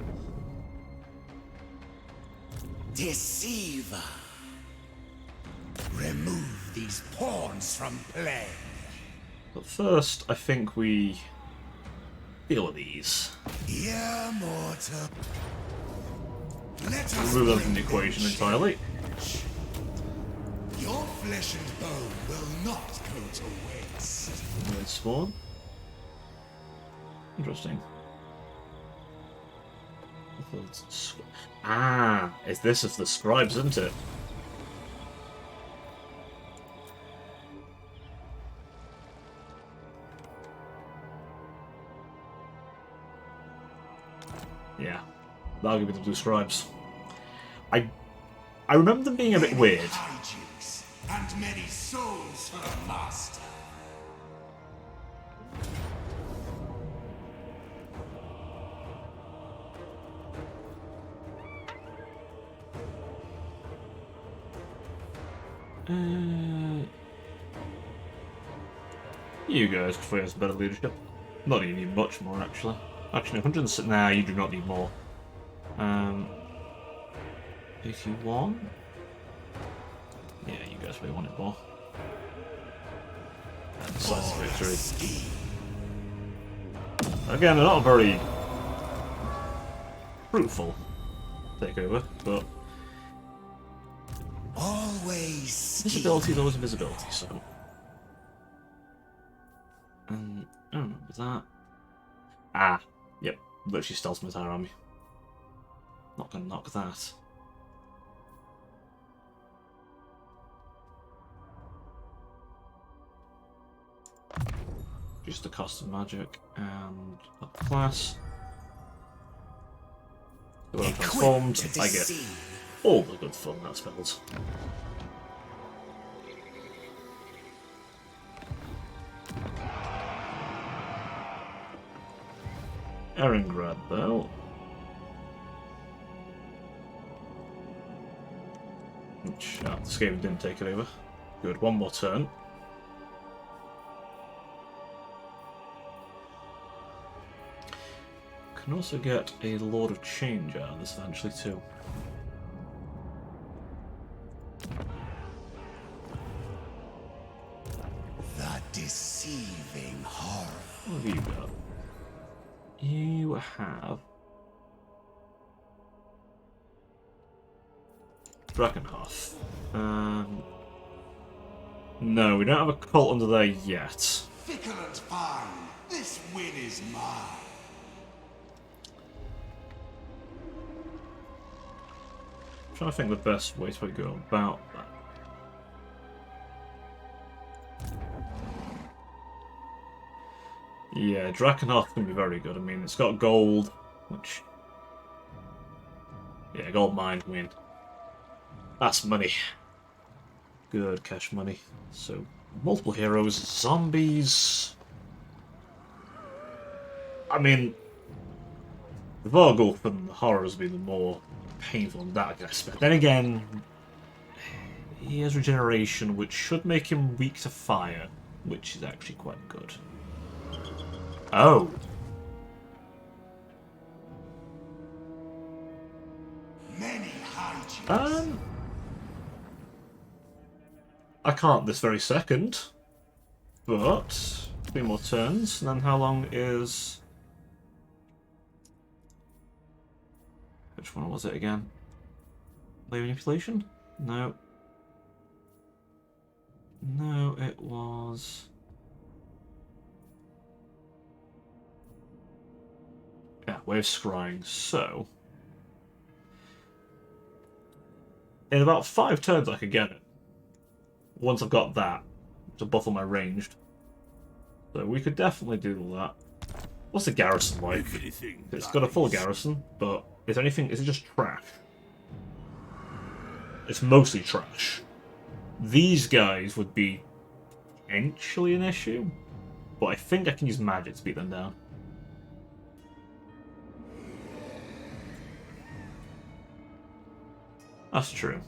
Deceiver. Remove these pawns from play. But first, I think we deal with these. Here, mortal. Let us Remove them from the equation entirely. Your flesh and bone will not go to waste. Red spawn. Interesting. Ah, is this of the scribes, isn't it? Yeah, that'll give me the blue scribes. I remember them being a bit weird. Hijinks and many souls for a master. You guys could find us better leadership. Not even need much more, actually. Actually, 106. Nah, you do not need more. 81. Yeah, you guys really want it more. And decisive victory. Again, not a very fruitful takeover, but Always visibility is always invisibility, so. I don't remember that. Ah, yep, literally stealth my entire army. Not gonna knock that. Just the cost of magic and up class. So when I'm transformed, I get all the good fun that spells. Erengrad, though. Which, the Skaven didn't take it over. Good, one more turn. Can also get a Lord of Change out of this eventually, too. the deceiving horror. What have you got? You have Drakenhof. No, we don't have a cult under there yet. Fickle and fine, this win is mine. I'm trying to think the best way to go about that. Yeah, Drakenhof can be very good. I mean, it's got gold, which... Yeah, gold mine, I mean... That's money. Good cash money. So, multiple heroes, zombies... I mean... The Vargulf and the horrors be the more painful in that aspect. Then again... He has regeneration, which should make him weak to fire, which is actually quite good. Oh. kaijus. I can't this very second, but 3 more turns, and then how long is... Which one was it again? Play manipulation? No. No, it was... Yeah, wave scrying. So... in about 5 turns I could get it. Once I've got that, to buff on my ranged. So we could definitely do that. What's the garrison like? It's got a full garrison, but is there anything... is it just trash? It's mostly trash. These guys would be potentially an issue, but I think I can use magic to beat them down. That's true.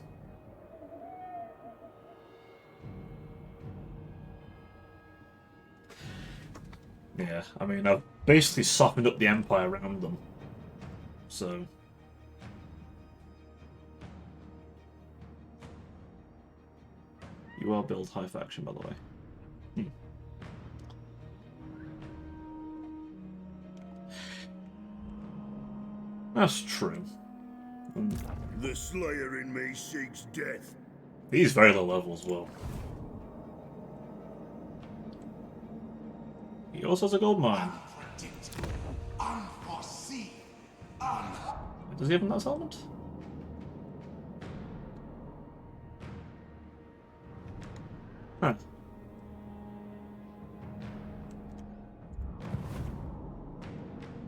Yeah, I mean, I've basically softened up the Empire around them. So... you are build high faction, by the way. That's true. The Slayer in me seeks death. He's very low level as well. He also has a gold mine. Unpredictable, unforeseen, Does he have that element? Huh.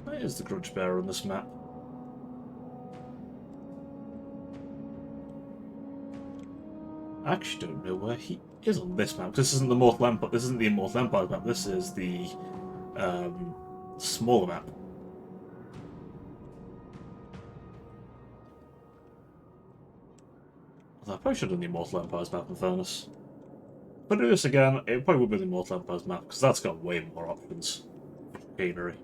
Where is the Grudge Bearer on this map? I actually don't know where he is on this map. This isn't the Mortal Empire. This isn't the Immortal Empire map. This is the smaller map. I probably should have done the Immortal Empire's map in fairness. But do this again, it probably would be the Immortal Empire's map, because that's got way more options for chicanery.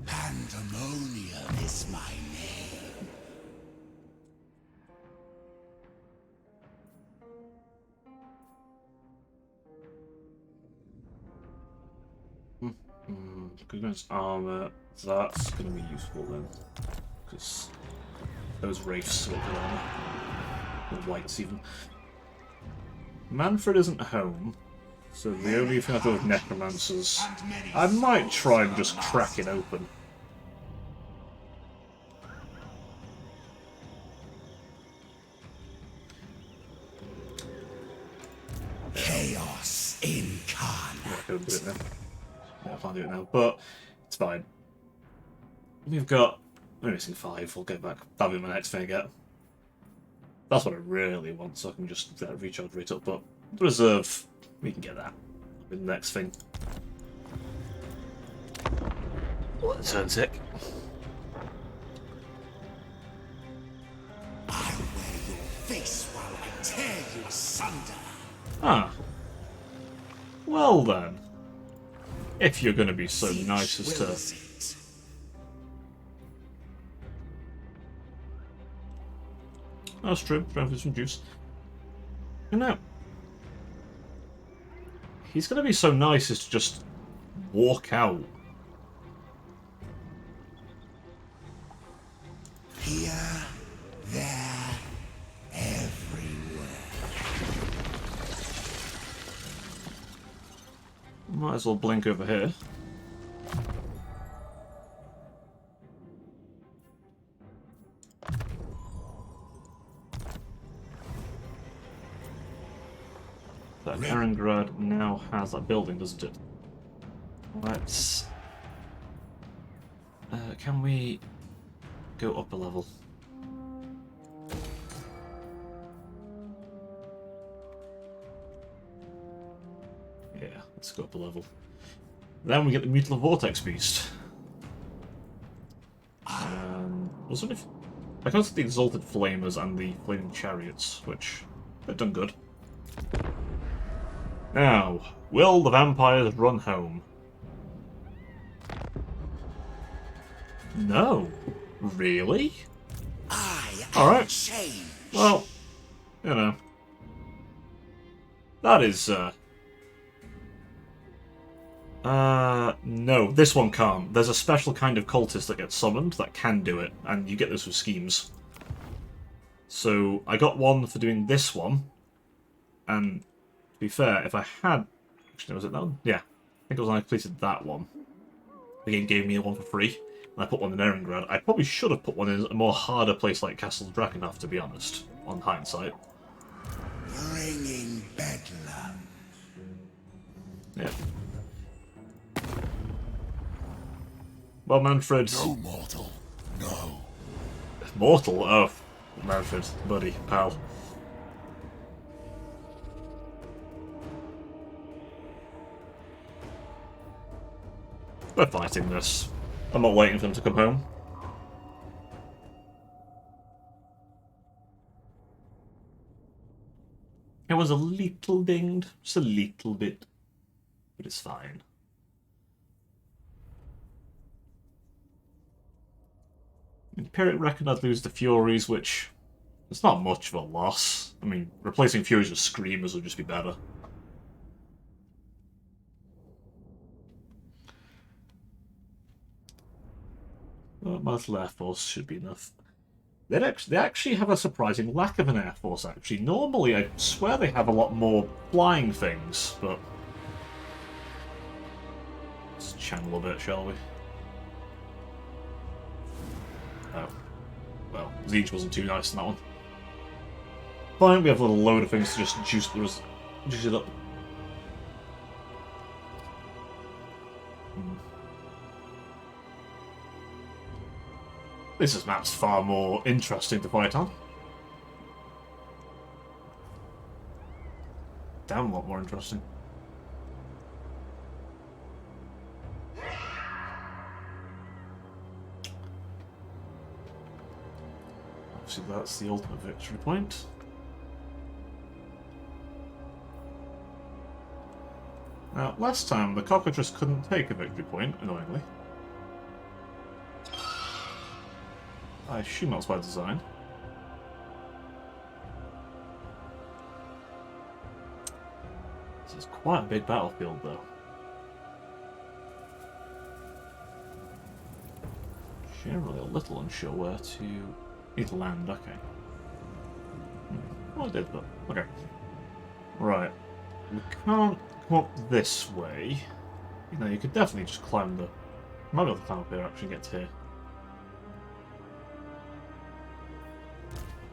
Pandemonium is my name. Against armor, that's going to be useful then, because those wraiths will good armor, or whites even. Manfred isn't home, so the only thing I do with necromancers, I might try and just crack it open. Chaos incarnate. I couldn't do it now. Yeah, I can't do it now, but it's fine. We've got... we're missing 5, we'll get back. That'll be my next thing I get. That's what I really want, so I can just recharge right up, but the reserve, we can get that. With the next thing. Let's turn sick. I wear your face while I tear you asunder. Ah. Well then. If you're going to be so nice as to... That's true, trying for some juice. You know, he's going to be so nice as to just walk out. Here, there, everywhere. Might as well blink over here. That Erengrad now has that building, doesn't it? Let's... can we go up a level? Yeah, let's go up a level. Then we get the Mutilate Vortex Beast. Was it? I can see the Exalted Flamers and the Flaming Chariots, which they've done good. Now, will the vampires run home? No. Really? I Alright. change. Well, you know. That is, no, this one can't. There's a special kind of cultist that gets summoned that can do it, and you get this with schemes. So, I got one for doing this one, and to be fair, if I had... Actually, was it that one? Yeah. I think it was when I completed that one. The game gave me one for free, and I put one in Erengrad. I probably should have put one in a more harder place like Castle Drakenhof, to be honest, on hindsight. Bringing bedlam. Yeah. Well, Manfred... No mortal. No. Mortal? Oh, Manfred, buddy, pal. We're fighting this. I'm not waiting for them to come home. It was a little dinged, just a little bit, but it's fine. Empiric reckon I'd lose the Furies, which it's not much of a loss. I mean, replacing Furies with Screamers would just be better. Well, my little Air Force should be enough. They actually have a surprising lack of an Air Force, actually. Normally, I swear they have a lot more flying things, but... Let's channel a bit, shall we? Oh. Well, Siege wasn't too nice in that one. Fine, we have a little load of things to just juice it up. This map's far more interesting to fight on. Damn lot more interesting. Obviously that's the ultimate victory point. Now, last time the Cockatrice couldn't take a victory point, annoyingly. I assume that's by design. This is quite a big battlefield, though. Generally a little unsure where to... Need to land, okay. Well, I did, but... Okay. Right. We can't come up this way. You know, you could definitely just climb the... Might be able to climb up here, actually, get to here.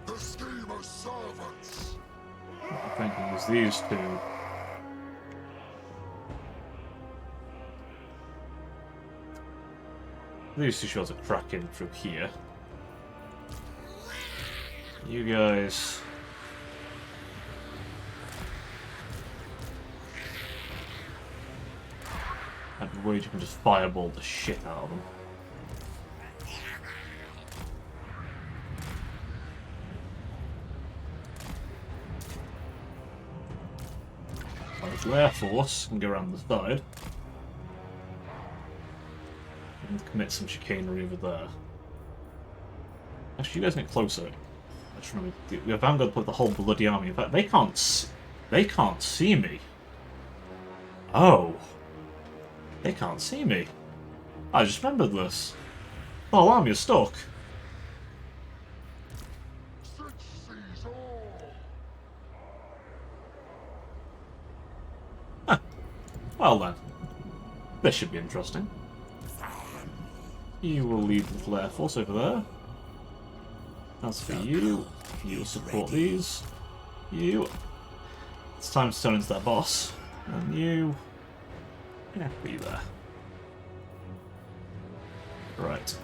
The schemer's servants. What I'm thinking is these two. These two should be able to crack in through here. You guys. I'd be worried you can just fireball the shit out of them. Air Force can go around the side and commit some chicanery over there. Actually, you guys get closer. I just remember we have Vanguard put the whole bloody army. In fact, they can't see me. Oh, they can't see me. I just remembered this. The whole army is stuck. Six seas all. Well then, this should be interesting. You will lead the little Air Force over there. As for you, you will support these. You. It's time to turn into that boss. And you. Yeah, be there. Right.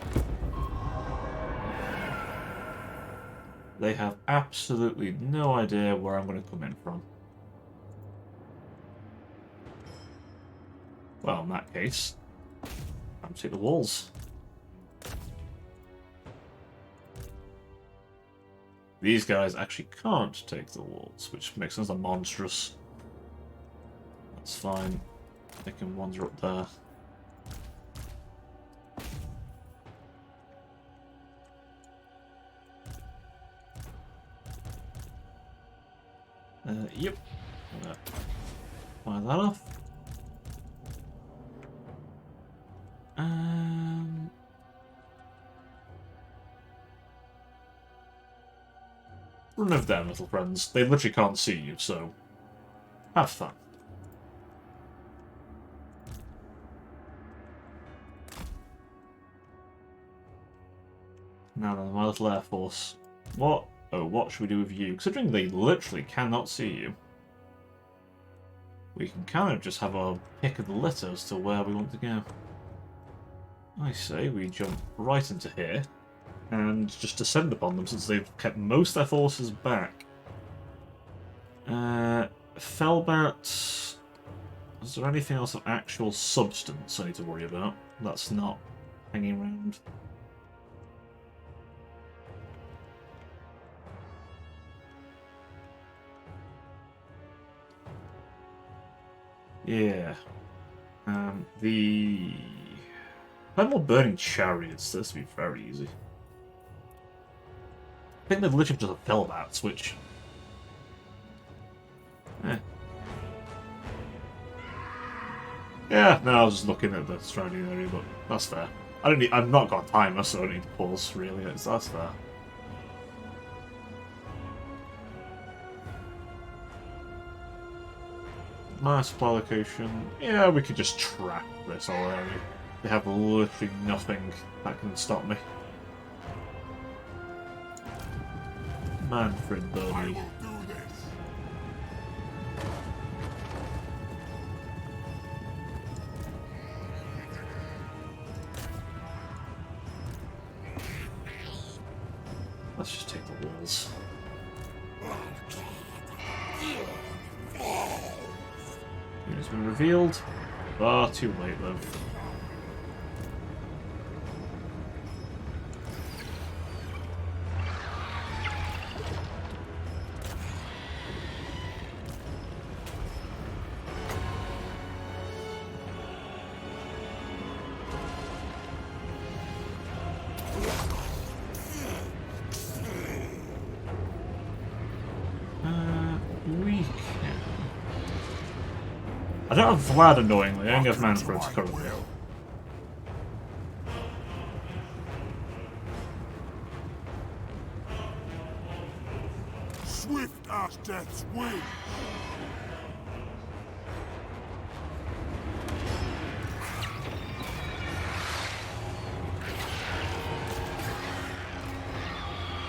They have absolutely no idea where I'm going to come in from. Well, in that case, I'm to the walls. These guys actually can't take the walls, which makes sense. They're monstrous. That's fine. They can wander up there. Yep. Fire that off. Run over them, little friends. They literally can't see you, so have fun. Now then, my little air force. What? Oh, what should we do with you? Considering they literally cannot see you, we can kind of just have our pick of the litter as to where we want to go. I say we jump right into here and just descend upon them since they've kept most of their forces back. Felbat. Is there anything else of actual substance I need to worry about? That's not hanging around. Yeah. The... more burning chariots. This would be very easy. I think they've literally just a Felbats, which... Yeah, no, I was just looking at the surrounding area, but that's fair. I've not got a timer, so I don't need to pause, really. That's fair. My supply location... Yeah, we could just trap this whole area. They have literally nothing that can stop me. Manfred Burley. Let's just take the walls. It's been revealed. Far too late, though. I don't have Vlad, annoyingly. I only have Manfred currently. Swift as death's wings.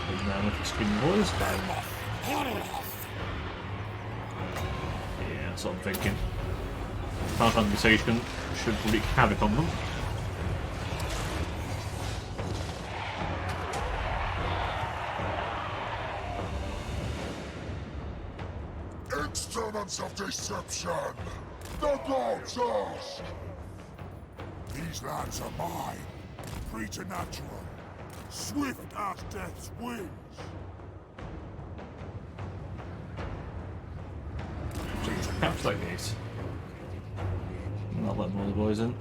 And now with the screaming voice, yeah, that's what I'm thinking. Power mutation should wreak havoc on them. Instruments of deception! The gods ask! These lands are mine. Preternatural. Swift as death's wings. Catch that gate. Not letting all the boys in.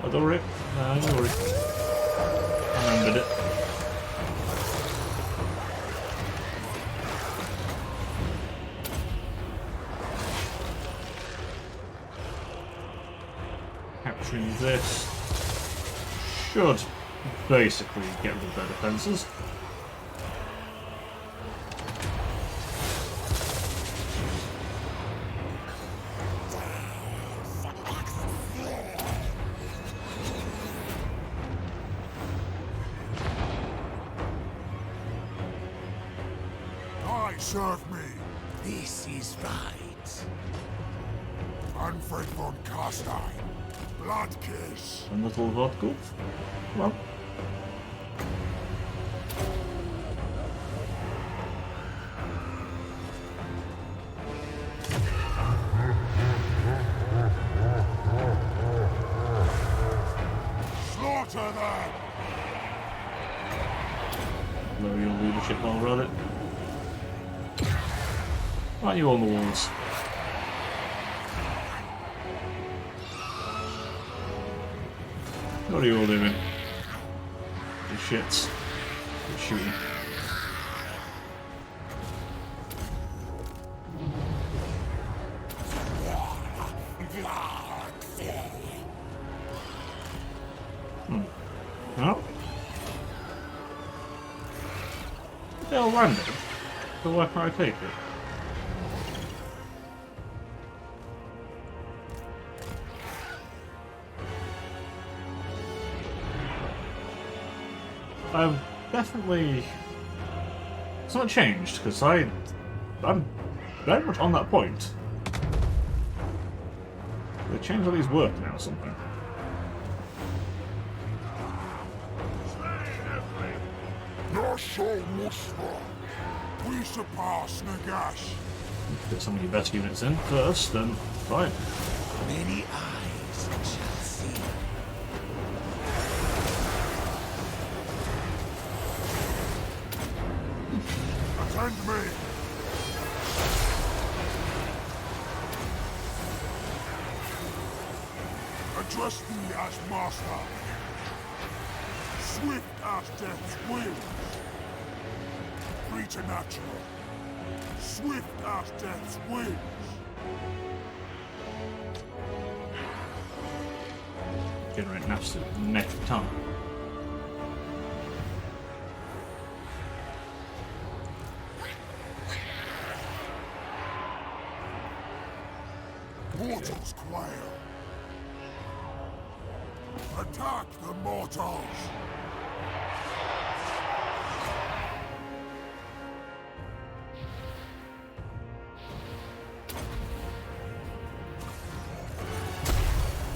Oh, don't worry. No, don't worry. I remembered it. Capturing this should basically get rid of their defences. Serve me. This is right. Manfred von Carstein. Bloodkiss. And little vodka. Well. Slaughter them. Lower your leadership while we're at it. Right, you on the walls. What are you all doing? You shits. You're shooting. No? They're all random. So why can't I take it? I've definitely... It's not changed, because I'm very much on that point. They changed how these work now or something. We surpass Nagash. Get some of your best units in first, then fine. Many eyes shall see. Attend me. Address me as master. Swift as death's wings. Preternatural. Swift as death's wings. Generate an absolute metric ton. Mortals quail. Attack the mortals.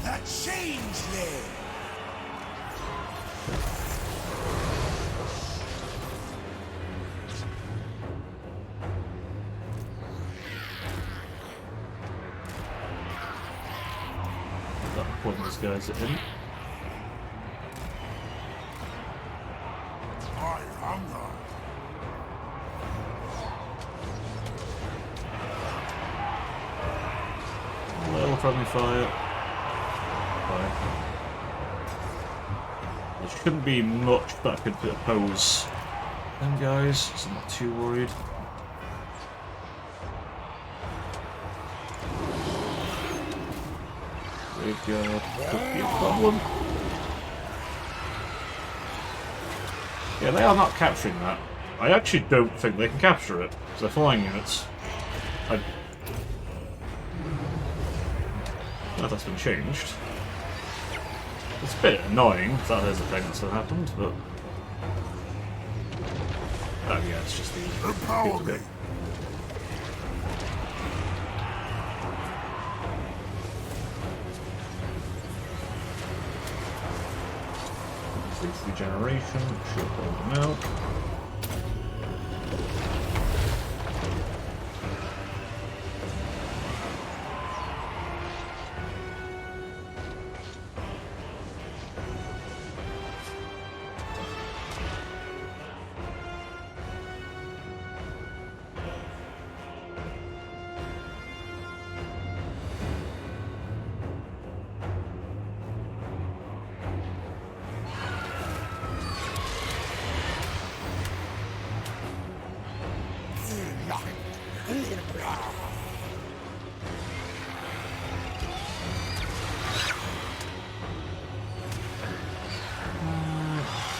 The changeling! That pointless guys at him. I hunger. Little friendly fire. Fire. There shouldn't be much that could oppose them guys, so I'm not too worried. Graveyard could be a problem. Yeah, they are not capturing that. I actually don't think they can capture it, because they're flying units. I... Well, that's been changed. It's a bit annoying if that is a thing that's happened, but... Oh yeah, it's just the... Empower me. Regeneration, should hold them out.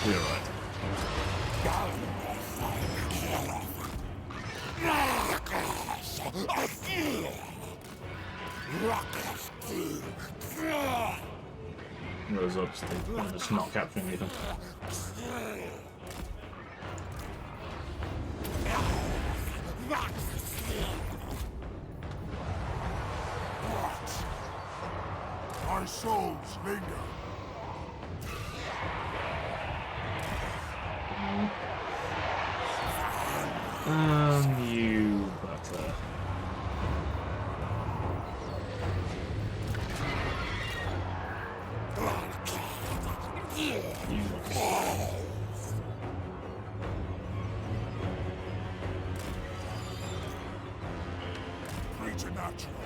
You're right. Those others, they're just not capturing anything. My souls linger. You back there. You. Preternatural.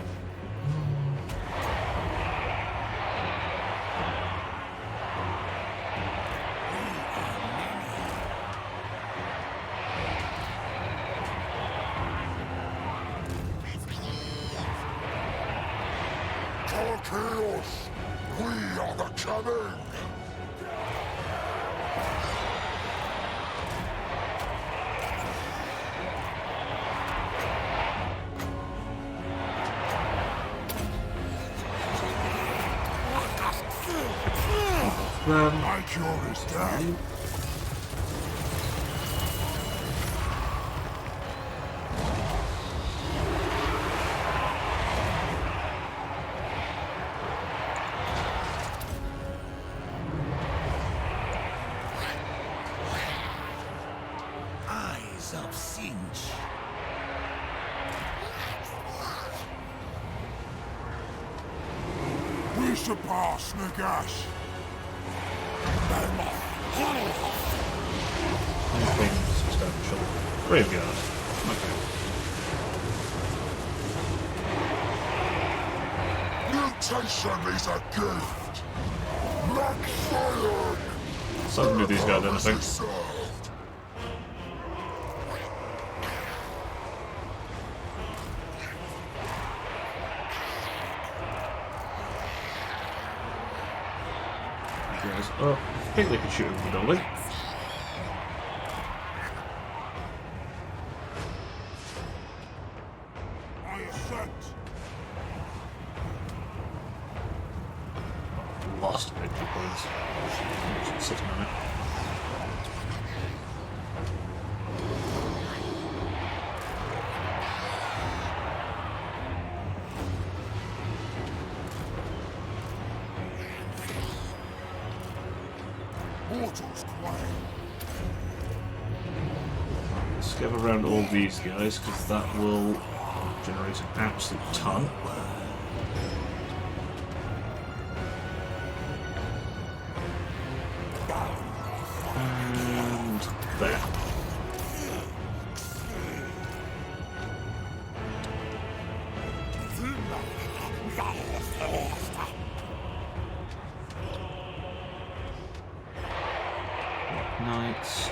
Incoming! My cure is down. Eyes of Sinch. We surpass Nagash. Graveyard. Okay. Mutation is a gift. Black fire. So I can do these guys anything. Served. Guys. Oh, I think they can shoot over the building. I assent. Lost victory points. Sitting on it. Mortals quiet. Let's get around all these guys because that will generate an absolute ton. And there. Knights.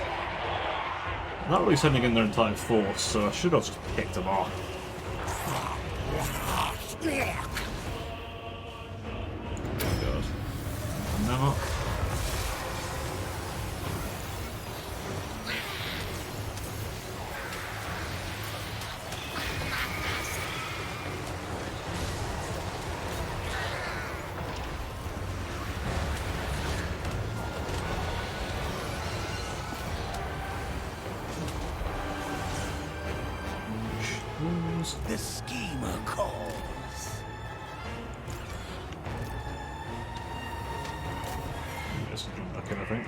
Not really sending in their entire force, so I should have just picked them off. Oh god. No. The schemer calls. Just jump back in, I think.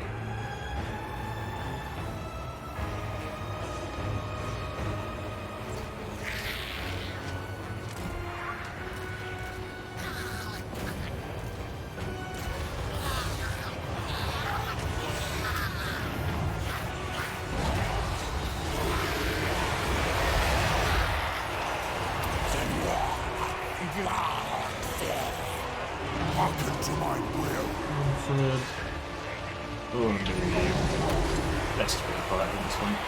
Hearken to my will. Third. Oh, I'm doing you. Best to be quiet at this point.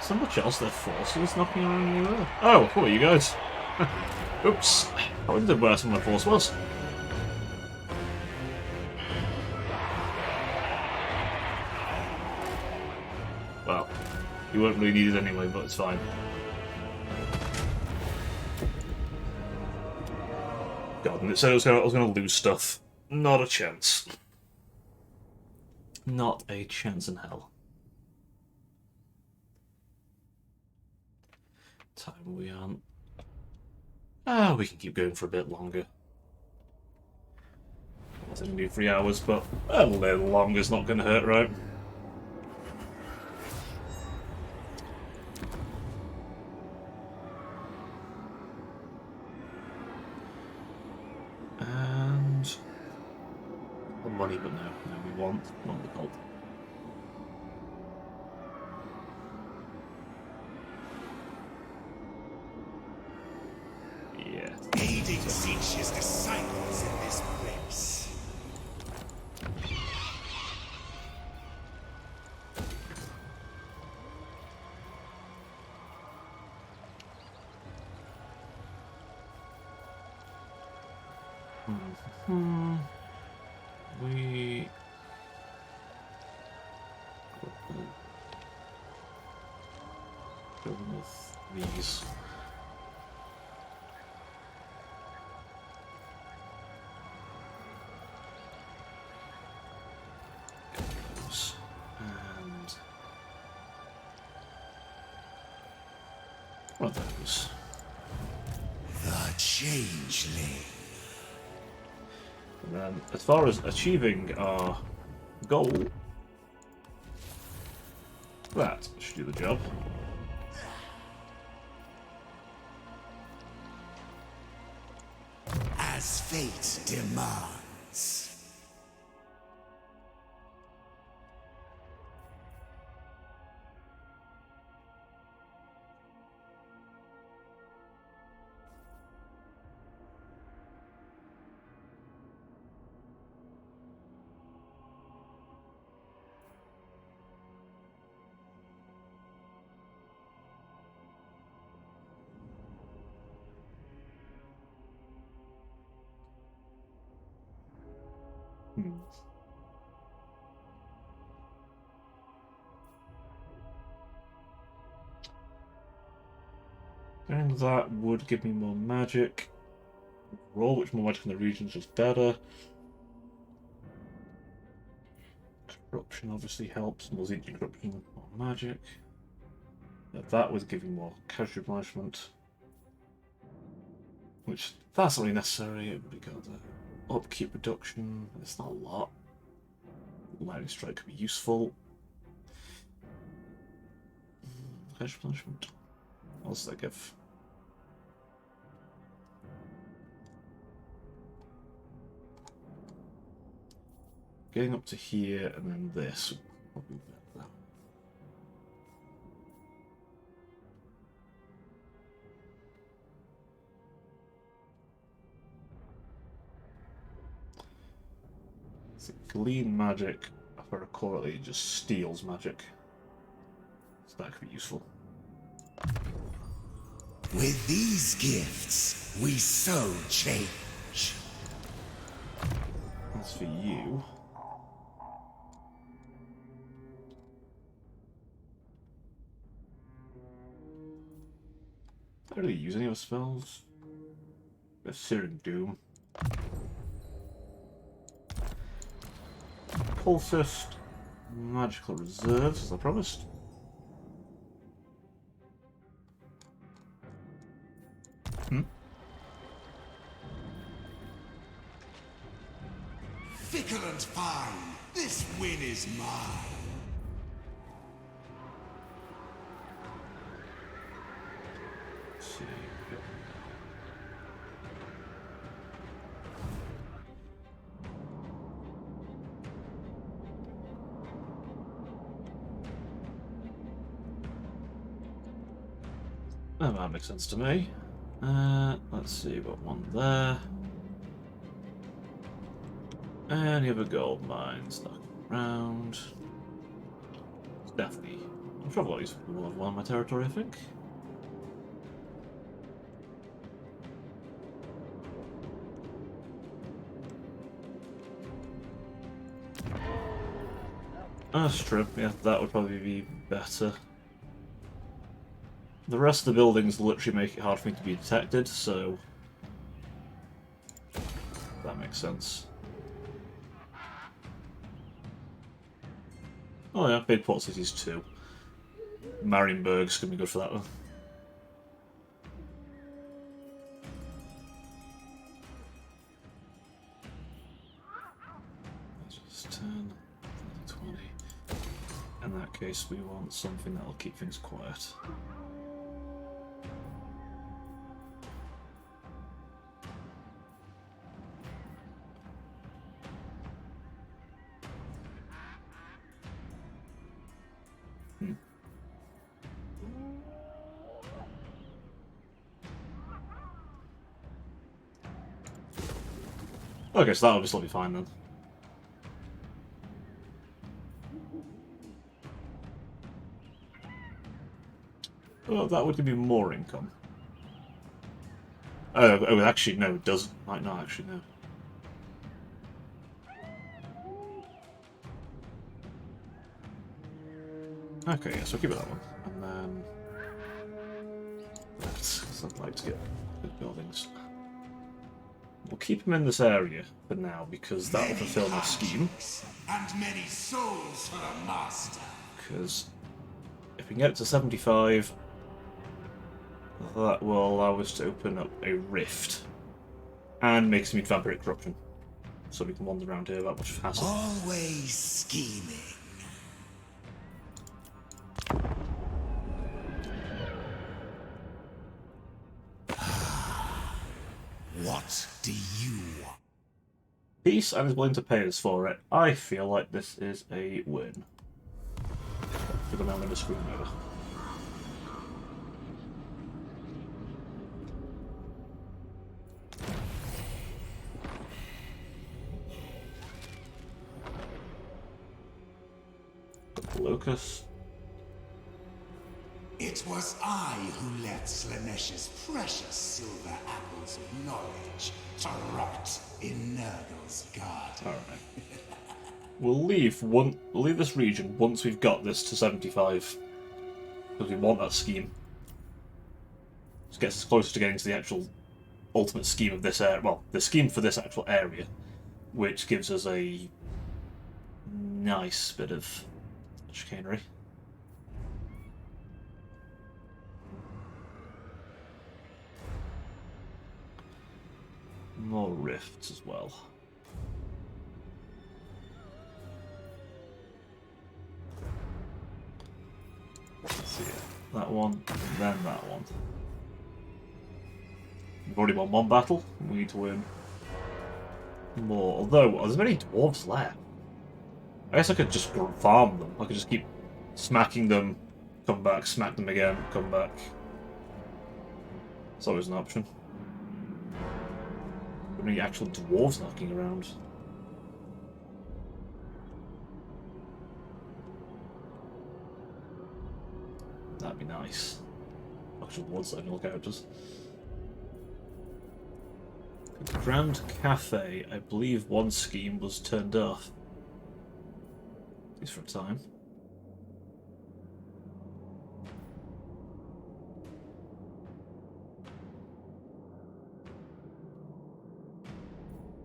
So much else their forces knocking around anywhere. Oh, who are you guys? Oops. I wondered where some of my force was. Well, you weren't really needed anyway, but it's fine. God, and it said I was going to lose stuff. Not a chance. Not a chance in hell. Time we aren't. Ah, we can keep going for a bit longer. It's only 3 hours, but a little longer's not going to hurt, right? And the money, but no, we want the gold. Yeah. Aiding Sinch's disciples in this place. We... Go with these. Those. And... what are those? The changeling. And then, as far as achieving our goal, that should do the job. As fate demands. And that would give me more magic. Roll, which more magic in the region is just better. Corruption obviously helps. More Zeet corruption, more magic. Yeah, that would give you more casualty punishment. Which, that's not really necessary because upkeep reduction, it's not a lot. Lightning strike could be useful. Casualty punishment. What else does that give? Getting up to here and then this would probably be better. So glean magic for a correlate it just steals magic. So that could be useful. With these gifts, we sow change. As for you, I don't really use any of the spells. Searing Doom. Cultist. Magical Reserves, as I promised. Fickle and fine, this win is mine. Let's see. Oh, that makes sense to me. Let's see, we've got one there. Any other gold mines knocking around? It's definitely. I'm sure I've got one in my territory, I think. Strip, yeah, that would probably be better. The rest of the buildings literally make it hard for me to be detected, so that makes sense. Oh yeah, big port cities too. Marienburg's gonna be good for that one. That's just 10, 20. In that case, we want something that'll keep things quiet. Okay, so that'll just be fine then. Well, that would give me more income. Oh, actually, no, it doesn't. Might not actually, no. Okay, yeah, so keep it that one. And then... because I'd like to get good buildings. We'll keep him in this area for now, because that will fulfill my scheme. And many souls for a master. Because if we can get it to 75, that will allow us to open up a rift. And make some vampiric corruption. So we can wander around here that much faster. Always scheming. What do you want? Peace and is willing to pay us for it. I feel like this is a win. For the moment, screw him over. Locus. It was I who let Slanesh's precious silver apples of knowledge to rot in Nurgle's garden. Alright. We'll leave this region once we've got this to 75. Because we want that scheme. It gets us closer to getting to the actual ultimate scheme of this area. Well, the scheme for this actual area. Which gives us a nice bit of chicanery. More rifts as well. Let's see it. That one, and then that one. We've already won one battle. We need to win more. Although, are there many dwarves left? I guess I could just farm them. I could just keep smacking them, come back, smack them again, come back. It's always an option. How many actual dwarves knocking around? That'd be nice. Actual woods, I know characters. The Grand Cafe, I believe one scheme was turned off. At least for a time.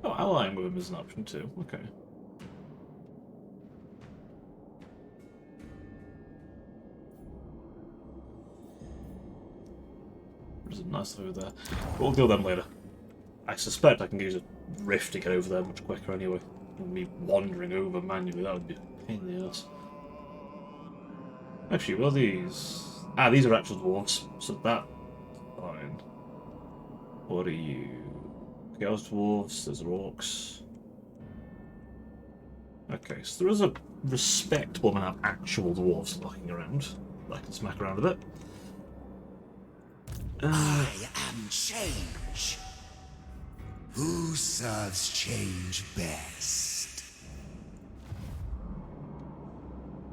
Oh, allying with him is an option too. Okay. There's a nice over there. But we'll deal with them later. I suspect I can use a rift to get over there much quicker anyway. Than me wandering over manually, that would be a pain in the ass. Actually, what are these? Ah, these are actual dwarves, so that's fine. What are you? Chaos dwarves, there's orcs. Okay, so there is a respectable amount of actual dwarves knocking around that I can smack around a bit. I am change. Who serves change best?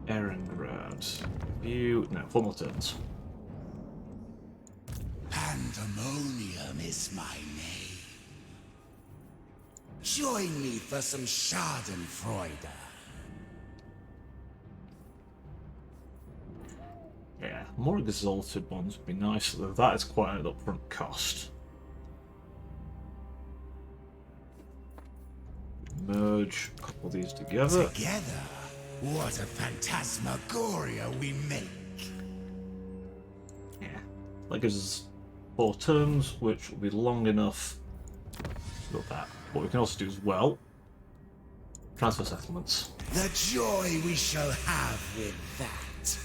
Erengrad. You... no, 4 more turns. Pandemonium is my name. Join me for some Schadenfreude. Yeah, more exalted ones would be nice, though that is quite an upfront cost. Merge a couple of these together. Together, what a phantasmagoria we make. Yeah, that gives us 4 turns, which will be long enough to build that. What we can also do as well, transfer settlements. The joy we shall have with that.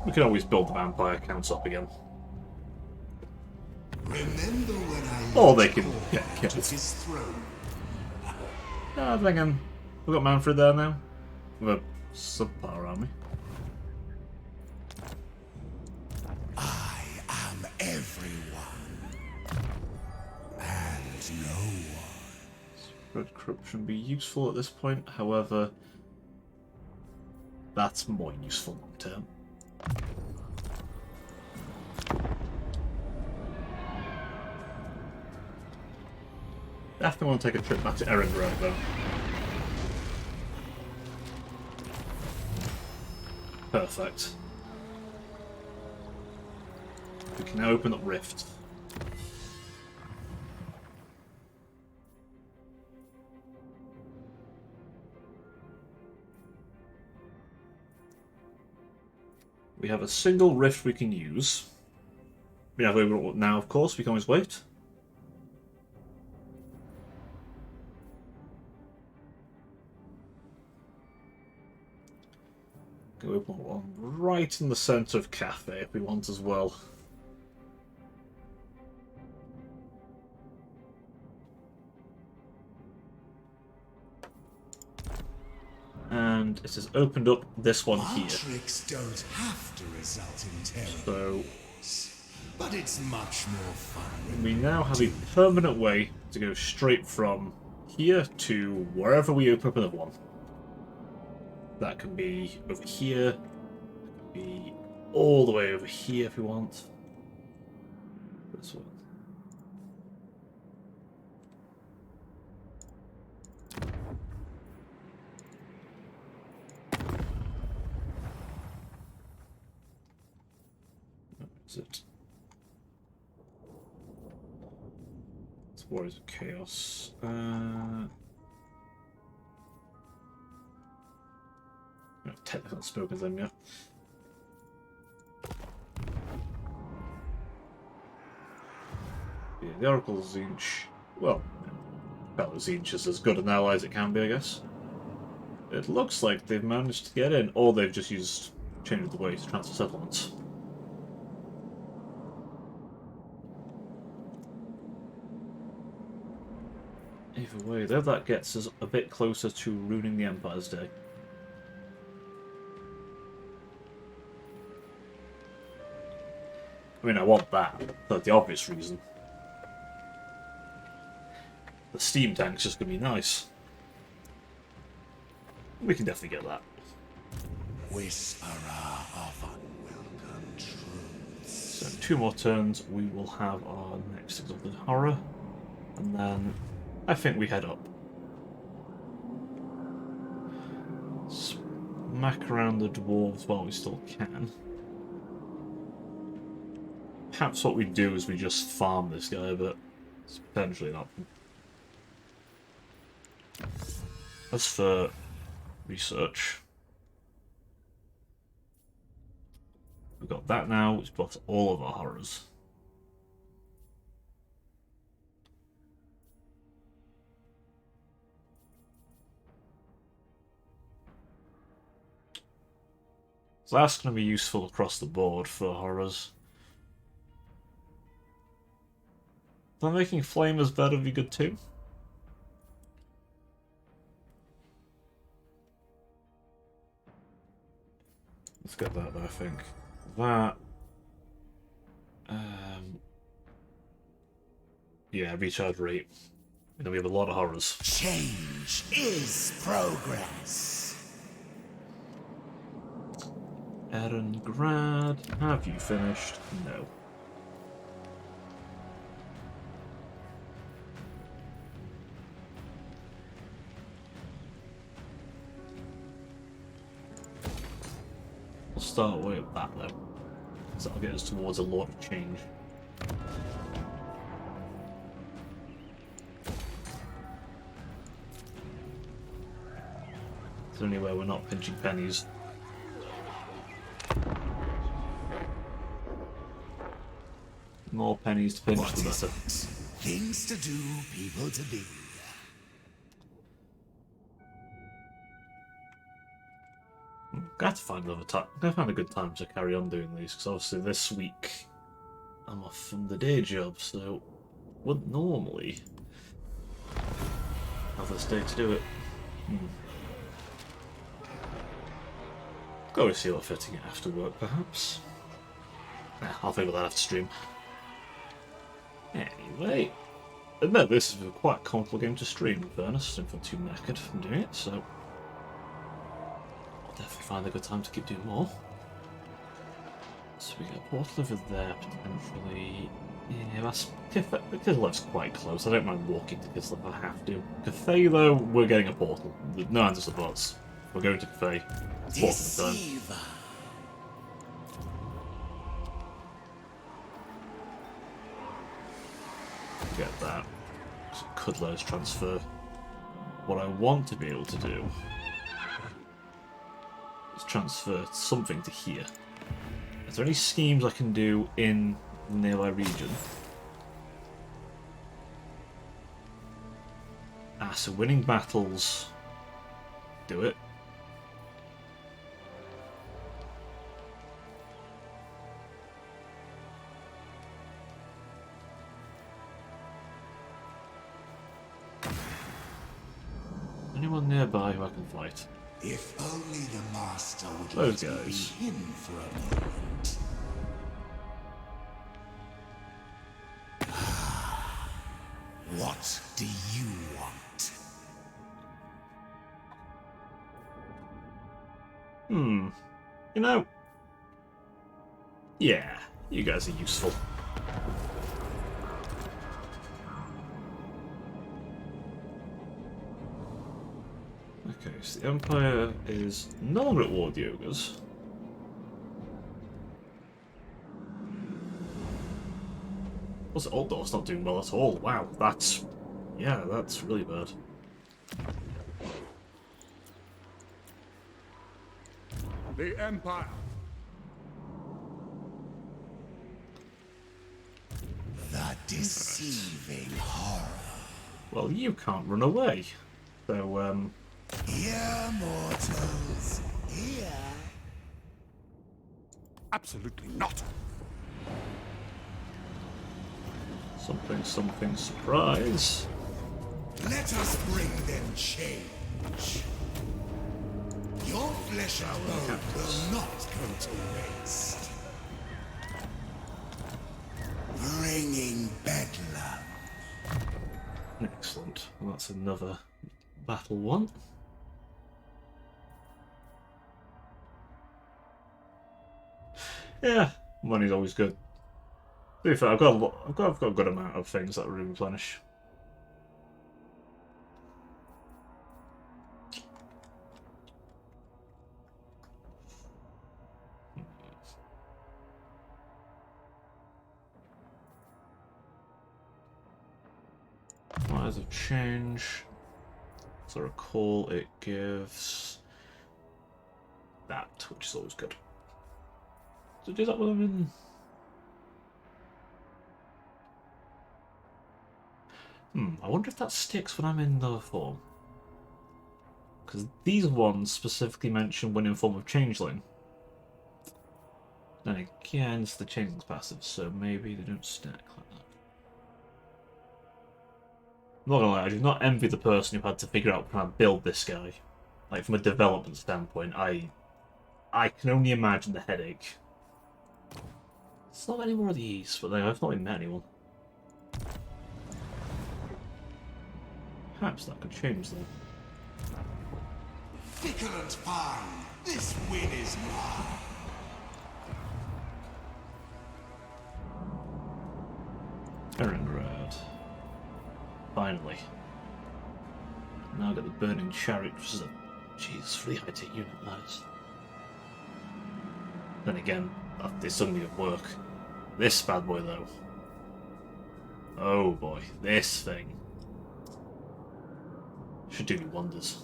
We can always build the vampire counts up again. Remember when I Or they can get took killed. his throne? I think we've got Manfred there now. With a subpar army. I am everyone. And no one. Spread corruption be useful at this point, however, that's more useful long term. Definitely want to take a trip back to Erengrad though. Perfect. We can now open up Rift. We have a single rift we can use. We have over now, of course, we can always wait. Go open one right in the centre of Cafe if we want as well. And it has opened up this one Our here. tricks don't have to result in terrible So but it's much more fun. we now have a permanent way to go straight from here to wherever we open up another one. That can be over here, it can be all the way over here if we want. This one. Is it? It's Warriors of Chaos. I've technically not spoken to them yet. Yeah, the Oracle Zinch. Well, Zinch is as good an ally as it can be, I guess. It looks like they've managed to get in, or they've just used changed the way to transfer settlements. Either way, though, that gets us a bit closer to ruining the Empire's day. I mean, I want that, for the obvious reason. The steam tank's just going to be nice. We can definitely get that. Whisperer of unwelcome truths. So, 2 more turns, we will have our next Exalted Horror, and then I think we head up. Smack around the dwarves while we still can. Perhaps what we do is we just farm this guy, but it's potentially an option. As for research, we've got that now, which buffs all of our horrors. So that's going to be useful across the board for horrors. But making flamers better would be good too. Let's get that though, I think. That. Yeah, recharge rate. And then we have a lot of horrors. Change is progress. Erengrad, have you finished? No. We'll start with that though. So that'll get us towards a lot of change. It's only where we're not pinching pennies. More pennies to pinch, What the is better. it? Things to do, people to be. Got to find another time. I'm gonna find a good time to carry on doing these because obviously this week I'm off from the day job, so wouldn't normally have this day to do it. Go and see what fitting it after work, perhaps. Nah, I'll think about that after stream. Anyway, no, this is a quite comfortable game to stream, in fairness. I don't feel too knackered from doing it, so I'll definitely find a good time to keep doing more. So we get a portal over there, potentially. Yeah, that's Kislev's quite close. I don't mind walking to Kislev if I have to. Cathay, though, we're getting a portal. No answers to buts. We're going to Cathay. Portal time. Deceiver. get that. So it could let us transfer. What I want to be able to do is transfer something to here. Is there any schemes I can do in the nearby region? Ah, so winning battles. Do it. Anyone nearby who I can fight? If only the master would Those let me be guys. him for a moment. What do you want? You know. Yeah, you guys are useful. Okay, so the Empire is no longer at war with the ogres. Also, Altdorf's not doing well at all. Wow, that's... yeah, that's really bad. The Empire. The deceiving horror. Well, you can't run away. So, Here, mortals. Here. Absolutely not. something, surprise. Let us bring them change. Your flesh and bone will not go to waste. Bringing bedlam. Excellent. Well, that's another battle one. Yeah, money's always good. To be fair, I've got a good amount of things that replenish. Fires of change. So recall it gives that, which is always good. So do that when I'm in. I wonder if that sticks when I'm in the form. Because these ones specifically mention when in form of changeling. Then again, it's the changeling's passive, so maybe they don't stack like that. I'm not gonna lie, I do not envy the person who had to figure out how to build this guy. Like, from a development standpoint, I can only imagine the headache. It's not any more of these, but I've not even met anyone. Perhaps that could change them. Fickle and fine. This win is mine. Erengrad. Finally. Now I got the Burning Chariot, which is a... jeez, really high-tech unit, that is. Then again, this doesn't even work. This bad boy, though. Oh boy, this thing. Should do me wonders.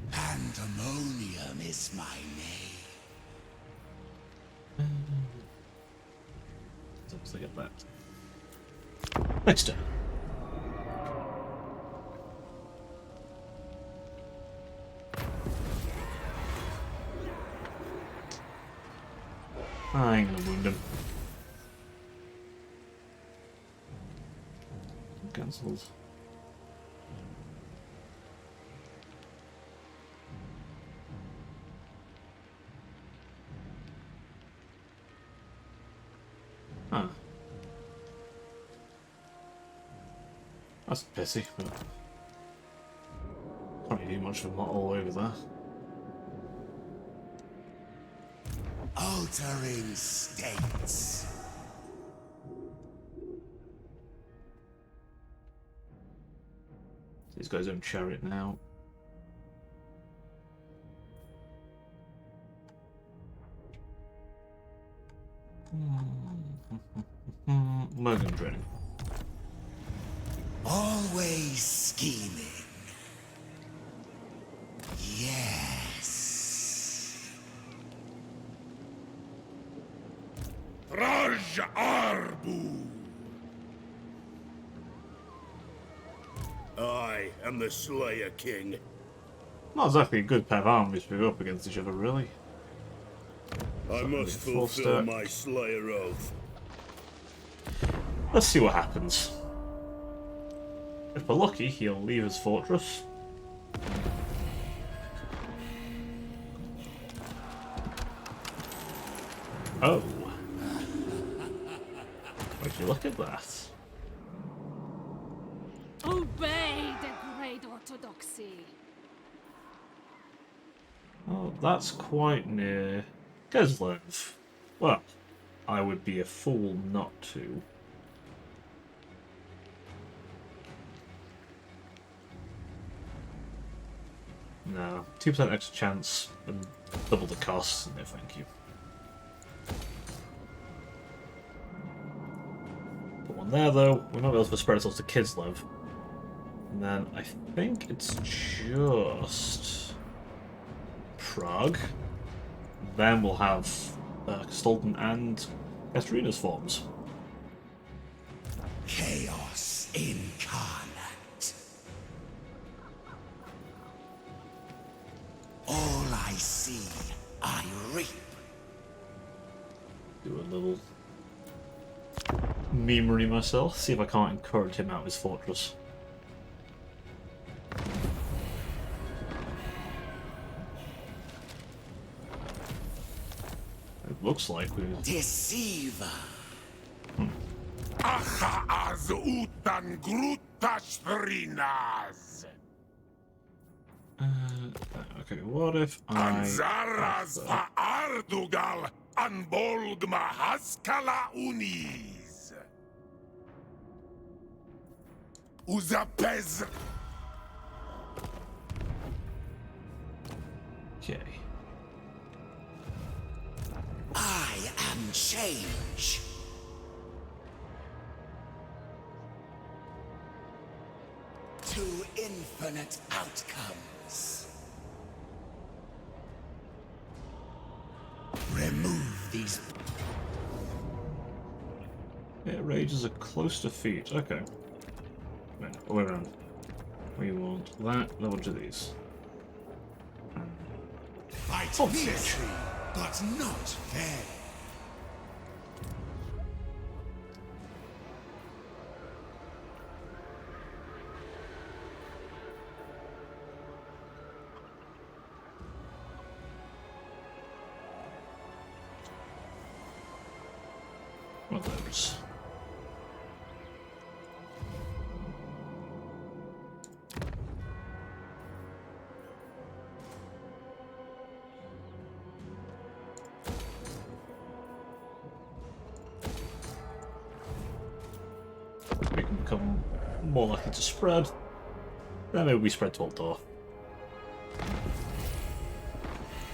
Pandemonium is my name. As long as I get that. Next turn. I ain't gonna wound him. Cancelled. Huh. That's pissy, but can't really do much of a model over there. Altering states. He's got his own chariot now. Merlin training. Always scheming. Yes. Raj Arbu. I am the Slayer King. Not exactly a good pair of armies to be up against each other, really. I must full fulfill stack. my Slayer oath. Let's see what happens. If we're lucky, he'll leave his fortress. Oh. Would you look at that? Obey the great orthodoxy. Oh, that's quite near Keslev. Well, I would be a fool not to. No, 2% extra chance and double the cost. No, thank you. Put one there, though. We might be able to spread ourselves to Kislev. And then I think it's just Prague. Then we'll have Stolten and Katerina's forms. Chaos incarnate. All I see, I reap. Do a little memory myself. See if I can't encourage him out of his fortress. It looks like we. Deceiver. Achaaz utan grutashrinas. Okay, what if I. Anzaraz va'ardugal anbolgma haskala unis. Uzapez. Okay. I am change. To infinite outcomes. Remove these. Yeah, rages are close to feet. Okay. Wait, way around. We want that. Then we'll do these. Fight Oh, fiercely, but not fair. What are those? We can become more likely to spread. Then maybe we spread to Altdorf.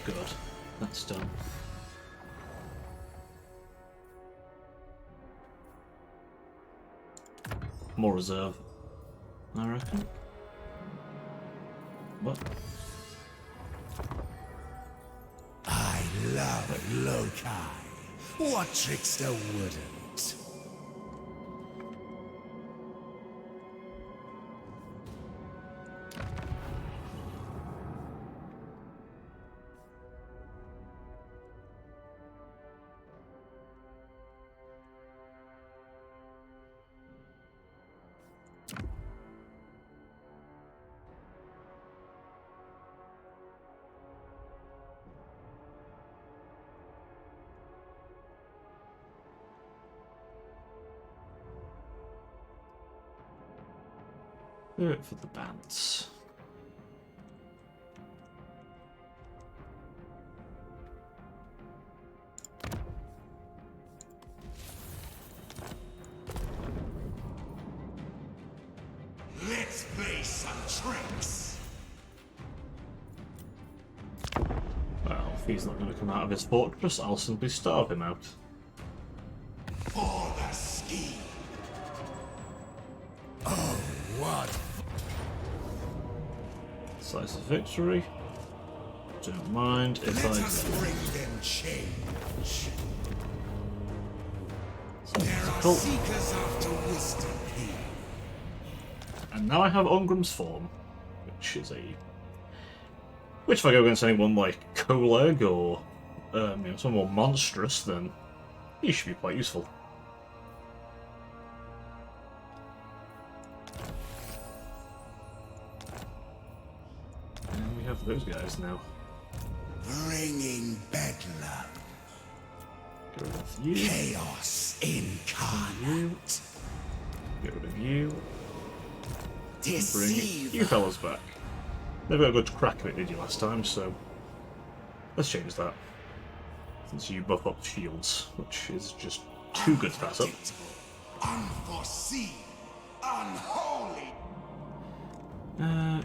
Good. That's done. More reserve, I reckon. What? I love Loci. What trickster wouldn't? Do it for the bands. Let's play some tricks. Well, if he's not going to come out of his fortress, I'll simply starve him out. Decisive victory. Don't mind if Let I us bring them change. There are Cool. seekers after wisdom here. And now I have Ongrim's form, which if I go against anyone like Koleg or someone more monstrous, then he should be quite useful. And we have those guys now. Bringing bedlam. Get rid of you. Chaos incarnate. Get rid of you. Bring Deceiver. you fellas back. Never got a good crack of it, did you, last time, so let's change that. Since you buff up shields, which is just too good to pass up. Unforeseen. Unholy.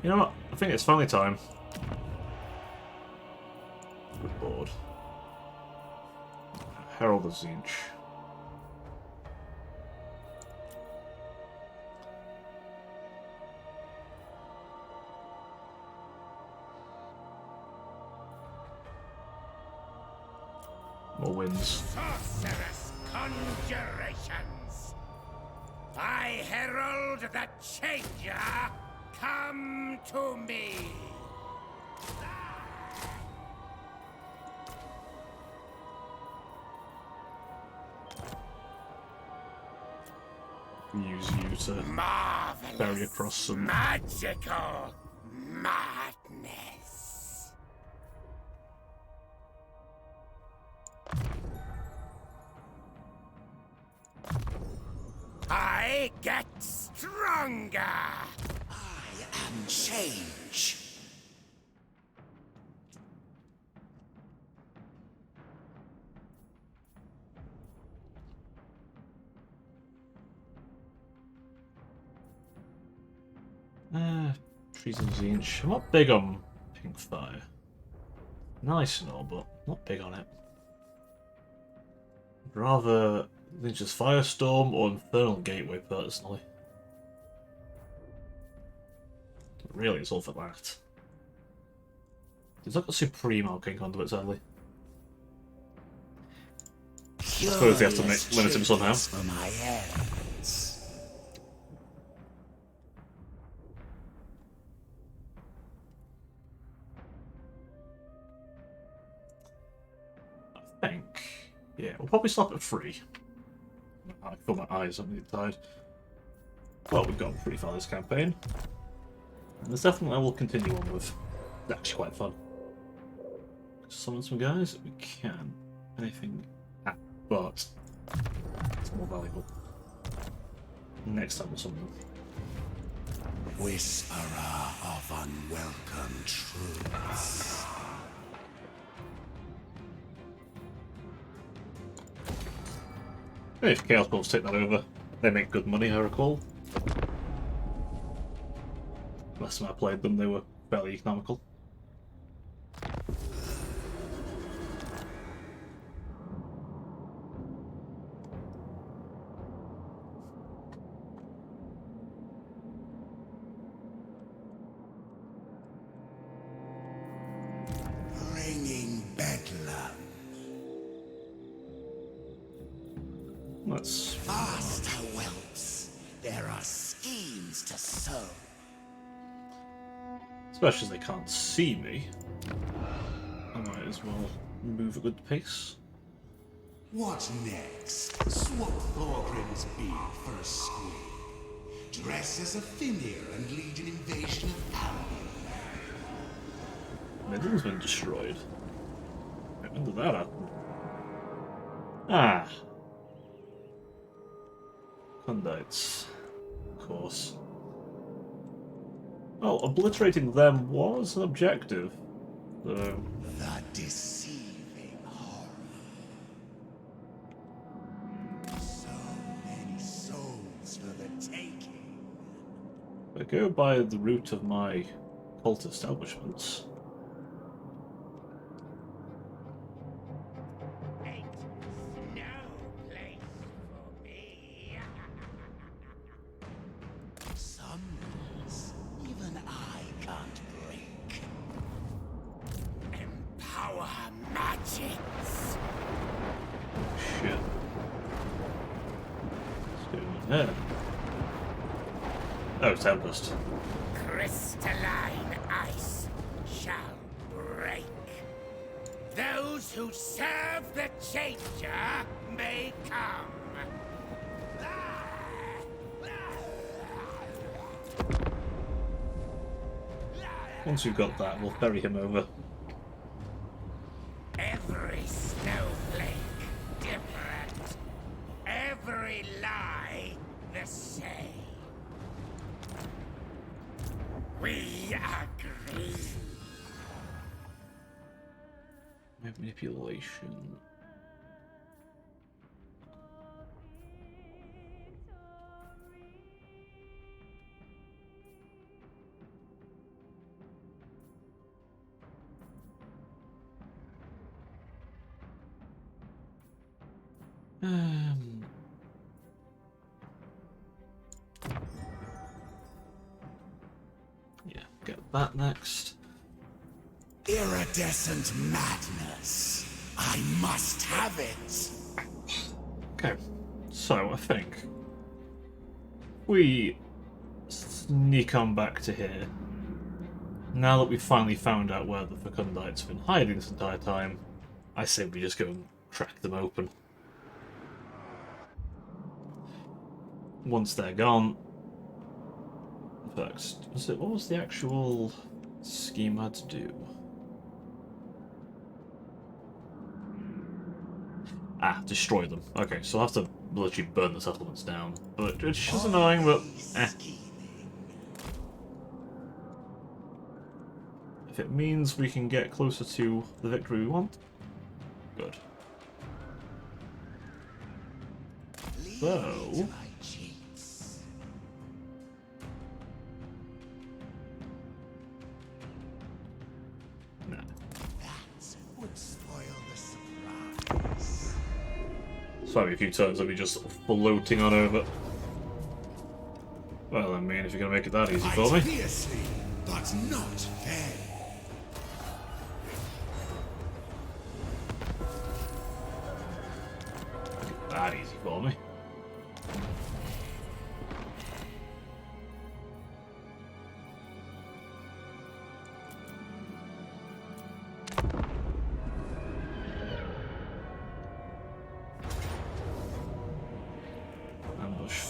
You know what? I think it's finally time. Good board. Herald of Zinch. More wins. Sorcerous conjurations. I herald the changer. Come to me. Use you to Marvelous. bury across some. Magical madness. I get stronger. I am change. Trees of Zinch. I'm not big on pink fire. Nice and all, but not big on it. Rather Zinch's Firestorm or Infernal Gateway, personally. Really, it's all for that. It's like a Supreme Arcane Conduit, sadly. I suppose they have to limit him somehow. For my hands. I think. Yeah, we'll probably stop at 3. I feel my eyes on the inside. Well, we've gone pretty far this campaign. And there's definitely I will continue on with. It's actually quite fun. Summon some guys we can. Anything. But it's more valuable. Next time we'll summon them. Whisperer of unwelcome truths. If Chaos Wolves take that over, they make good money, I recall. Last time I played them, they were fairly economical. Bringing bedlam. Let's. Faster, whelps. There are schemes to sow. Especially as they can't see me. I might as well move at a good pace. What next? Swap Thorgrim's beard for a squid. Dress as a Fimir and lead an invasion of Albion. Midland's been destroyed. When did that happen? Ah. Condites. Of course. Well, obliterating them was an objective. So, The deceiving horror. So many souls for the taking. if I go by the route of my cult establishments. Ain't no place for me. Some rules even I can't break. cheats. Shit. What's going on here? Oh, Tempest. Crystalline ice shall break. Those who serve the Changer may come. Once we've got that, we'll ferry him over. Every snowflake different. Every lie the same. We agree. Manipulation. Yeah, get that next. Iridescent madness. I must have it. Okay, so I think we sneak on back to here. Now that we've finally found out where the Fecundites have been hiding this entire time, I say we just go and crack them open. Once they're gone, first, what was the actual scheme I had to do? Ah, destroy them. Okay, so I'll have to literally burn the settlements down. But it's just annoying, but if it means we can get closer to the victory we want, good. So sorry, a few turns of me just floating on over. Well, I mean, if you're going to make it that easy for me. Fiercely, but not fair. Make it that easy for me.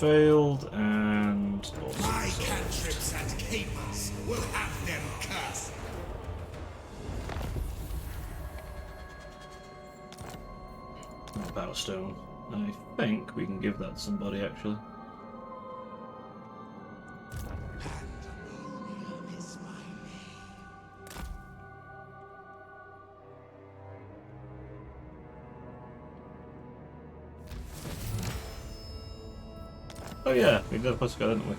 Failed, and My cantrips and capers will have them cursed. Power Stone. I think we can give that to somebody, actually. Pandemonium is my name. Oh yeah, we did a plus go, didn't we?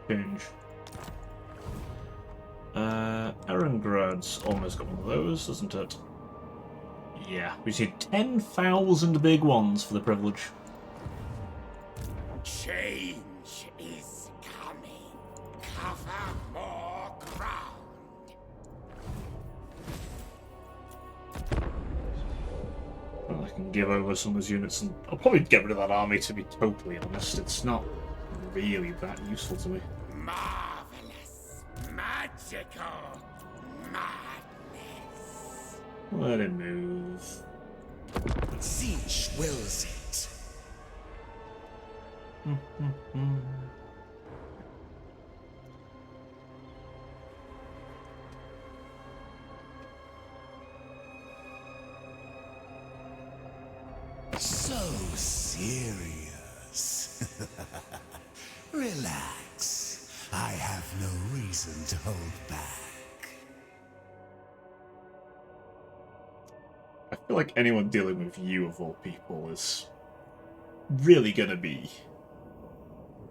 Change. Erengrad's almost got one of those, doesn't it? Yeah, we just need 10,000 big ones for the privilege. Change is coming. Cover more ground. Well, I can give over some of those units, and I'll probably get rid of that army, to be totally honest. It's not really that useful to me. Marvelous. Magical. Madness. Let it move. Siege wills it. So serious. Relax. I have no reason to hold back. I feel like anyone dealing with you, of all people, is really gonna be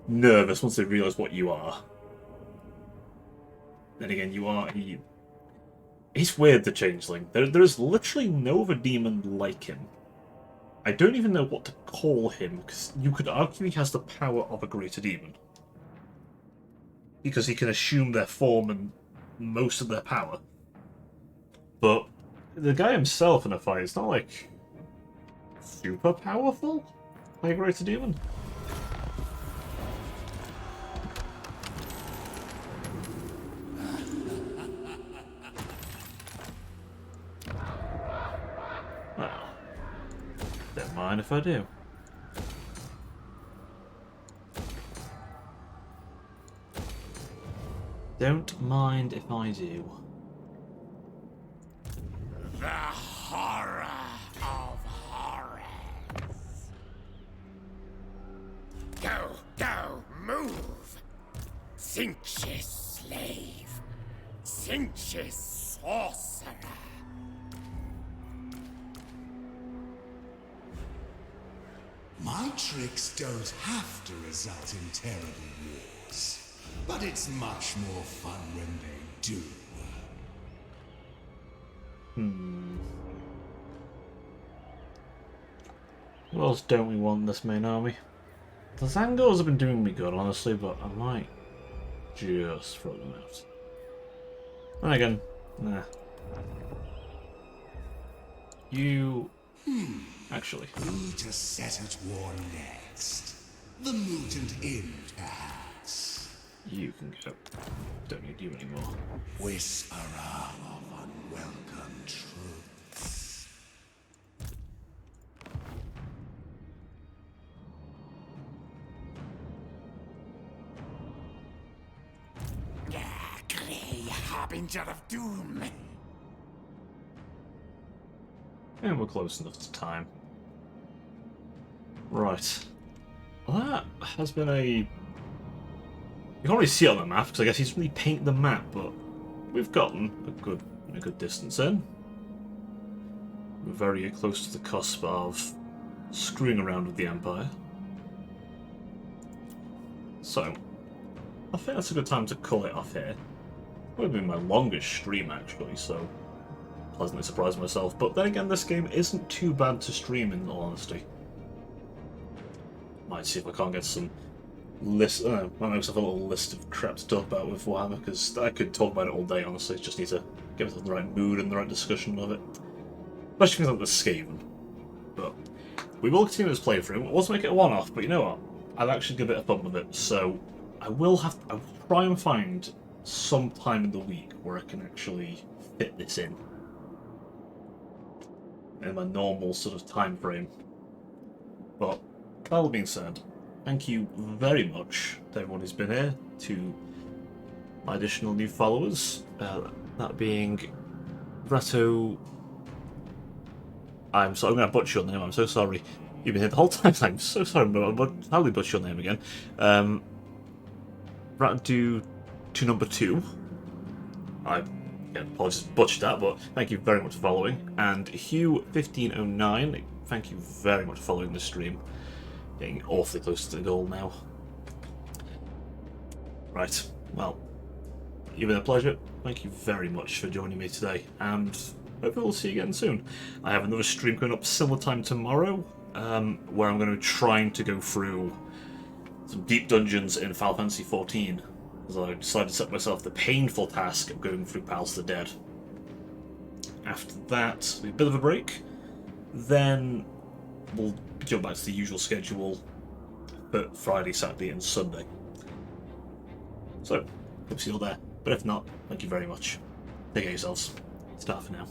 nervous once they realise what you are. Then again, you are... He's weird, the Changeling. There is literally no other demon like him. I don't even know what to call him, because you could argue he has the power of a greater demon. Because he can assume their form and most of their power. But the guy himself in a fight, it's not like super powerful like a greater demon. Well, don't mind if I do. Don't mind if I do. The horror of horrors. Go, move! Cinch's slave. Cinch's sorcerer. My tricks don't have to result in terrible wars, but it's much more fun when they do. What else don't we want in this main army? The Zangors have been doing me good, honestly, but I might just throw them out. And again, nah. You... Actually. Who to set at war next? The mutant inn, perhaps? You can go. Don't need you anymore. Whisperer of unwelcome truths. Grey harbinger of doom. And we're close enough to time. Right. Well, that has been a... You can't really see it on the map, because I guess he's really painted the map, but we've gotten a good distance in. We're very close to the cusp of screwing around with the Empire. So, I think that's a good time to call it off here. It would have been my longest stream, actually, so pleasantly surprised myself. But then again, this game isn't too bad to stream, in all honesty. Might see if I can't get some list. Might make myself a little list of crap to talk about with Warhammer, because I could talk about it all day, honestly. Just need to get myself in the right mood and the right discussion of it. Especially things like the Skaven. But we will continue this playthrough. We'll also make it a one-off, but you know what? I've actually got a bit of fun with it, so I'll try and find some time in the week where I can actually fit this in my normal sort of time frame. But that all being said, thank you very much to everyone who's been here, to my additional new followers, that being Rato. I'm going to butcher your name, I'm so sorry. You've been here the whole time, I'm so sorry, but I'll butcher your name again. Rato to number 2. Apologies to butcher that, but thank you very much for following. And Hugh1509, thank you very much for following this stream. Getting awfully close to the goal now. Right, well, you've been a pleasure. Thank you very much for joining me today, and hopefully we'll see you again soon. I have another stream coming up similar time tomorrow, where I'm going to be trying to go through some deep dungeons in Final Fantasy XIV. As I decided to set myself the painful task of going through Palace of the Dead. After that, a bit of a break. Then we'll jump back to the usual schedule, but Friday, Saturday, and Sunday. So, hope to see you all there. But if not, thank you very much. Take care of yourselves. Start for now.